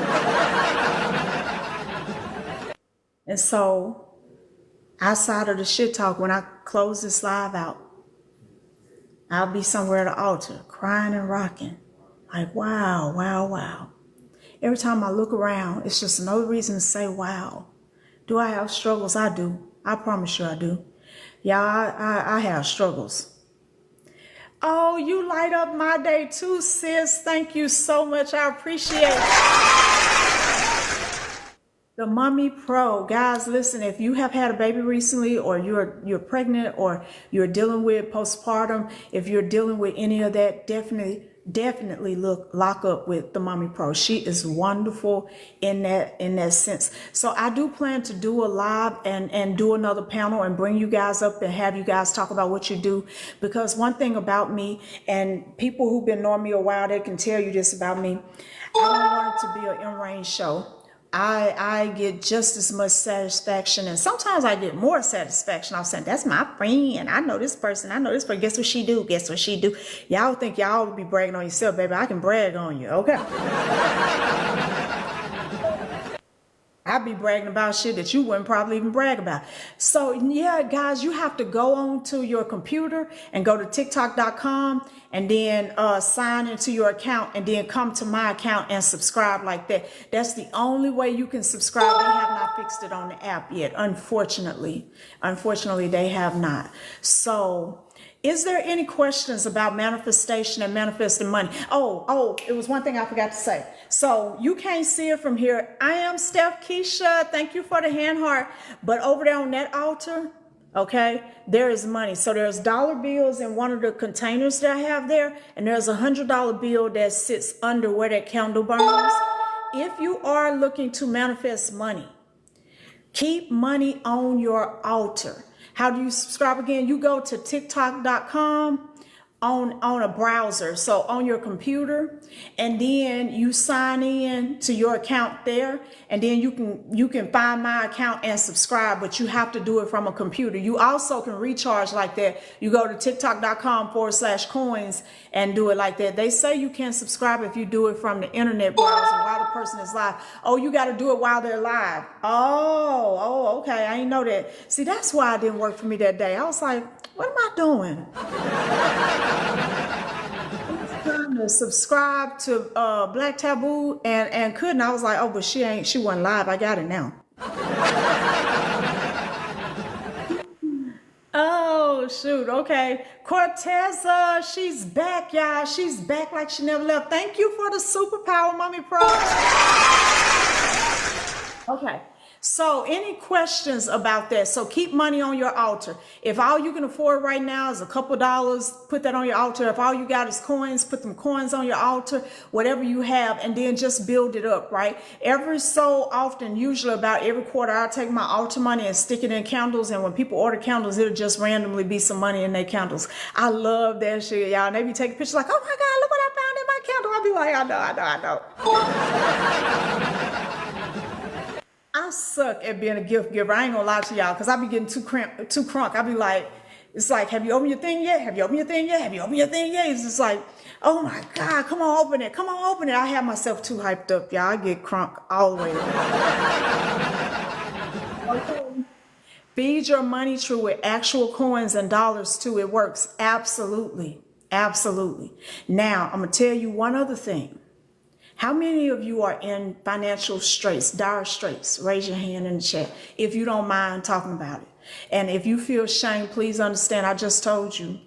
And so, outside of the shit talk, when I close this live out, I'll be somewhere at the altar, crying and rocking. Like, wow, wow, wow. Every time I look around, it's just another reason to say, wow. Do I have struggles? I do. I promise you I do. Yeah, I have struggles. Oh, you light up my day too, sis. Thank you so much. I appreciate it. The Mommy Pro. Guys, listen, if you have had a baby recently, or you're pregnant, or you're dealing with postpartum, if you're dealing with any of that, definitely lock up with the Mommy Pro. She is wonderful in that sense. So I do plan to do a live and do another panel and bring you guys up and have you guys talk about what you do. Because one thing about me, and people who've been knowing me a while, they can tell you this about me. I don't want it to be an in-range show. I get just as much satisfaction, and sometimes I get more satisfaction. I'm saying, that's my friend. I know this person. Guess what she do? Guess what she do? Y'all think y'all would be bragging on yourself, baby. I can brag on you, okay? I'd be bragging about shit that you wouldn't probably even brag about. So yeah, guys, you have to go on to your computer and go to TikTok.com and then sign into your account and then come to my account and subscribe like that. That's the only way you can subscribe. They have not fixed it on the app yet, unfortunately. Unfortunately, they have not. So is there any questions about manifestation and manifesting money? Oh, it was one thing I forgot to say. So you can't see it from here. I am Steph Keisha. Thank you for the hand heart. But over there on that altar, okay, there is money. So there's dollar bills in one of the containers that I have there. And there's $100 bill that sits under where that candle burns. If you are looking to manifest money, keep money on your altar. How do you subscribe again? You go to TikTok.com on a browser, so on your computer, and then you sign in to your account there, and then you can find my account and subscribe, but you have to do it from a computer. You also can recharge like that. You go to TikTok.com/coins and do it like that. They say you can subscribe if you do it from the internet browser while the person is live. Oh, you got to do it while they're live. Oh, okay. I didn't know that. See, that's why it didn't work for me that day. I was like, what am I doing? Trying to subscribe to Black Taboo and couldn't. I was like, oh, but she wasn't live. I got it now. Oh shoot, okay. Corteza, she's back, y'all. She's back like she never left. Thank you for the superpower, Mommy Pro. Okay. So any questions about that? So keep money on your altar. If all you can afford right now is a couple dollars, put that on your altar. If all you got is coins, put them coins on your altar, whatever you have, and then just build it up, right? Every so often, usually about every quarter, I'll take my altar money and stick it in candles. And when people order candles, it'll just randomly be some money in their candles. I love that shit, y'all. And they be taking pictures like, oh my God, look what I found in my candle. I'll be like, I know. I suck at being a gift giver. I ain't gonna lie to y'all, because I be getting too crunk. I be like, it's like, have you opened your thing yet? Have you opened your thing yet? Have you opened your thing yet? It's just like, oh my God, come on, open it. Come on, open it. I have myself too hyped up, y'all. I get crunk all the way. Okay. Feed your money tree with actual coins and dollars too. It works. Absolutely. Absolutely. Now, I'm gonna tell you one other thing. How many of you are in financial straits, dire straits? Raise your hand in the chat if you don't mind talking about it. And if you feel shame, please understand, I just told you,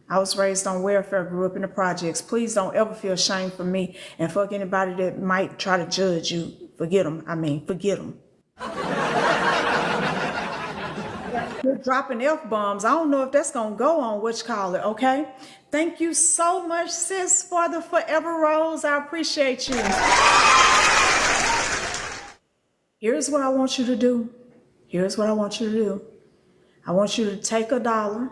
I was raised on welfare, grew up in the projects. Please don't ever feel shame for me, and fuck anybody that might try to judge you. Forget them. Forget them. You're dropping F-bombs. I don't know if that's going to go on what you call it, okay? Thank you so much, sis, for the Forever Rose. I appreciate you. Here's what I want you to do. Here's what I want you to do. I want you to take $1.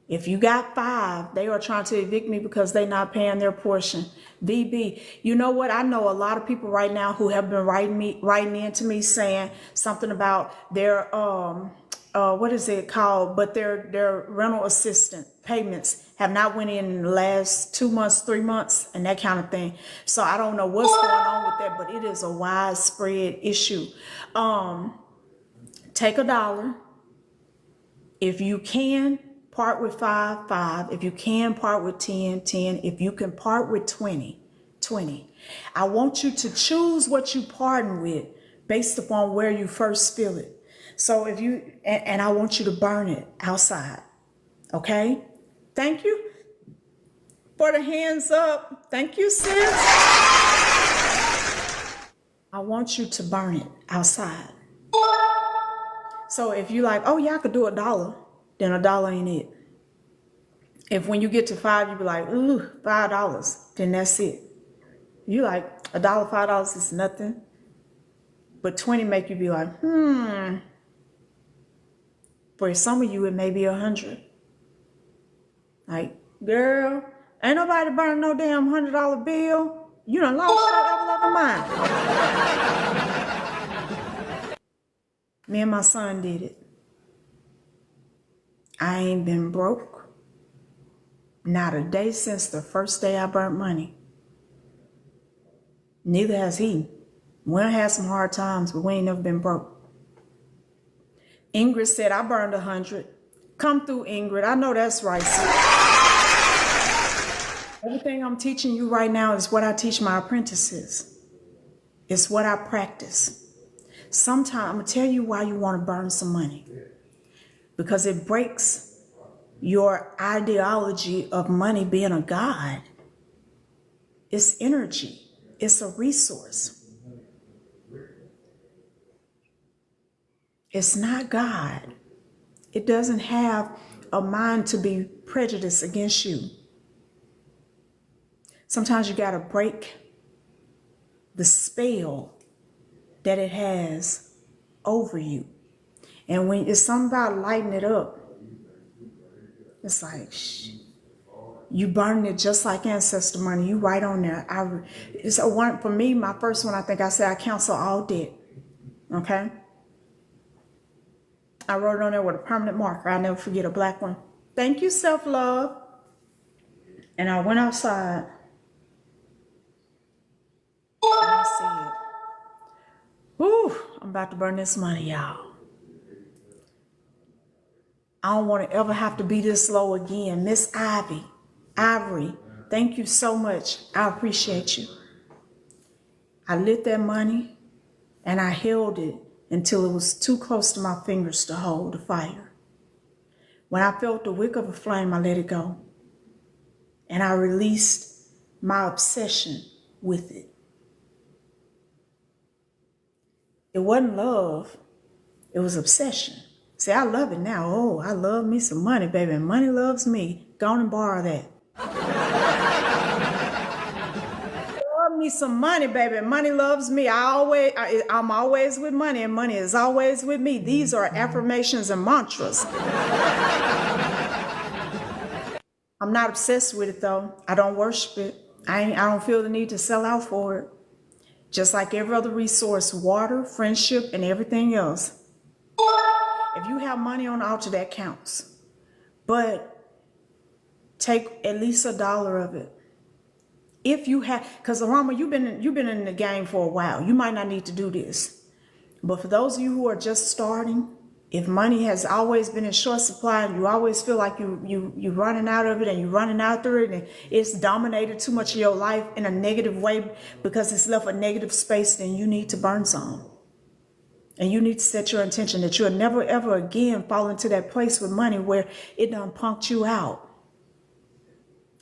If you got 5, they are trying to evict me because they're not paying their portion. VB, you know what? I know a lot of people right now who have been writing into me saying something about their what is it called? But their rental assistance payments have not went in the last 2 months, 3 months, and that kind of thing. So I don't know what's going on with that, but it is a widespread issue. Take $1. If you can, part with 5, 5. If you can, part with 10, 10. If you can part with 20, 20. I want you to choose what you pardon with based upon where you first feel it. So if you, and I want you to burn it outside. Okay? Thank you for the hands up. Thank you, sis. I want you to burn it outside. So if you like, oh yeah, I could do $1. Then $1 ain't it. If when you get to 5, you be like, ooh, $5, then that's it. You like $1, $5 is nothing. But 20 make you be like, For some of you, it may be 100. Like, girl, ain't nobody burning no damn $100 bill. You done lost your ever-loving mind. Me and my son did it. I ain't been broke. Not a day since the first day I burnt money. Neither has he. We done had some hard times, but we ain't never been broke. Ingrid said, I burned 100. Come through, Ingrid. I know that's right, sis. Everything I'm teaching you right now is what I teach my apprentices. It's what I practice. Sometimes I'm going to tell you why you want to burn some money. Because it breaks your ideology of money being a god. It's energy. It's a resource. It's not God. It doesn't have a mind to be prejudiced against you. Sometimes you got to break the spell that it has over you. And when it's something about lighting it up, it's like, you burn it just like ancestor money. You right on there. For me, my first one, I think I said, I cancel all debt. Okay? I wrote it on there with a permanent marker. I'll never forget, a black one. Thank you, self-love. And I went outside. And I said, whew, I'm about to burn this money, y'all. I don't want to ever have to be this low again. Miss Ivory, thank you so much. I appreciate you. I lit that money and I held it until it was too close to my fingers to hold the fire. When I felt the wick of a flame, I let it go. And I released my obsession with it. It wasn't love. It was obsession. See, I love it now. Oh, I love me some money, baby. And money loves me. Go on and borrow that. Love me some money, baby. Money loves me. I'm always with money, and money is always with me. These are affirmations and mantras. I'm not obsessed with it though. I don't worship it. I don't feel the need to sell out for it. Just like every other resource, water, friendship, and everything else. If you have money on the altar, that counts. But take at least $1 of it. If you have, because Arama, you've been in the game for a while. You might not need to do this. But for those of you who are just starting, if money has always been in short supply and you always feel like you're running out of it and you're running after it and it's dominated too much of your life in a negative way because it's left a negative space, then you need to burn some. And you need to set your intention that you'll never ever again fall into that place with money where it done punked you out.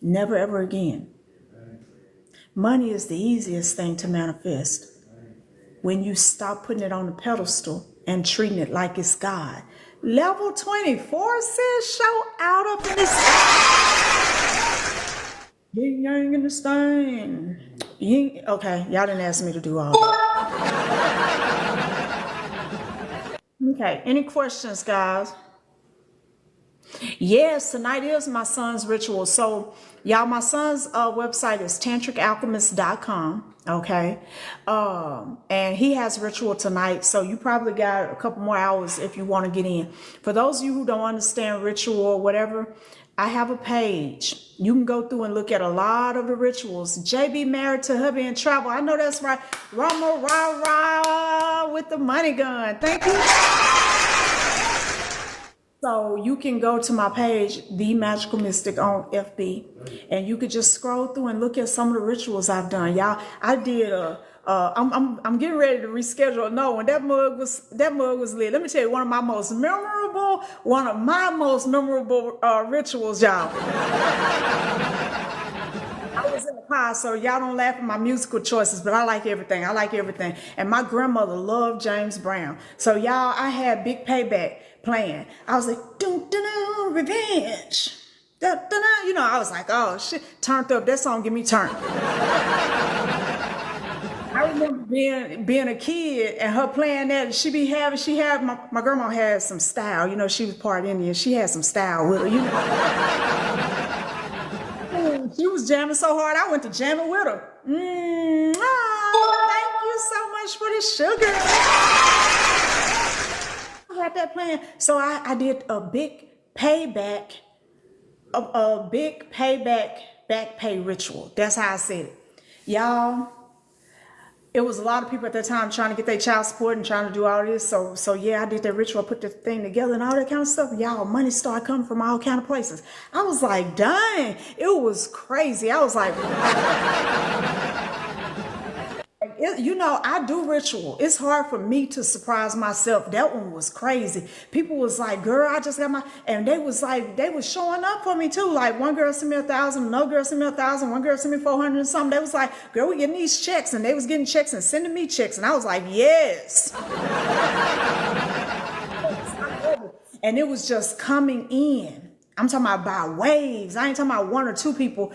Never ever again. Money is the easiest thing to manifest when you stop putting it on the pedestal and treating it like it's God. Level 24 says, show out up in this. Yin yang in this thing. Okay, y'all didn't ask me to do all that. Okay, any questions, guys? Yes, tonight is my son's ritual. So, y'all, my son's website is tantricalchemist.com. Okay. And he has ritual tonight. So you probably got a couple more hours if you want to get in. For those of you who don't understand ritual or whatever, I have a page. You can go through and look at a lot of the rituals. JB married to hubby and travel. I know that's right. Rama rah rah with the money gun. Thank you. So you can go to my page, The Magical Mystic on FB, and you could just scroll through and look at some of the rituals I've done. Y'all, I did I'm getting ready to reschedule. No, when that mug was lit. Let me tell you, one of my most memorable rituals, y'all. I was in the car, so y'all don't laugh at my musical choices, but I like everything. And my grandmother loved James Brown. So y'all, I had Big Payback playing. I was like, dun, dun, dun, revenge. Dun, dun, dun. You know, I was like, oh shit, turned up. That song get me turned. I remember being a kid and her playing that. My grandma had some style. You know, she was part Indian. She had some style with her, you know. She was jamming so hard, I went to jamming with her. Thank you so much for the sugar. I had that playing. So I did a big payback, back pay ritual. That's how I said it. Y'all, it was a lot of people at that time trying to get their child support and trying to do all this. So yeah, I did that ritual, put the thing together and all that kind of stuff. Y'all, money started coming from all kind of places. I was like, dang, it was crazy. I was like, you know, I do ritual. It's hard for me to surprise myself. That one was crazy. People was like, girl, I just got and they was showing up for me too. Like one girl sent me 1,000, another girl sent me 1,000, one girl sent me 400 and something. They was like, girl, we getting these checks, and they was getting checks and sending me checks. And I was like, yes. And it was just coming in. I'm talking about by waves. I ain't talking about one or two people.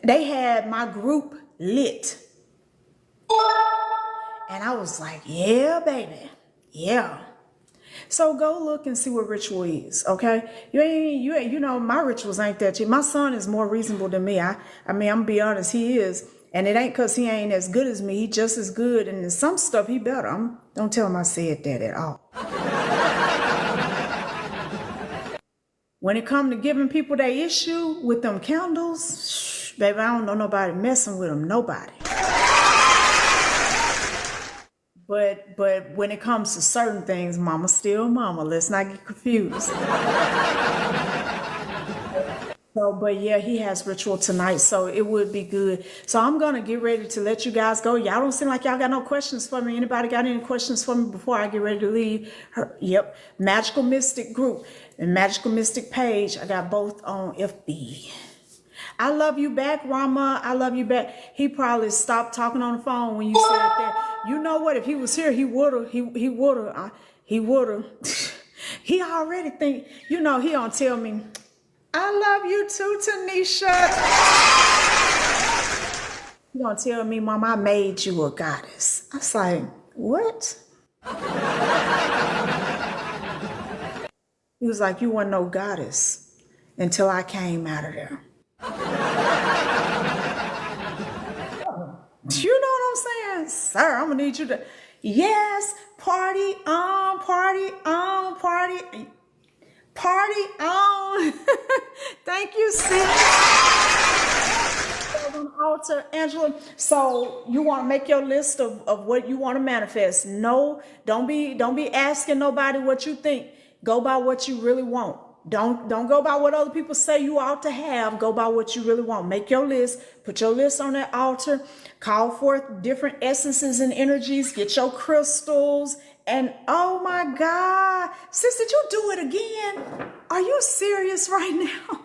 They had my group lit. And I was like, yeah, baby. Yeah. So go look and see what ritual is, okay? You know, my rituals ain't that cheap. My son is more reasonable than me. I mean, I'm gonna be honest, he is. And it ain't because he ain't as good as me. He just as good. And in some stuff, he better. Don't tell him I said that at all. When it come to giving people their issue with them candles, baby, I don't know nobody messing with them. Nobody. But when it comes to certain things, mama's still mama. Let's not get confused. But yeah, he has ritual tonight, so it would be good. So I'm going to get ready to let you guys go. Y'all don't seem like y'all got no questions for me. Anybody got any questions for me before I get ready to leave? Yep. Magical Mystic group and Magical Mystic page. I got both on FB. I love you back, Rama. I love you back. He probably stopped talking on the phone when you said that. You know what? If he was here, he would've. He would've. He would've. He already think. You know, he don't tell me, I love you too, Tanisha. He don't tell me, Mom, I made you a goddess. I was like, what? He was like, you weren't no goddess until I came out of there. You know what I'm saying? Sir, I'm gonna need you to, yes, party on, party on, party, party on. Thank you, sis. On altar, Angela. So you want to make your list of what you want to manifest. No, don't be asking nobody what you think. Go by what you really want. Don't go by what other people say you ought to have. Go by what you really want. Make your list. Put your list on that altar. Call forth different essences and energies. Get your crystals. And oh my God, sis, did you do it again? Are you serious right now?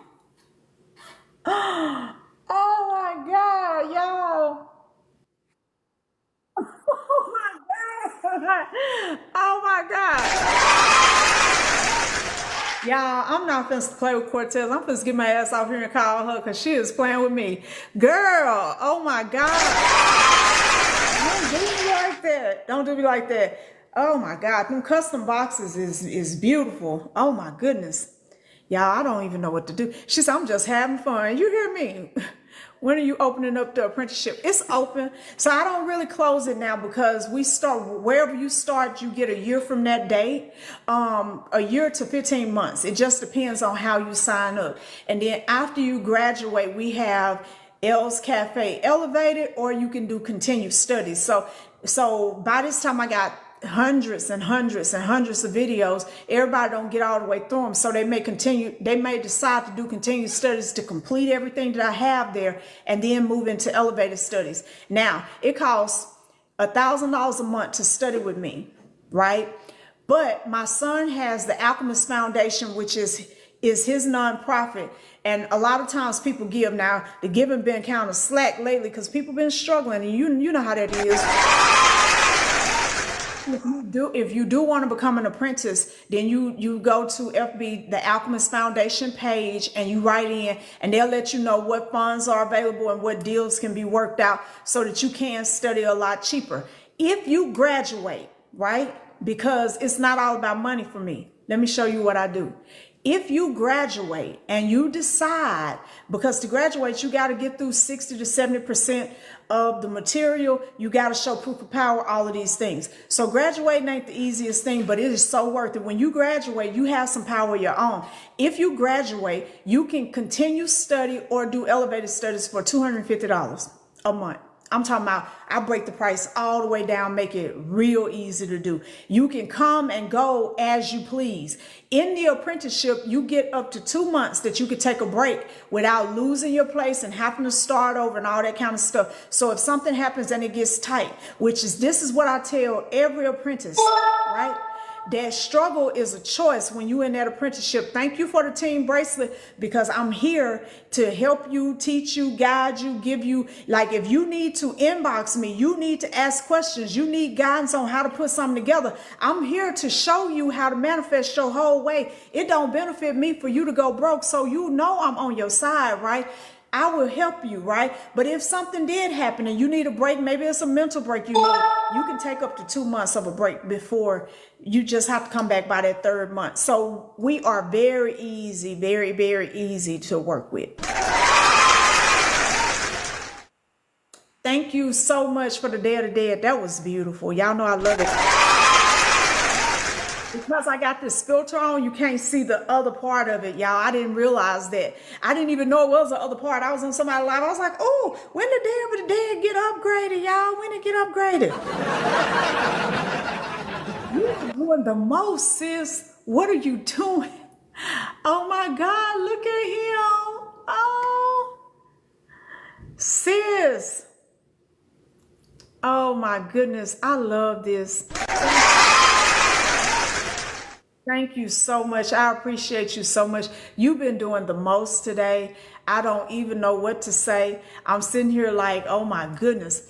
Oh my God, y'all. Oh my God. Oh my God. Y'all, I'm not finna play with Cortez. I'm finna get my ass off here and call her because she is playing with me. Girl, oh my God. Don't do me like that. Don't do me like that. Oh my God, them custom boxes is beautiful. Oh my goodness. Y'all, I don't even know what to do. She said, I'm just having fun. You hear me? When are you opening up the apprenticeship? It's open. So I don't really close it now because we start, wherever you start, you get a year from that date, a year to 15 months. It just depends on how you sign up. And then after you graduate, we have L's Cafe Elevated, or you can do continued studies. So by this time I got hundreds and hundreds and hundreds of videos. Everybody don't get all the way through them, so they may decide to do continued studies to complete everything that I have there and then move into elevated studies. Now it costs $1,000 a month to study with me, right? But my son has the Alchemist Foundation, which is his nonprofit. And a lot of times people give. Now the giving been kind of slack lately because people been struggling, and you know how that is. If you do want to become an apprentice, then you go to FB, the Alchemist Foundation page, and you write in, and they'll let you know what funds are available and what deals can be worked out so that you can study a lot cheaper. If you graduate, right? Because it's not all about money for me. Let me show you what I do. If you graduate and you decide, because to graduate, you got to get through 60 to 70% of the material. You got to show proof of power, all of these things. So graduating ain't the easiest thing, but it is so worth it. When you graduate, you have some power of your own. If you graduate, you can continue study or do elevated studies for $250 a month. I'm talking about, I break the price all the way down, make it real easy to do. You can come and go as you please. In the apprenticeship, you get up to 2 months that you could take a break without losing your place and having to start over and all that kind of stuff. So if something happens and it gets tight, this is what I tell every apprentice, right? That struggle is a choice when you're in that apprenticeship. Thank you for the team bracelet, because I'm here to help you, teach you, guide you, give you, like, if you need to inbox me, you need to ask questions, you need guidance on how to put something together, I'm here to show you how to manifest your whole way. It don't benefit me for you to go broke, so you know I'm on your side, right? I will help you, right? But if something did happen and you need a break, maybe it's a mental break you need, you can take up to 2 months of a break before you just have to come back by that 3rd month. So we are very easy, very, very easy to work with. Thank you so much for the Day of the Dead. That was beautiful. Y'all know I love it. Because I got this filter on, you can't see the other part of it, y'all. I didn't realize that. I didn't even know it was the other part. I was on somebody's live. I was like, oh, when the Day of the Dead get upgraded, y'all? When it get upgraded? You're doing the most, sis. What are you doing? Oh my God, look at him. Oh, sis. Oh my goodness, I love this. Thank you so much. I appreciate you so much. You've been doing the most today. I don't even know what to say. I'm sitting here like, oh my goodness.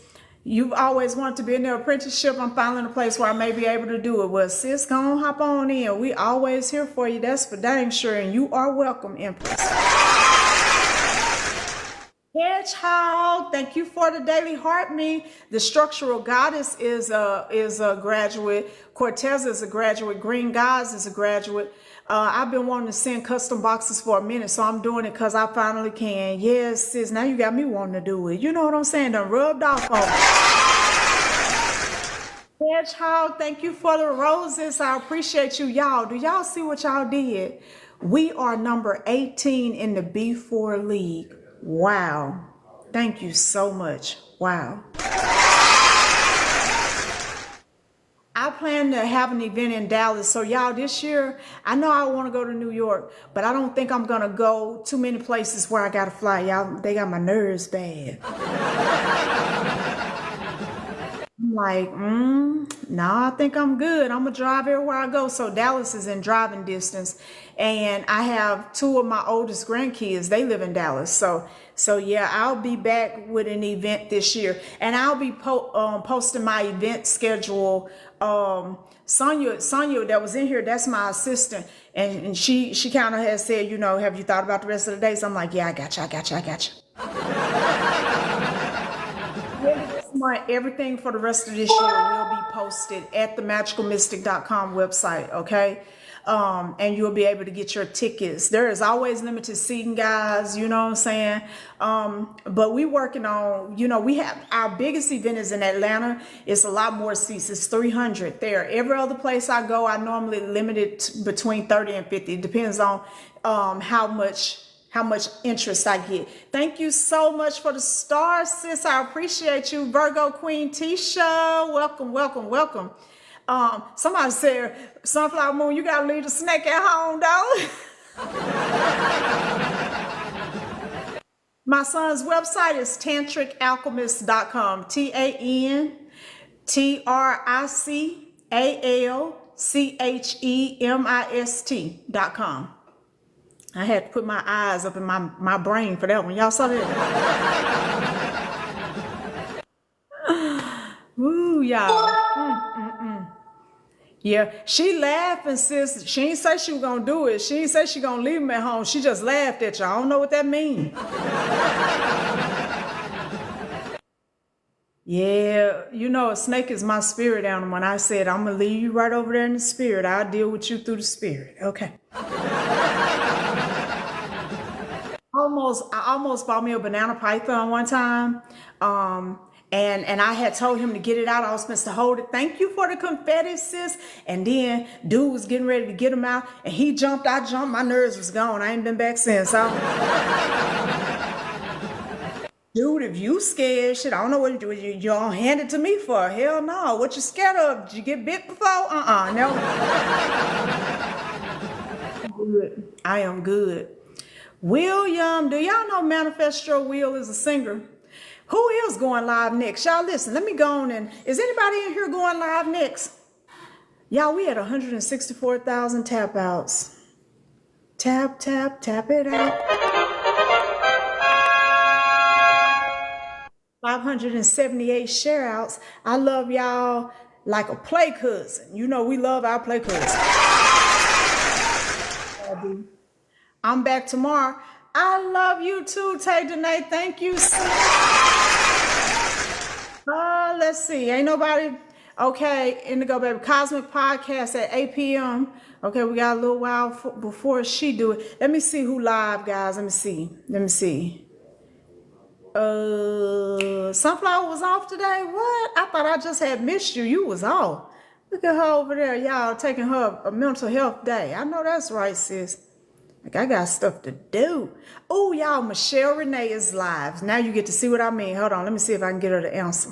You've always wanted to be in their apprenticeship. I'm finally in a place where I may be able to do it. Well, sis, go on, hop on in. We always here for you. That's for dang sure. And you are welcome, Empress. Hedgehog, thank you for the daily heart me. The structural goddess is a graduate. Cortez is a graduate. Green Guys is a graduate. I've been wanting to send custom boxes for a minute, so I'm doing it because I finally can. Yes, sis, now you got me wanting to do it. You know what I'm saying? Done rubbed off on me. Hedgehog, thank you for the roses. I appreciate you. Y'all, do y'all see what y'all did? We are number 18 in the B4 League. Wow. Thank you so much. Wow. I plan to have an event in Dallas. So y'all, this year, I know I want to go to New York, but I don't think I'm going to go too many places where I got to fly. Y'all, they got my nerves bad. I'm like, nah, I think I'm good. I'm going to drive everywhere I go. So Dallas is in driving distance. And I have two of my oldest grandkids. They live in Dallas. So yeah, I'll be back with an event this year. And I'll be posting my event schedule. Sonia that was in here, that's my assistant. And she kind of has said, you know, have you thought about the rest of the days? I'm like, yeah, I got you. Everything for the rest of this year will be posted at the magicalmystic.com website, okay? And you'll be able to get your tickets. There is always limited seating, guys, you know what I'm saying? But we working on, you know, we have our biggest event is in Atlanta. It's a lot more seats. It's 300 there. Every other place I go, I normally limit it between 30 and 50. It depends on how much interest I get. Thank you so much for the stars, sis. I appreciate you. Virgo Queen Tisha, welcome. Somebody said, Sunflower Moon, you gotta leave the snake at home, though. My son's website is tantricalchemist.com. TANTRICALCHEMIST.com. I had to put my eyes up in my brain for that one. Y'all saw that? Ooh, y'all. Yeah, she laughing, sis. She ain't say she was gonna do it. She ain't say she gonna leave him at home. She just laughed at you. I don't know what that means. Yeah, you know, a snake is my spirit animal. When I said, I'm gonna leave you right over there in the spirit, I'll deal with you through the spirit. Okay. I almost bought me a banana python one time. And I had told him to get it out. I was supposed to hold it. Thank you for the confetti, sis. And then dude was getting ready to get him out. And he jumped. I jumped. My nerves was gone. I ain't been back since. Dude, if you scared, shit, I don't know what you don't hand it to me for. Hell no. What you scared of? Did you get bit before? No. Good. I am good. William, do y'all know Manifestro Will is a singer? Who is going live next? Y'all listen, let me go on and, is anybody in here going live next? Y'all, we had 164,000 tap outs. Tap it out. 578 share outs. I love y'all like a play cousin. You know, we love our play cousin. I'm back tomorrow. I love you too, Tay Danae. Thank you. Let's see. Ain't nobody. Okay, Indigo Baby. Cosmic Podcast at 8 p.m. Okay, we got a little while before she do it. Let me see who live, guys. Let me see. Sunflower was off today. What? I thought I just had missed you. You was off. Look at her over there, y'all, taking her a mental health day. I know that's right, sis. Like, I got stuff to do. Oh, y'all, Michelle Renee is live. Now you get to see what I mean. Hold on. Let me see if I can get her to answer.